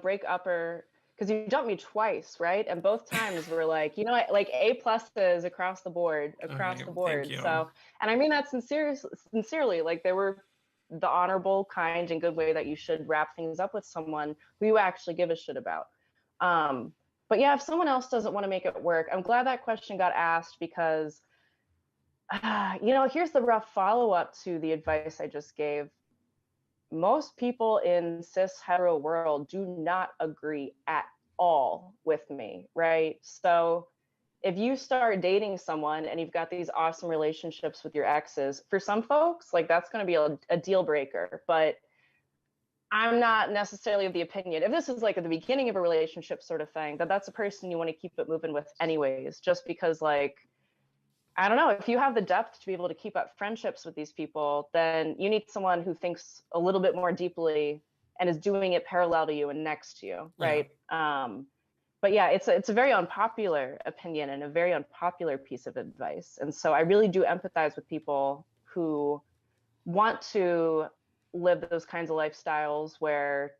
break upper, because you dumped me twice, right? And both times were like, like A pluses across the board, Okay, across the thank board. you. So, and I mean that sincerely. Like they were the honorable, kind, and good way that you should wrap things up with someone who you actually give a shit about. Um, but yeah, if someone else doesn't want to make it work, I'm glad that question got asked because here's the rough follow up to the advice I just gave. Most people in cis hetero world do not agree at all with me, right? So if you start dating someone and you've got these awesome relationships with your exes, for some folks, like that's going to be a deal breaker. But I'm not necessarily of the opinion, if this is like at the beginning of a relationship sort of thing, that's a person you want to keep it moving with anyways, just because like I don't know, if you have the depth to be able to keep up friendships with these people, then you need someone who thinks a little bit more deeply and is doing it parallel to you and next to you, Yeah. right? But yeah, it's a very unpopular opinion and a very unpopular piece of advice. And so I really do empathize with people who want to live those kinds of lifestyles where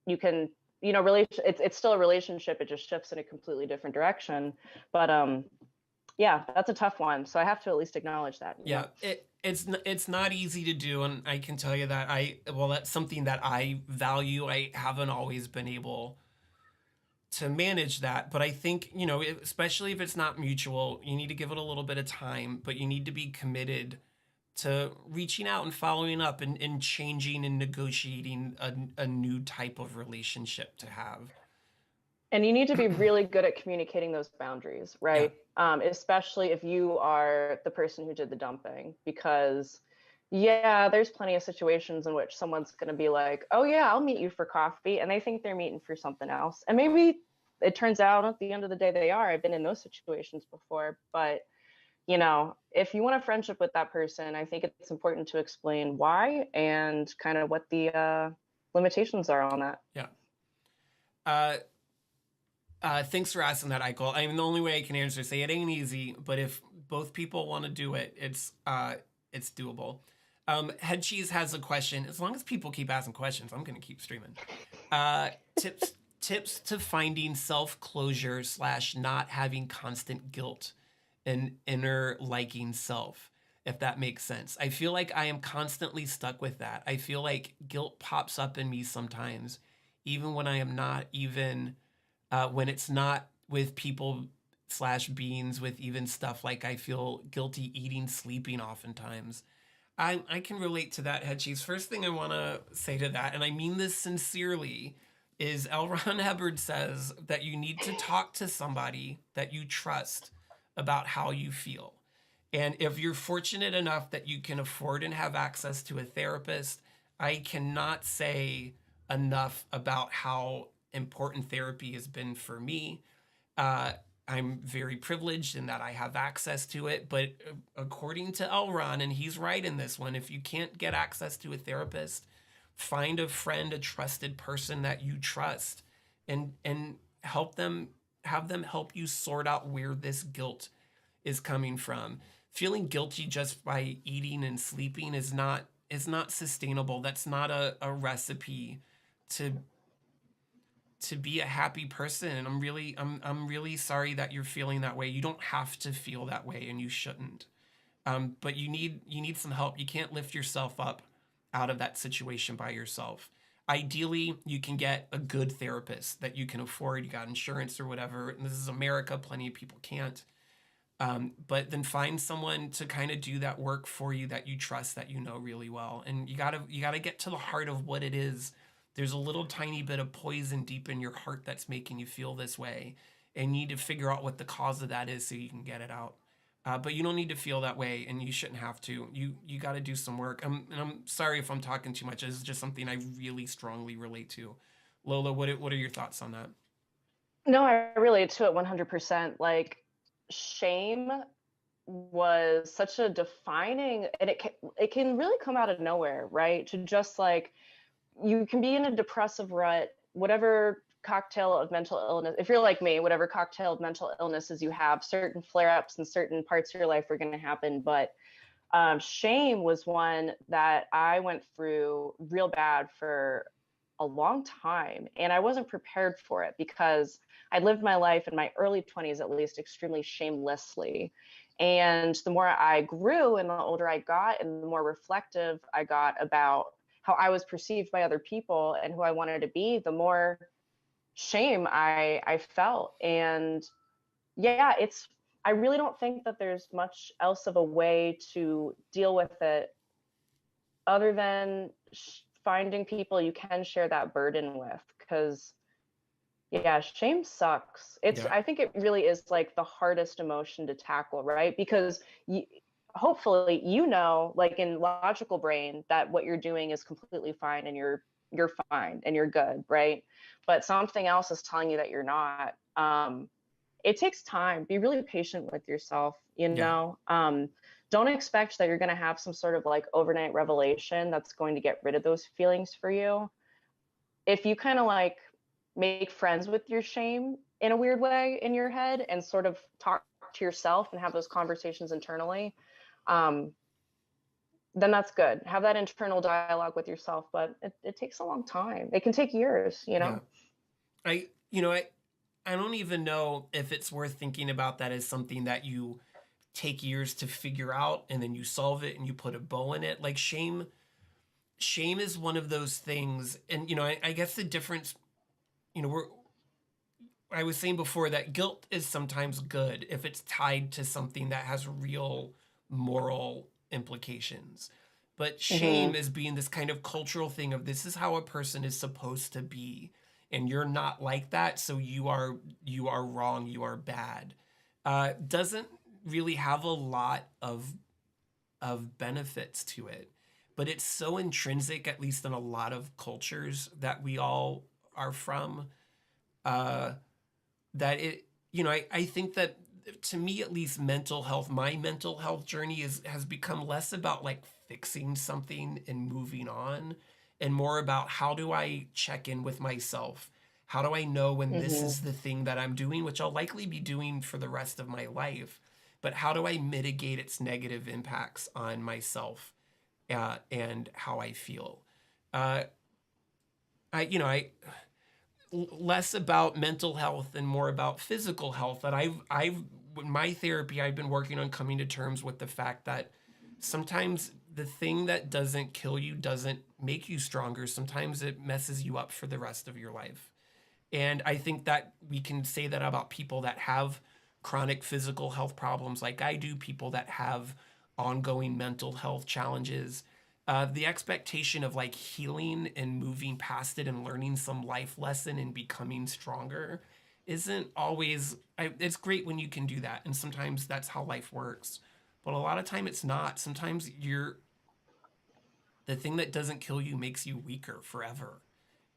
you can, it's still a relationship, it just shifts in a completely different direction. But yeah, that's a tough one. So I have to at least acknowledge that, Yeah, it's not easy to do, and I can tell you that that's something that I value. I haven't always been able to manage that, but I think, especially if it's not mutual, you need to give it a little bit of time, but you need to be committed to reaching out and following up and changing and negotiating a new type of relationship to have. And you need to be really good at communicating those boundaries, Yeah. right? Especially if you are the person who did the dumping, because yeah, there's plenty of situations in which someone's going to be like, oh yeah, I'll meet you for coffee, and they think they're meeting for something else, and maybe it turns out at the end of the day they are. I've been in those situations before. But if you want a friendship with that person, I think it's important to explain why and kind of what the limitations are on that. Yeah. Thanks for asking that, Eichel. I mean, the only way I can answer is say it ain't easy, but if both people want to do it, it's doable. Head Cheese has a question. As long as people keep asking questions, I'm gonna keep streaming. Tips to finding self closure / not having constant guilt and inner liking self, if that makes sense. I feel like I am constantly stuck with that. I feel like guilt pops up in me sometimes, even when I am not even when it's not with people / beings, with even stuff like I feel guilty eating, sleeping oftentimes. I can relate to that, Head Cheese. First thing I want to say to that, and I mean this sincerely, is L. Ron Hubbard says that you need to talk to somebody that you trust about how you feel. And if you're fortunate enough that you can afford and have access to a therapist, I cannot say enough about how important therapy has been for me. I'm very privileged in that I have access to it, but according to Elron, and he's right in this one, if you can't get access to a therapist, find a friend, a trusted person that you trust, and have them help you sort out where this guilt is coming from. Feeling guilty just by eating and sleeping is not sustainable. That's not a recipe to be a happy person. And I'm really sorry that you're feeling that way. You don't have to feel that way, and you shouldn't. But you need some help. You can't lift yourself up out of that situation by yourself. Ideally, you can get a good therapist that you can afford. You got insurance or whatever. And this is America. Plenty of people can't. But then find someone to kind of do that work for you that you trust, that you know really well. And you gotta get to the heart of what it is. There's a little tiny bit of poison deep in your heart that's making you feel this way, and you need to figure out what the cause of that is so you can get it out. But you don't need to feel that way, and you shouldn't have to. You got to do some work. And I'm sorry if I'm talking too much. This is just something I really strongly relate to. Lola, what are your thoughts on that? No, I relate to it 100%. Like, shame was such a defining, and it can really come out of nowhere, right? To just like, you can be in a depressive rut, whatever cocktail of mental illness, if you're like me, whatever cocktail of mental illnesses you have, certain flare-ups in certain parts of your life are going to happen. But shame was one that I went through real bad for a long time, and I wasn't prepared for it because I lived my life in my early 20s, at least, extremely shamelessly. And the more I grew and the older I got and the more reflective I got about how I was perceived by other people and who I wanted to be, the more shame I felt. And yeah, I really don't think that there's much else of a way to deal with it other than finding people you can share that burden with. Because yeah, shame sucks. Yeah. I think it really is like the hardest emotion to tackle, right? Because hopefully, like in logical brain, that what you're doing is completely fine and you're fine and you're good, right? But something else is telling you that you're not. it takes time. Be really patient with yourself, you Yeah. know. Don't expect that you're going to have some sort of like overnight revelation that's going to get rid of those feelings for you. If you kind of like make friends with your shame in a weird way in your head and sort of talk to yourself and have those conversations internally, um, then that's good. Have that internal dialogue with yourself, but it takes a long time. It can take years, you Yeah. know? I don't even know if it's worth thinking about that as something that you take years to figure out and then you solve it and you put a bow in it. Like shame is one of those things. And, I guess the difference, I was saying before that guilt is sometimes good if it's tied to something that has real moral implications. But shame Hmm. is being this kind of cultural thing of this is how a person is supposed to be, and you're not like that, so you are wrong, you are bad. Doesn't really have a lot of benefits to it, but it's so intrinsic, at least in a lot of cultures that we all are from. Uh, that I think that to me at least mental health my mental health journey has become less about like fixing something and moving on and more about how do I check in with myself, how do I know when this Hmm. is the thing that I'm doing, which I'll likely be doing for the rest of my life, but how do I mitigate its negative impacts on myself, and how I feel. uh, I less about mental health and more about physical health. That I've in my therapy I've been working on coming to terms with the fact that sometimes the thing that doesn't kill you doesn't make you stronger. Sometimes it messes you up for the rest of your life. And I think that we can say that about people that have chronic physical health problems like I do, people that have ongoing mental health challenges. The expectation of like healing and moving past it and learning some life lesson and becoming stronger isn't always, it's great when you can do that. And sometimes that's how life works. But a lot of time it's not. Sometimes the thing that doesn't kill you makes you weaker forever.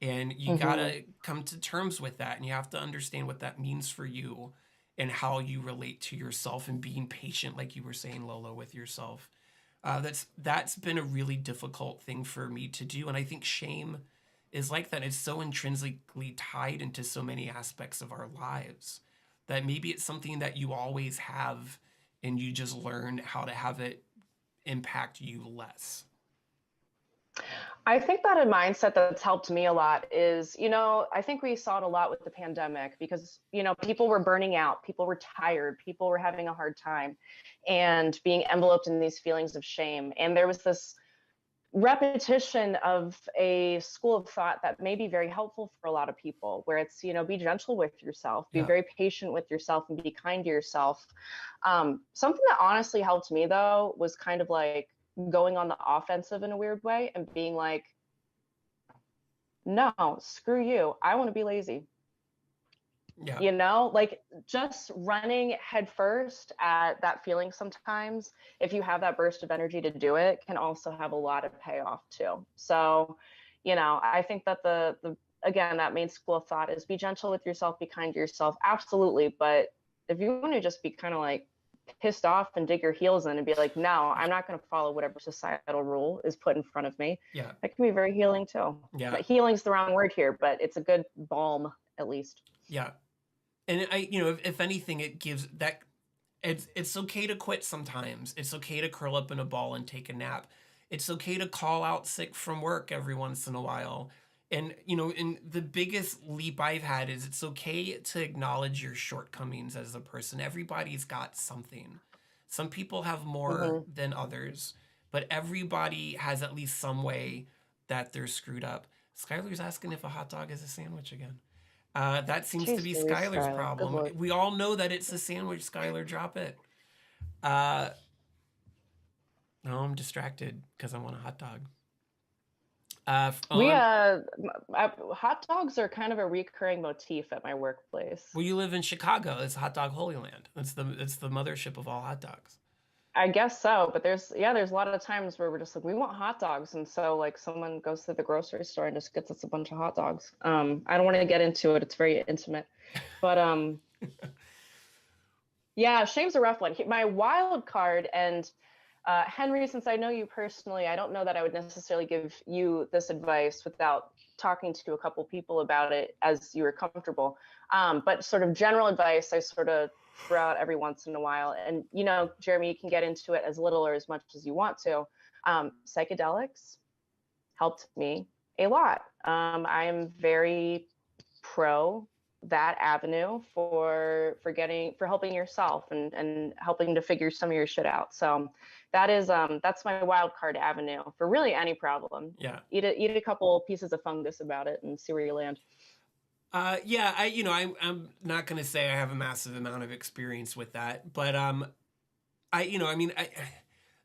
And you Hmm. gotta come to terms with that, and you have to understand what that means for you and how you relate to yourself and being patient, like you were saying, Lolo, with yourself. That's been a really difficult thing for me to do, and I think shame is like that. It's so intrinsically tied into so many aspects of our lives that maybe it's something that you always have, and you just learn how to have it impact you less. I think that a mindset that's helped me a lot is, I think we saw it a lot with the pandemic because, people were burning out, people were tired, people were having a hard time and being enveloped in these feelings of shame. And there was this repetition of a school of thought that may be very helpful for a lot of people, where it's, be gentle with yourself, be Yeah. very patient with yourself, and be kind to yourself. Something that honestly helped me, though, was kind of like going on the offensive in a weird way and being like, no, screw you. I want to be lazy. Yeah. Like just running headfirst at that feeling sometimes, if you have that burst of energy to do it, can also have a lot of payoff too. So, I think that the again, that main school of thought is be gentle with yourself, be kind to yourself. Absolutely. But if you want to just be kind of like pissed off and dig your heels in and be like, no, I'm not going to follow whatever societal rule is put in front of me, Yeah. that can be very healing too. Yeah. But healing's the wrong word here, but it's a good balm at least. Yeah. And if anything, it gives that it's okay to quit sometimes. It's okay to curl up in a ball and take a nap. It's okay to call out sick from work every once in a while. And and the biggest leap I've had is it's okay to acknowledge your shortcomings as a person. Everybody's got something. Some people have more Hmm. than others, but everybody has at least some way that they're screwed up. Skylar's asking if a hot dog is a sandwich again. That seems to Jeez be Louise, Skylar's Skylar. Good problem. Lord. We all know that it's a sandwich, Skylar. Drop it. Uh, no, I'm distracted because I want a hot dog. We On hot dogs are kind of a recurring motif at my workplace. Well, you live in Chicago. It's Hot Dog Holy Land. It's the mothership of all hot dogs. I guess so, but there's a lot of times where we're just like we want hot dogs, and so like someone goes to the grocery store and just gets us a bunch of hot dogs. I don't want to get into it; it's very intimate, but Yeah, shame's a rough one. My wild card, and Henry, since I know you personally, I don't know that I would necessarily give you this advice without talking to a couple people about it as you were comfortable. But sort of general advice, I sort of throw out every once in a while. And, Jeremy, you can get into it as little or as much as you want to. Psychedelics helped me a lot. I'm very pro that avenue for helping yourself and helping to figure some of your shit out. So that's my wild card avenue for really any problem. Yeah. Eat a couple pieces of fungus about it and see where you land. Yeah, I'm not gonna say I have a massive amount of experience with that, but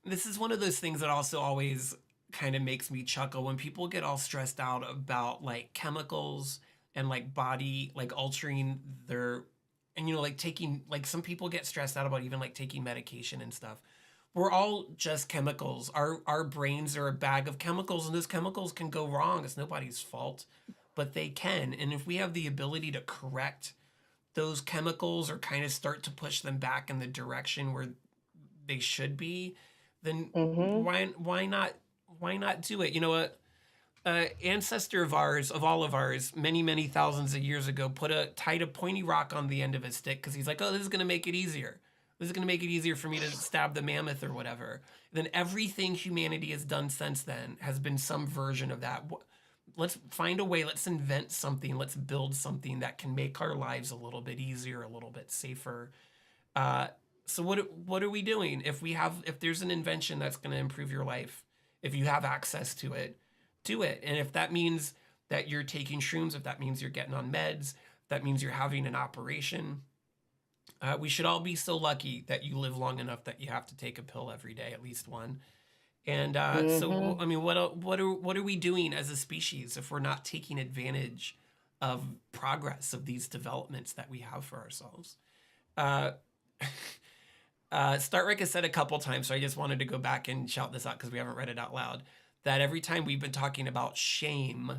this is one of those things that also always kind of makes me chuckle when people get all stressed out about like chemicals and like body like altering their, and like taking, like some people get stressed out about even like taking medication and stuff. We're all just chemicals. Our brains are a bag of chemicals, and those chemicals can go wrong. It's nobody's fault, but they can. And if we have the ability to correct those chemicals or kind of start to push them back in the direction where they should be, then Mm-hmm. why not do it? You know what? Ancestor of ours, of all of ours, many thousands of years ago, tied a pointy rock on the end of his stick because he's like, oh, this is gonna make it easier. This is gonna make it easier for me to stab the mammoth or whatever. And then everything humanity has done since then has been some version of that. Let's find a way. Let's invent something. Let's build something that can make our lives a little bit easier, a little bit safer. Uh, so what are we doing if there's an invention that's going to improve your life, if you have access to it, do it. And if that means that you're taking shrooms, if that means you're getting on meds, that means you're having an operation, we should all be so lucky that you live long enough that you have to take a pill every day, at least one. And so, Mm-hmm. I mean, what are we doing as a species if we're not taking advantage of progress, of these developments that we have for ourselves? Uh, Startrek has said a couple times, so I just wanted to go back and shout this out because we haven't read it out loud. That every time we've been talking about shame,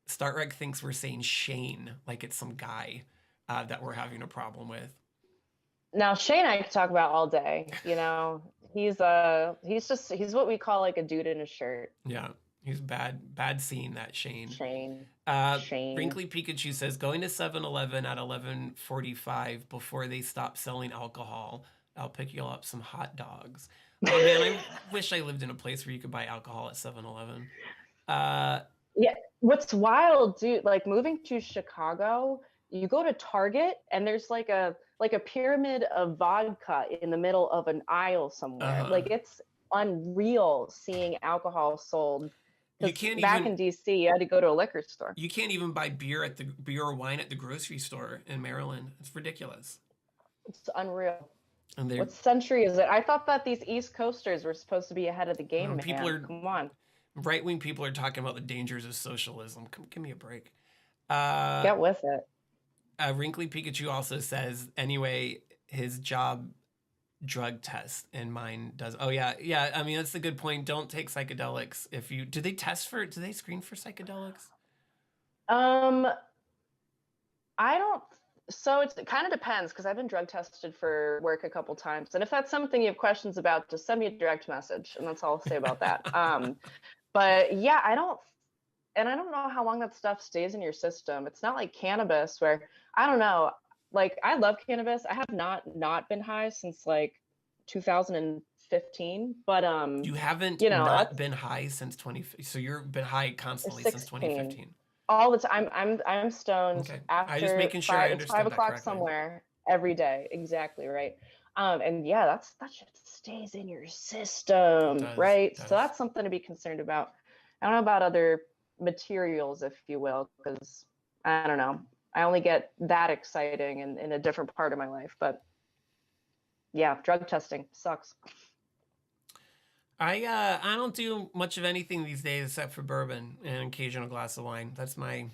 Startrek thinks we're saying Shane, like it's some guy that we're having a problem with. Now Shane I could talk about all day. He's what we call like a dude in a shirt. Yeah, he's bad seeing that Shane. Shane. Uh, Shane. Wrinkly Pikachu says going to 7-Eleven at 11:45 before they stop selling alcohol. I'll pick you up some hot dogs. Oh man, I wish I lived in a place where you could buy alcohol at 7-Eleven. Uh, Yeah, what's wild, dude, like moving to Chicago, you go to Target and there's like a pyramid of vodka in the middle of an aisle somewhere. uh, Like it's unreal seeing alcohol sold. you Because can't back even in DC, you had to go to a liquor store. you can't even buy beer or wine at the grocery store in Maryland. It's ridiculous. It's unreal. And What century is it? I thought that these East Coasters were supposed to be ahead of the game, people man. are Come on. right wing people are talking about the dangers of socialism. Come, give me a break. Uh, Get with it. Wrinkly Pikachu also says, anyway, his job drug test and mine does. Oh yeah. I mean, that's a good point. Don't take psychedelics if you. Do they screen for psychedelics? Um, I don't. So it kind of depends because I've been drug tested for work a couple times, and if that's something you have questions about, just send me a direct message, and that's all I'll say about that. But yeah, I don't know how long that stuff stays in your system. It's not like cannabis where I don't know. Like I love cannabis. I have not been high since like 2015, but You haven't not that's been high since 20. So you've been high or constantly since 16. 2015. All the time. I'm stoned Okay, I just after making sure I five. It's five understood that o'clock correctly. somewhere every day. Exactly right. And yeah, that shit stays in your It system, does. right? It So does. that's something to be concerned about. I don't know about other materials, if you will, because I don't know. I only get that exciting in a different part of my life. But yeah, drug testing sucks. I don't do much of anything these days except for bourbon and an occasional glass of wine. That's my.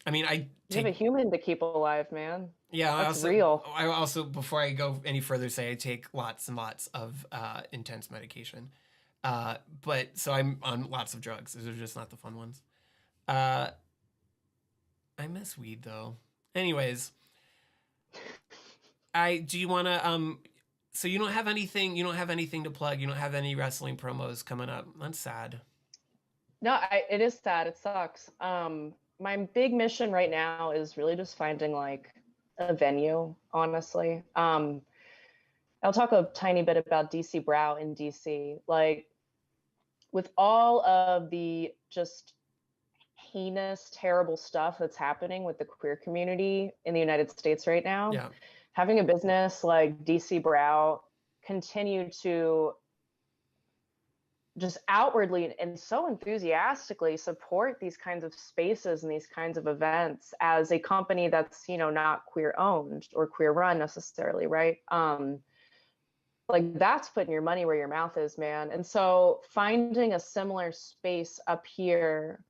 I mean, I You have a take. human to keep alive, man. Yeah, That's real. I also before I go any further say I take lots and lots of intense medication. But so I'm on lots of drugs. Those are just not the fun ones. Uh, I miss weed though. Anyways, Do you want to so you don't have anything, to plug. You don't have any wrestling promos coming up. That's sad. No, it is sad. It sucks. My big mission right now is really just finding like a venue, honestly. I'll talk a tiny bit about DC Brow in DC. Like, with all of the just heinous, terrible stuff that's happening with the queer community in the United States right now, Yeah. having a business like DC Brow continue to just outwardly and so enthusiastically support these kinds of spaces and these kinds of events as a company that's, not queer owned or queer run necessarily, right? Like, that's putting your money where your mouth is, man. And so finding a similar space up here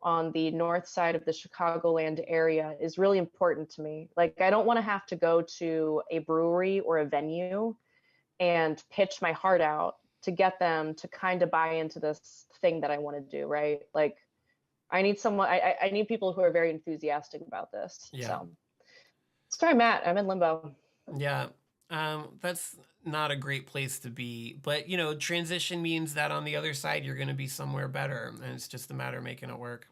on the north side of the Chicagoland area is really important to me. Like, I don't want to have to go to a brewery or a venue and pitch my heart out to get them to kind of buy into this thing that I want to do, right? Like, I need someone, I need people who are very enthusiastic about this. Yeah. So that's where I'm at. I'm in limbo. Yeah. That's not a great place to be, but transition means that on the other side, you're going to be somewhere better. And it's just a matter of making it work.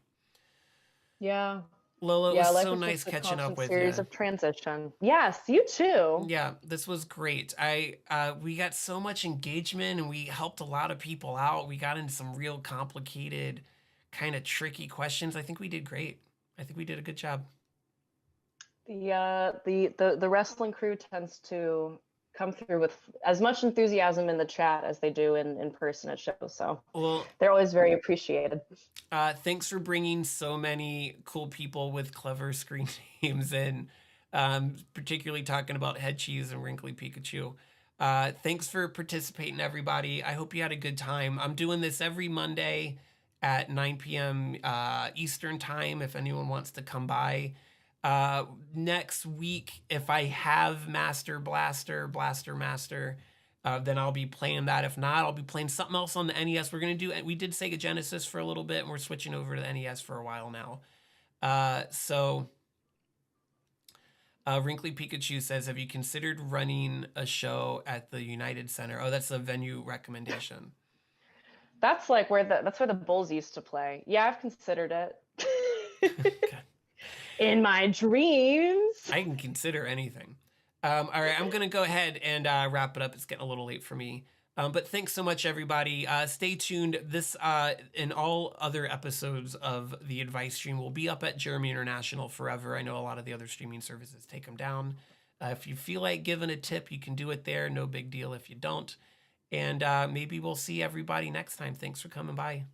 Yeah. Lolo, it Yeah, was life so is nice just a catching up constant with series you. of transition. Yes, you too. Yeah, this was great. We got so much engagement and we helped a lot of people out. We got into some real complicated, kind of tricky questions. I think we did great. I think we did a good job. The wrestling crew tends to come through with as much enthusiasm in the chat as they do in person at shows. So Well, they're always very appreciated. thanks for bringing so many cool people with clever screen names in, particularly talking about Head Cheese and Wrinkly Pikachu. Thanks for participating, everybody. I hope you had a good time. I'm doing this every Monday at 9 p.m. Eastern time if anyone wants to come by. Next week, if I have Master Blaster, then I'll be playing that. If not, I'll be playing something else on the NES. We did Sega Genesis for a little bit, and we're switching over to the NES for a while now. Wrinkly Pikachu says, have you considered running a show at the United Center? Oh, that's a venue recommendation. That's like that's where the Bulls used to play. Yeah, I've considered it. In my dreams. I can consider anything. All right, I'm going to go ahead and wrap it up. It's getting a little late for me. But thanks so much, everybody. Stay tuned. This and all other episodes of the Advice Stream will be up at Jeremy International forever. I know a lot of the other streaming services take them down. If you feel like giving a tip, you can do it there. No big deal if you don't. And maybe we'll see everybody next time. Thanks for coming by.